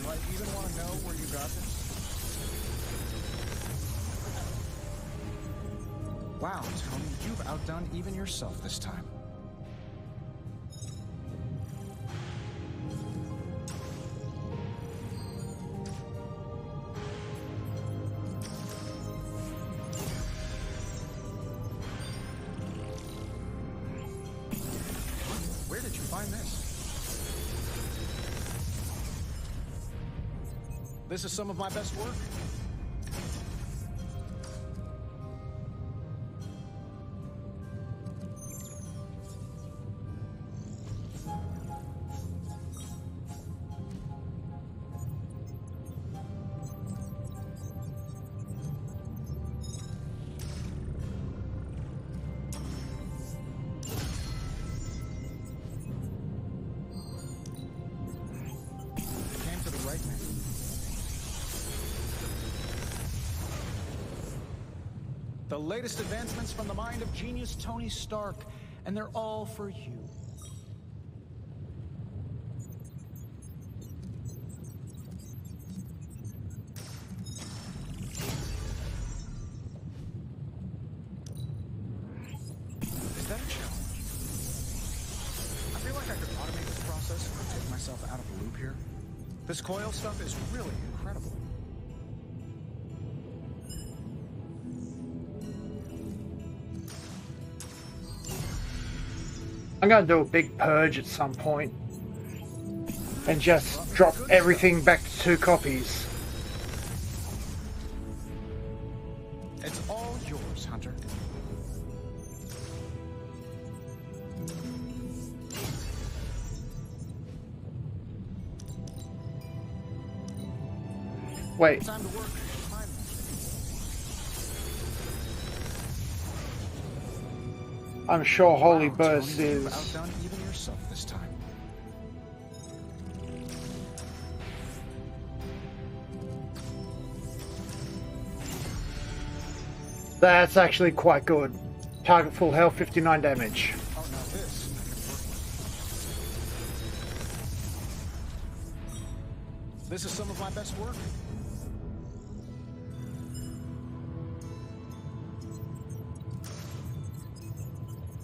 Do I even want to know where you got this? Wow, Tony, you've outdone even yourself this time. Where did you find this? This is some of my best work. The latest advancements from the mind of genius Tony Stark, and they're all for you. Is that a challenge? I feel like I could automate this process and take myself out of the loop here. This coil stuff is really incredible. I'm gonna do a big purge at some point and just drop everything back to 2 copies. It's all yours, Hunter. Wait. Time to work. I'm sure Holy Wow, Burst Tony, is... you've outdone even yourself this time. That's actually quite good. Target full health, 59 damage. Oh, now this I can work with. This is some of my best work.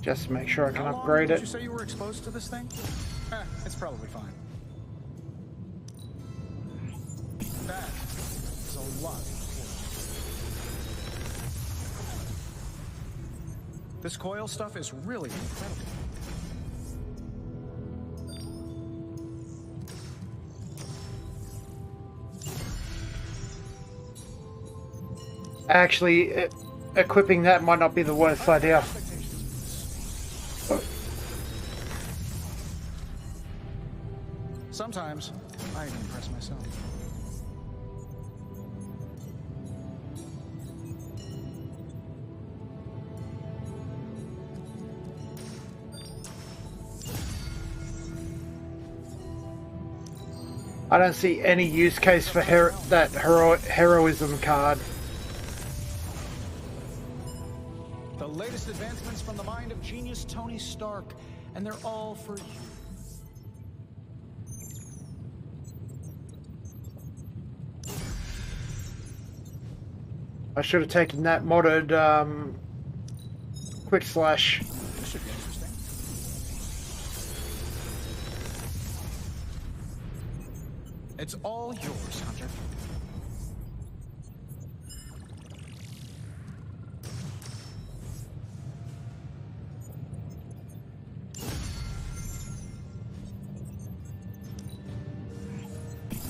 Just to make sure I can How long upgrade did it. you say you were exposed to this thing? It's probably fine. That is a lot of work. This coil stuff is really incredible. Actually, equipping that might not be the worst idea. Sometimes I even impress myself. I don't see any use case for that heroism card. The latest advancements from the mind of genius Tony Stark, and they're all for you. I should have taken that modded quick slash. This should be interesting. It's all yours, Hunter.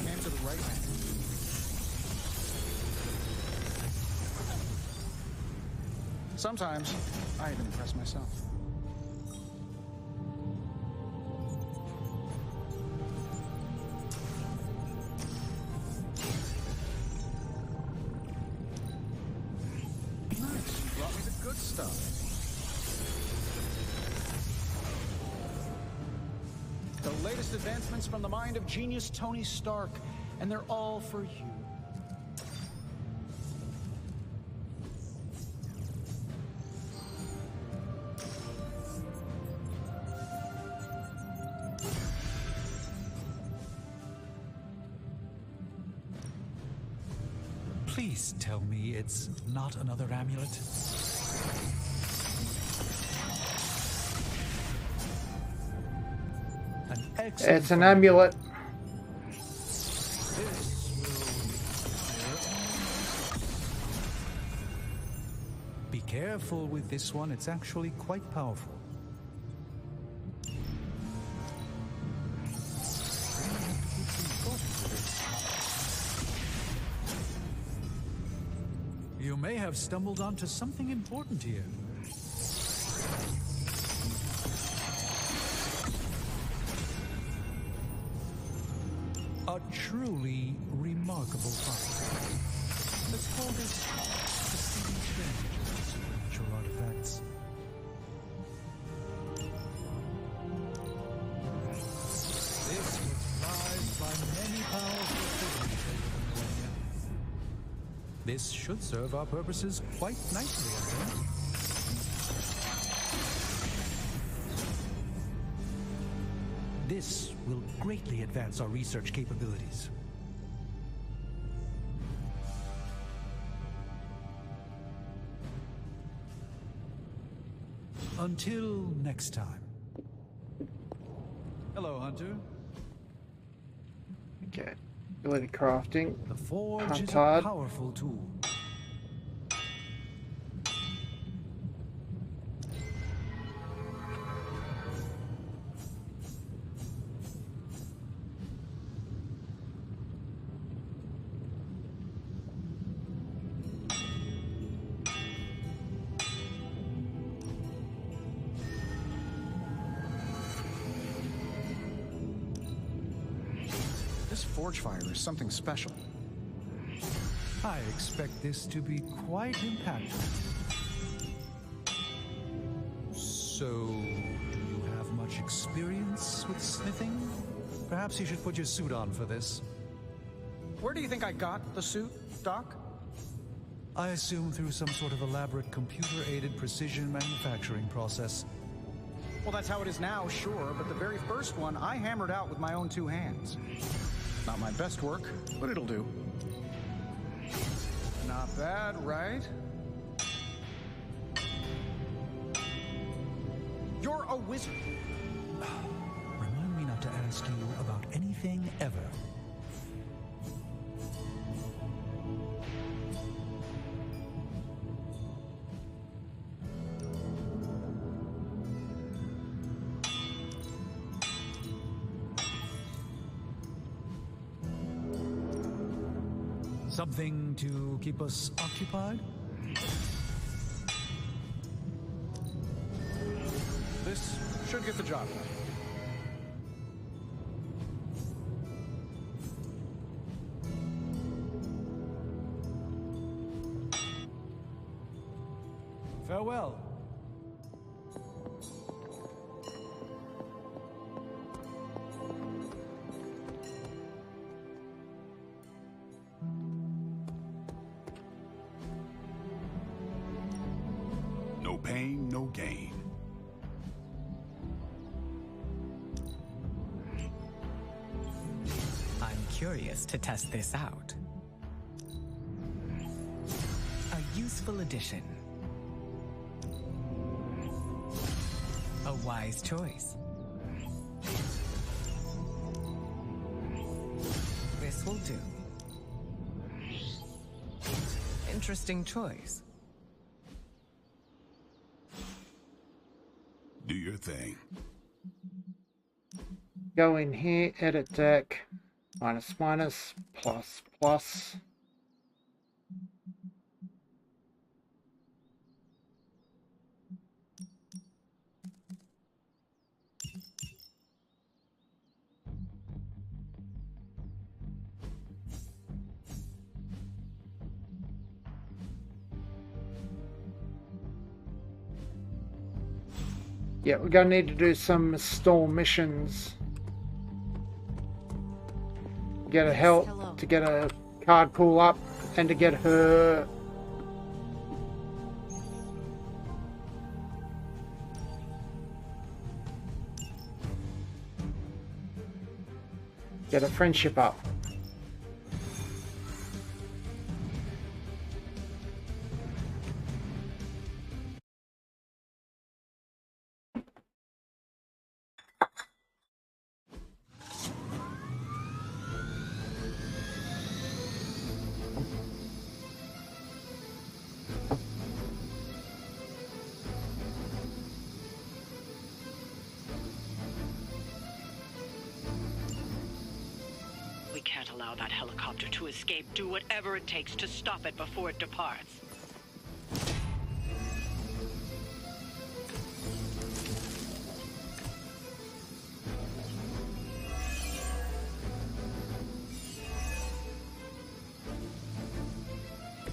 Came to the right man. Sometimes I even impress myself. Nice, you brought me the good stuff. The latest advancements from the mind of genius Tony Stark, and they're all for you. Please tell me it's not another amulet. An excellent It's an amulet. Be careful with this one, it's actually quite powerful. You may have stumbled onto something important here. A truly remarkable find. Let's call this the Stephen Strange of supernatural artifacts. This was prized by many powerful figures over the millennia. This should serve our purposes quite nicely, I think. This will greatly advance our research capabilities. Until next time. Hello, Hunter. Okay. Ability crafting. The forge is a Huntard. powerful tool. This forge fire is something special. I expect this to be quite impactful. So, do you have much experience with smithing? Perhaps you should put your suit on for this. Where do you think I got the suit, Doc? I assume through some sort of elaborate computer-aided precision manufacturing process. Well, that's how it is now, sure, but the very first one I hammered out with my own two hands. Not my best work, but it'll do. Not bad, right? You're a wizard. Remind me not to ask you about anything ever. Something to keep us occupied? This should get the job done. Farewell. No pain, no gain. I'm curious to test this out. A useful addition. A wise choice. This will do. Interesting choice. Do your thing. Go in here, edit deck, minus minus, plus plus. Yeah, we're gonna need to do some storm missions. Get her help to get a card pool up and to get her friendship up. We can't allow that helicopter to escape. Do whatever it takes to stop it before it departs.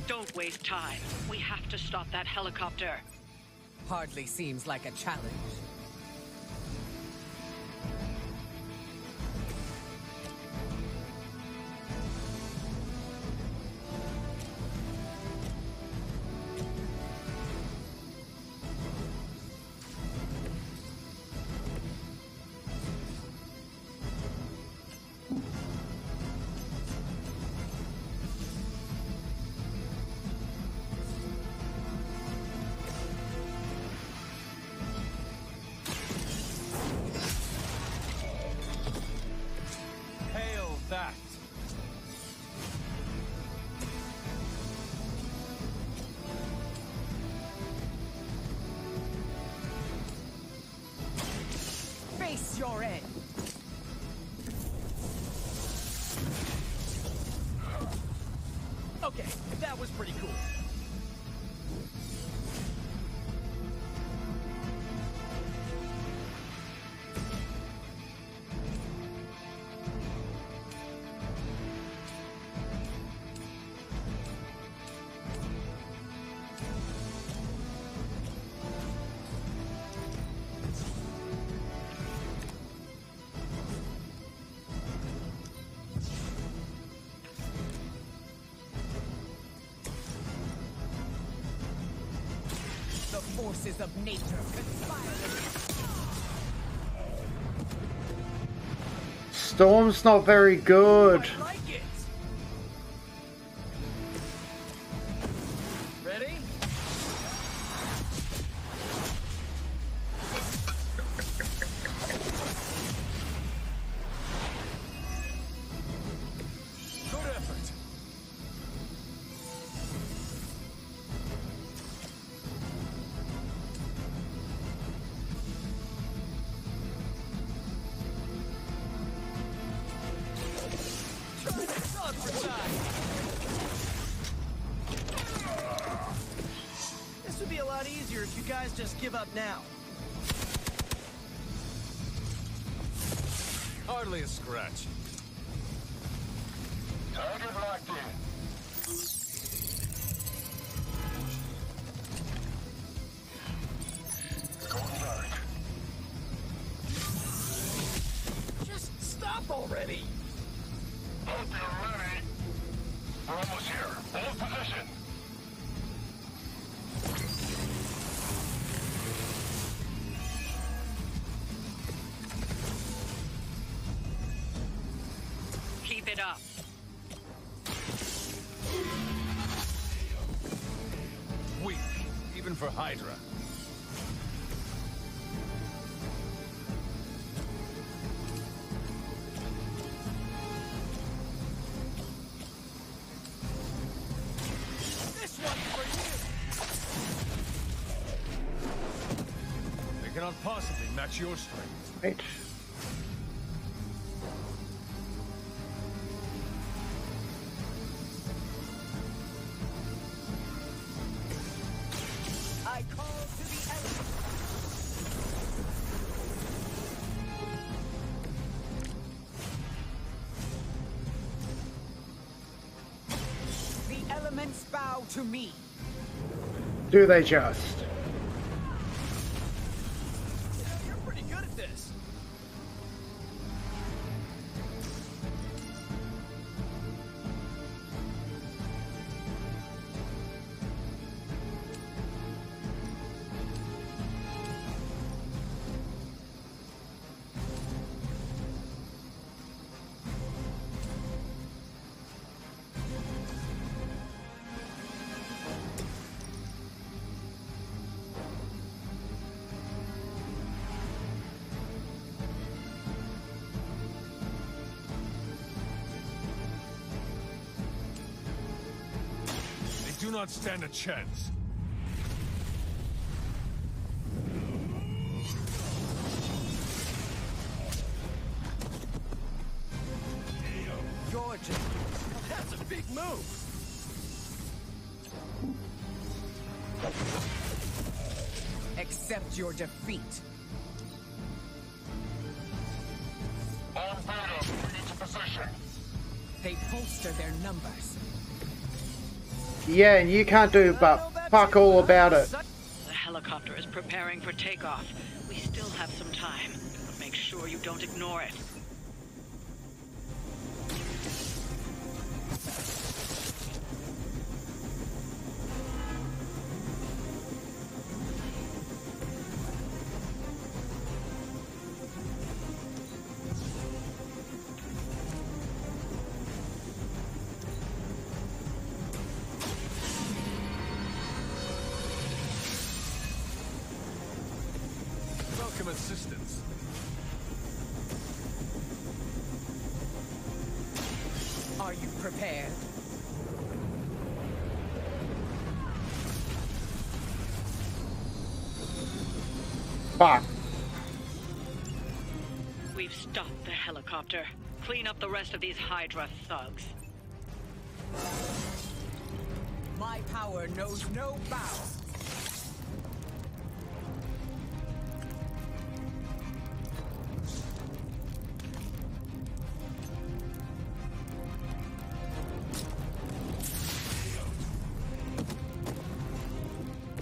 Don't waste time. We have to stop that helicopter. Hardly seems like a challenge. that. Face your end. Okay, that was pretty cool. The forces of nature conspire. Storm's not very good. I like it. Ready? Good effort. This would be a lot easier if you guys just give up now. Hardly a scratch. Target locked in. Going dark. Just stop already. Hope you're ready. We're almost here. Hold position. Keep it up. Weak, even for Hydra. This one's for you. They cannot possibly match your strength. Right. I call to the elements. The elements bow to me. Do they just? You're pretty good at this. They do not stand a chance. Georgia. That's a big move. Accept your defeat. On Vader, bring into position. They bolster their numbers. Yeah, and you can't do but fuck all about it. The helicopter is preparing for takeoff. We still have some time, but make sure you don't ignore it. Welcome assistance. Are you prepared? Fuck. We've stopped the helicopter. Clean up the rest of these Hydra thugs. My power knows no bounds.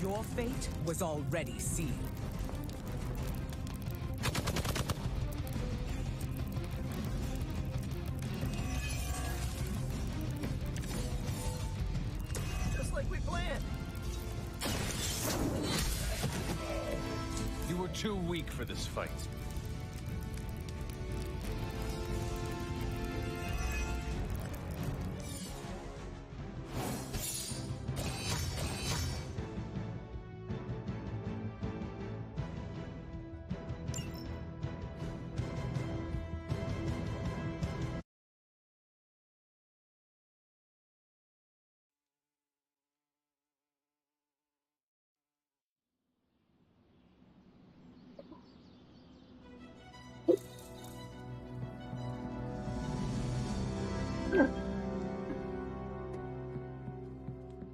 Your fate was already sealed. Just like we planned. You were too weak for this fight.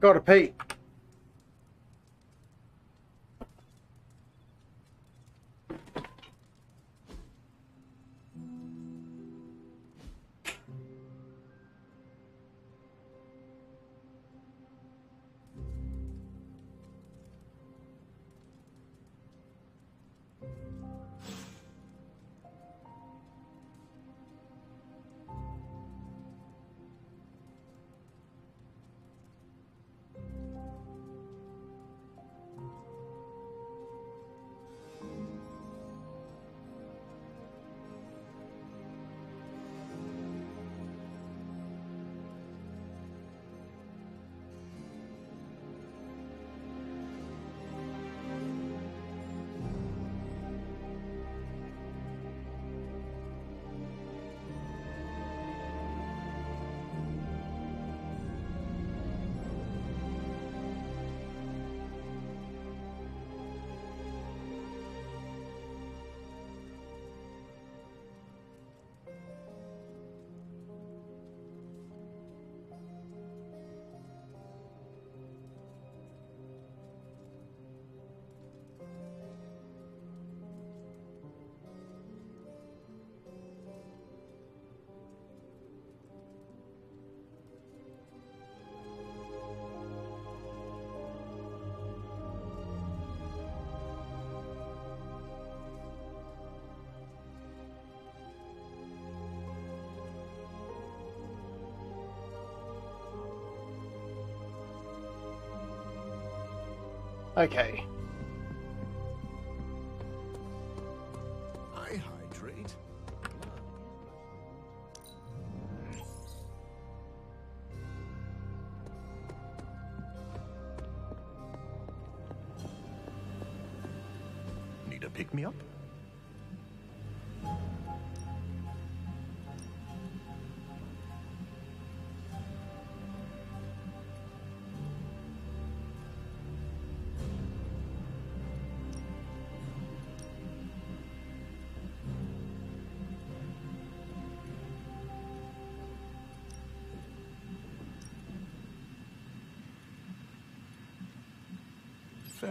Gotta pee. Okay. I hydrate. Need a pick-me-up?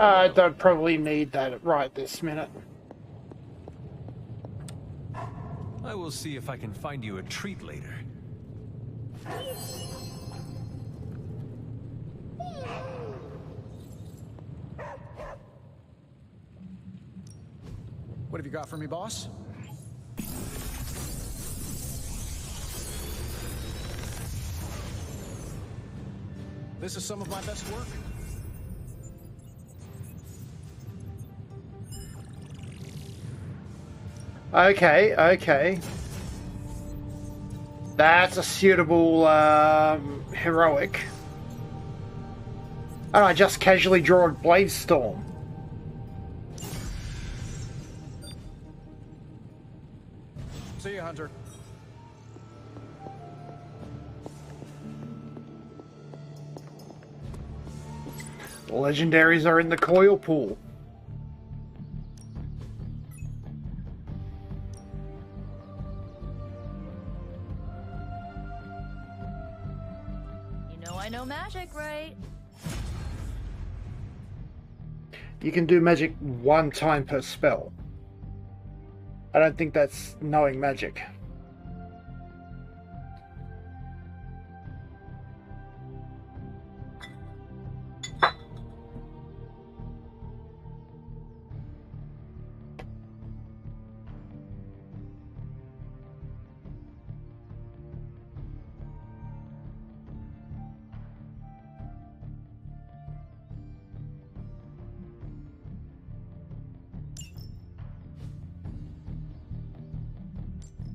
I don't probably need that right this minute. I will see if I can find you a treat later. What have you got for me, boss? This is some of my best work. Okay, okay. That's a suitable heroic. And I just casually draw a Blade Storm. See you, Hunter. The legendaries are in the coil pool. You know I know magic, right? You can do magic one time per spell. I don't think that's knowing magic.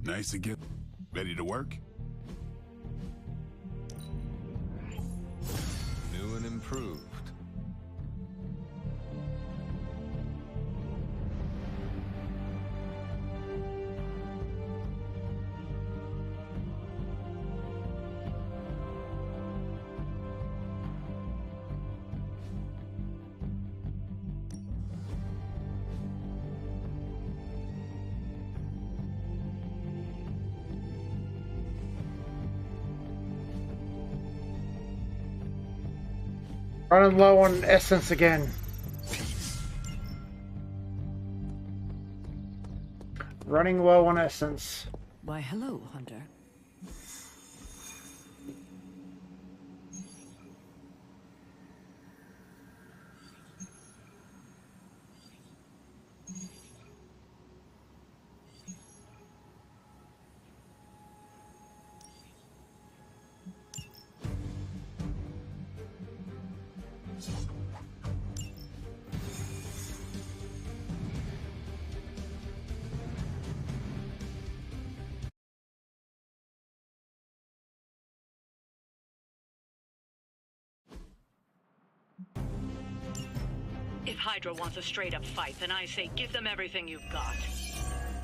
Nice again. Ready to work? New and improved. Running low on essence again. Running low on essence. Why, hello, Hunter. If Hydra wants a straight-up fight, then I say give them everything you've got.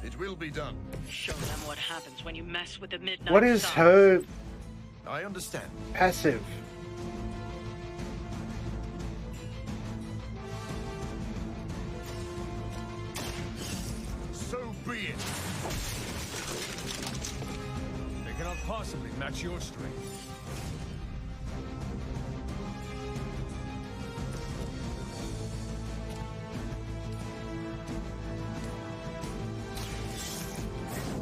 It will be done. Show them what happens when you mess with the Midnight What is Sun. her I understand. passive? So be it. They cannot possibly match your strength.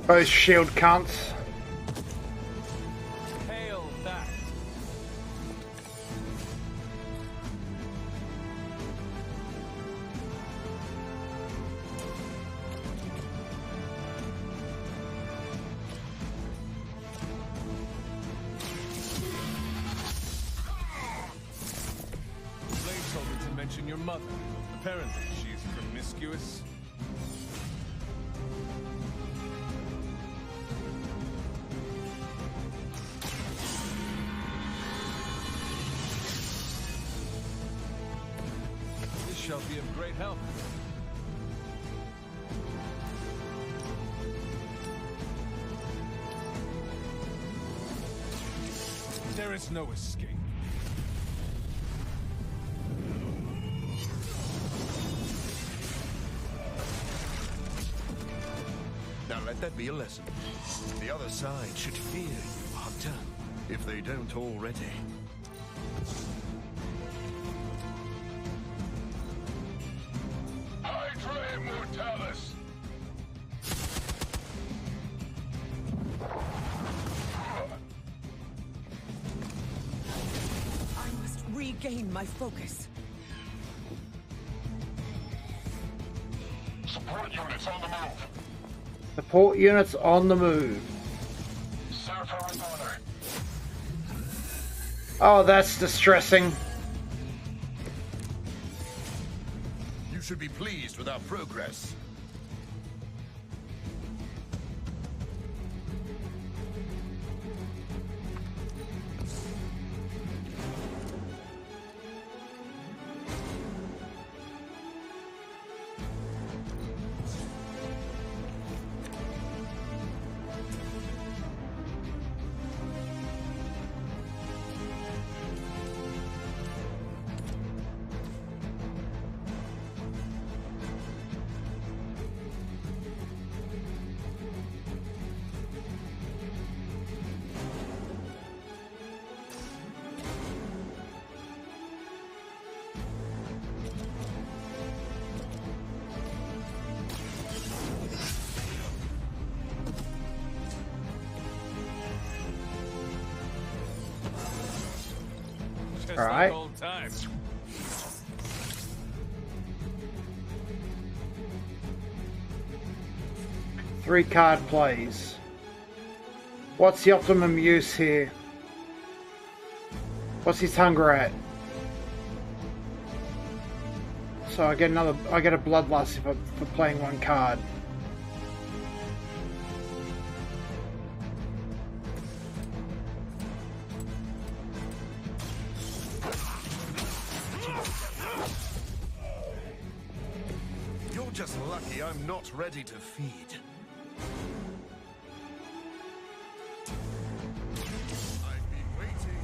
Those shield cunts. Hail that. Blade told me to mention your mother. Apparently, she's promiscuous. This shall be of great help. There is no escape. Now let that be a lesson. The other side should fear you, Hunter, if they don't already. Hydra Immortalis! I must regain my focus. Support units on the move. Support units on the move. Surfer reporter. Oh, that's distressing. You should be pleased with our progress. Just Right. like old times. Three card plays. What's the optimum use here? What's his hunger at? So I get a bloodlust for playing one card. You're just lucky I'm not ready to feed. I've been waiting.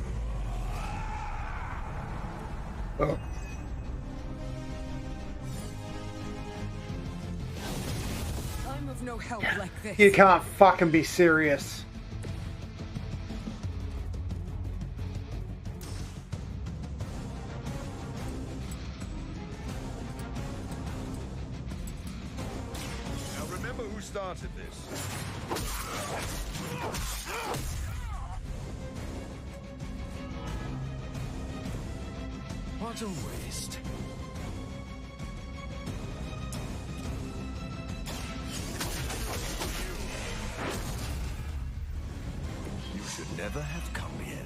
Oh. I'm of no help like this. You can't fucking be serious. Now remember who started this. What a waste. You should never have come here.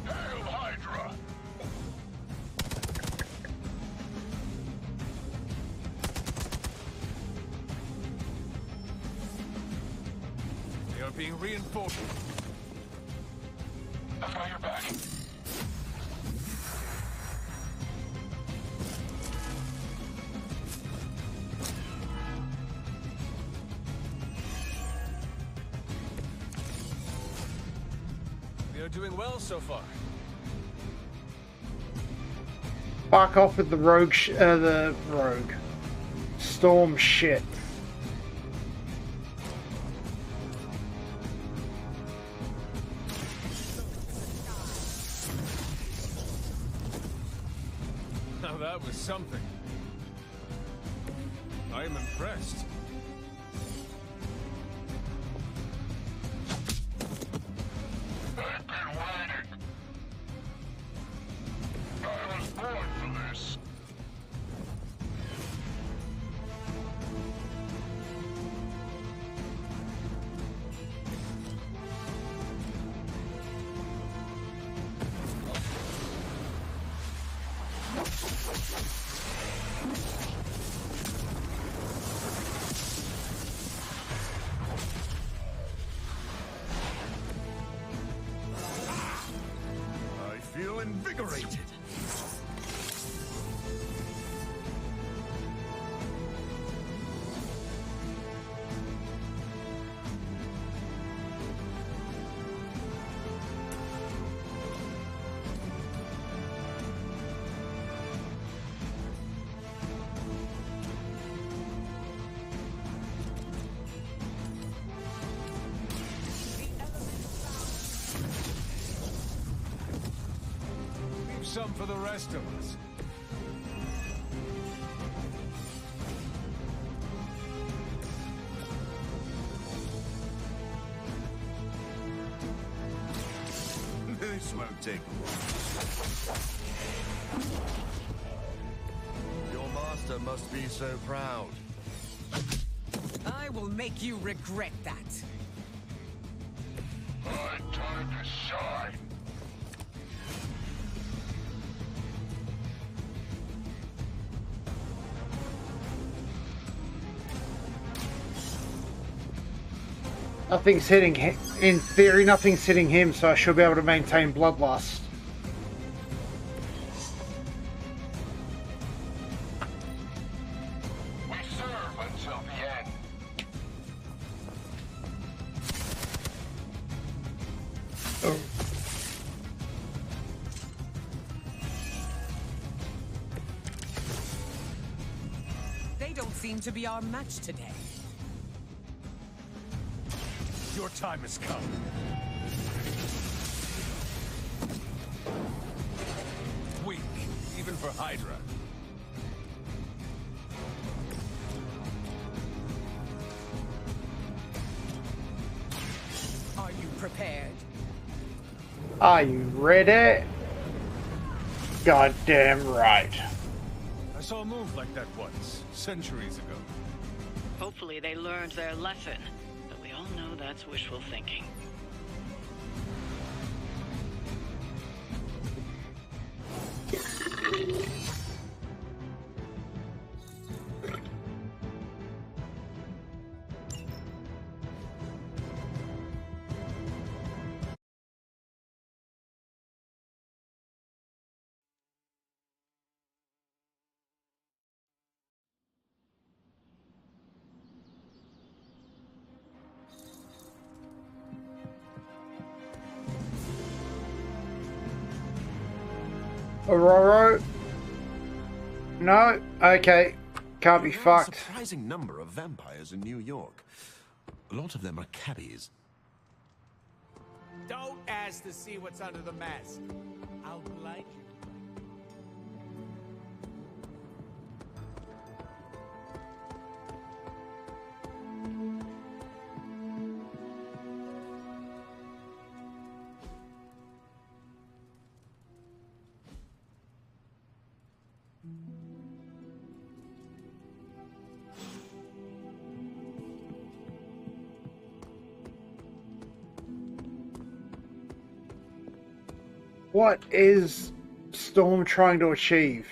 Hail Hydra! They are being reinforced. I've got your back. We are doing well so far. Fuck off with the rogue. Storm shit. Now that was something. I am impressed. I've been waiting. I was born for this. I feel invigorated. Leave some for the rest of us. This won't take long. Your master must be so proud. I will make you regret that. My time to shine. Nothing's hitting him. In theory, nothing's hitting him, so I should be able to maintain bloodlust. We serve until the end. Oh. They don't seem to be our match today. Your time has come. Weak, even for Hydra. Are you prepared? Are you ready? Goddamn right. I saw a move like that once, centuries ago. Hopefully they learned their lesson, but we all know that's wishful thinking. Aurora? No? Okay. Can't be There are fucked. a surprising number of vampires in New York. A lot of them are cabbies. Don't ask to see what's under the mask. I'll blind you. What is Storm trying to achieve?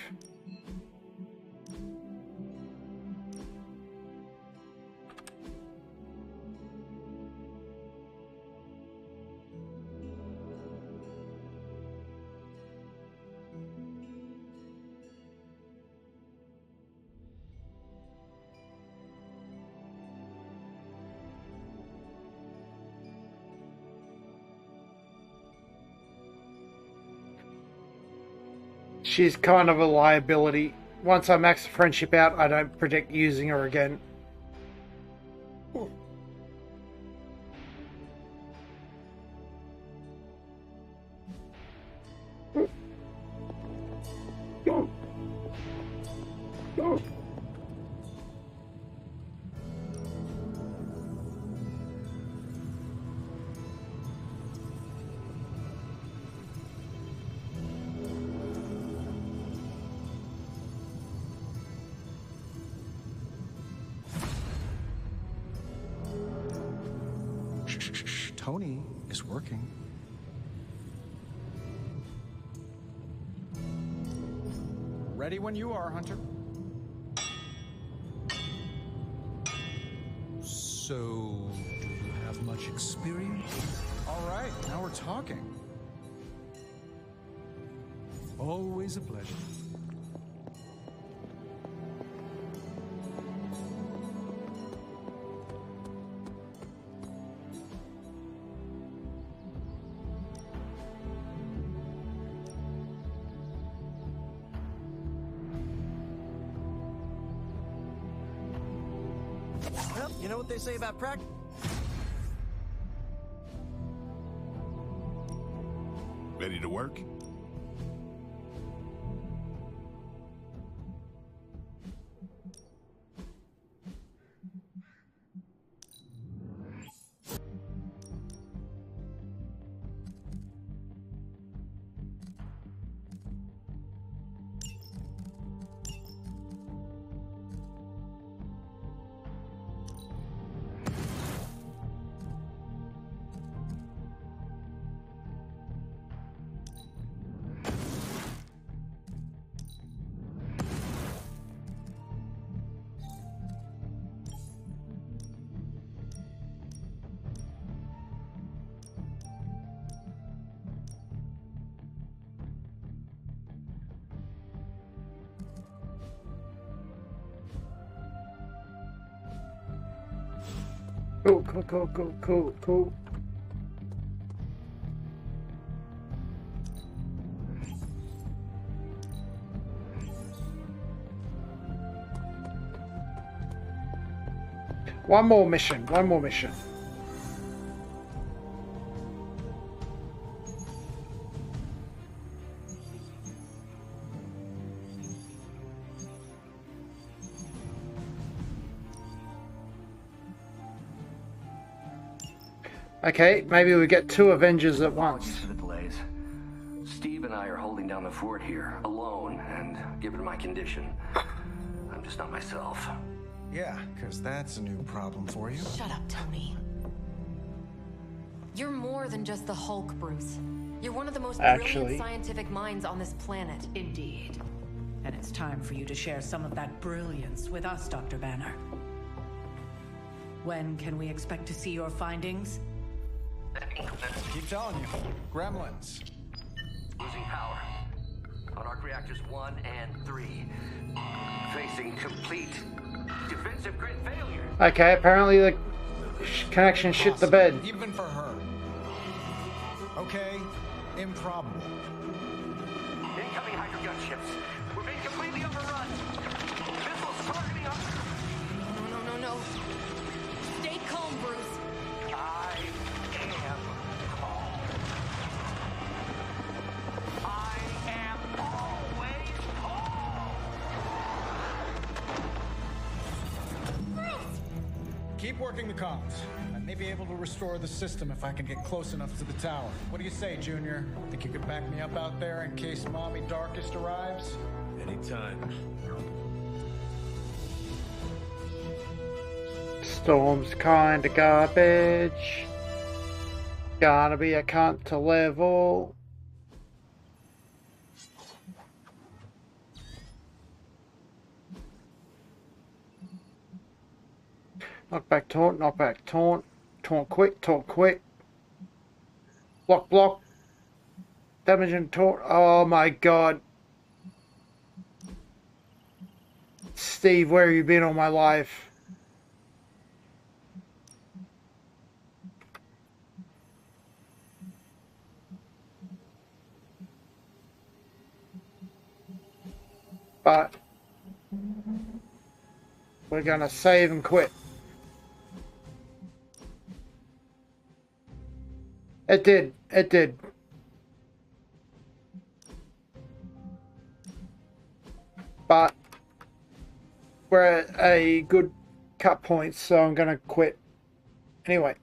She's kind of a liability. Once I max the friendship out, I don't predict using her again. Tony is working. Ready when you are, Hunter. So, do you have much experience? All right, now we're talking. Always a pleasure. Well, you know what they say about practice? Ready to work? Cool. One more mission. Okay, maybe we get two Avengers at once. To the blaze. fort here, alone, and given my condition, I'm just not myself. Yeah, because that's a new problem for you. Shut up, Tony. You're more than just the Hulk, Bruce. You're one of the most brilliant scientific minds on this planet. Indeed. And it's time for you to share some of that brilliance with us, Dr. Banner. When can we expect to see your findings? Keep telling you. Gremlins. Losing power. On arc reactors 1 and 3. Facing complete defensive grid failure. Okay, apparently the connection shit the bed. Even for her. Okay, improbable. Incoming Hydra gunships. We're being completely overrun. Missiles targeting us. No. Stay calm, Bruce. I am calm. I am always calm. Keep working the comms. I may be able to restore the system if I can get close enough to the tower. What do you say, Junior? Think you could back me up out there in case Mommy Darkest arrives? Anytime. Storm's kinda garbage. Gonna be a cunt to level. Knockback taunt, knockback taunt. Taunt quick. Block. Damage and taunt. Oh my god. Steve, where have you been all my life? But we're gonna save and quit. It did. But we're at a good cut point, so I'm gonna quit. Anyway.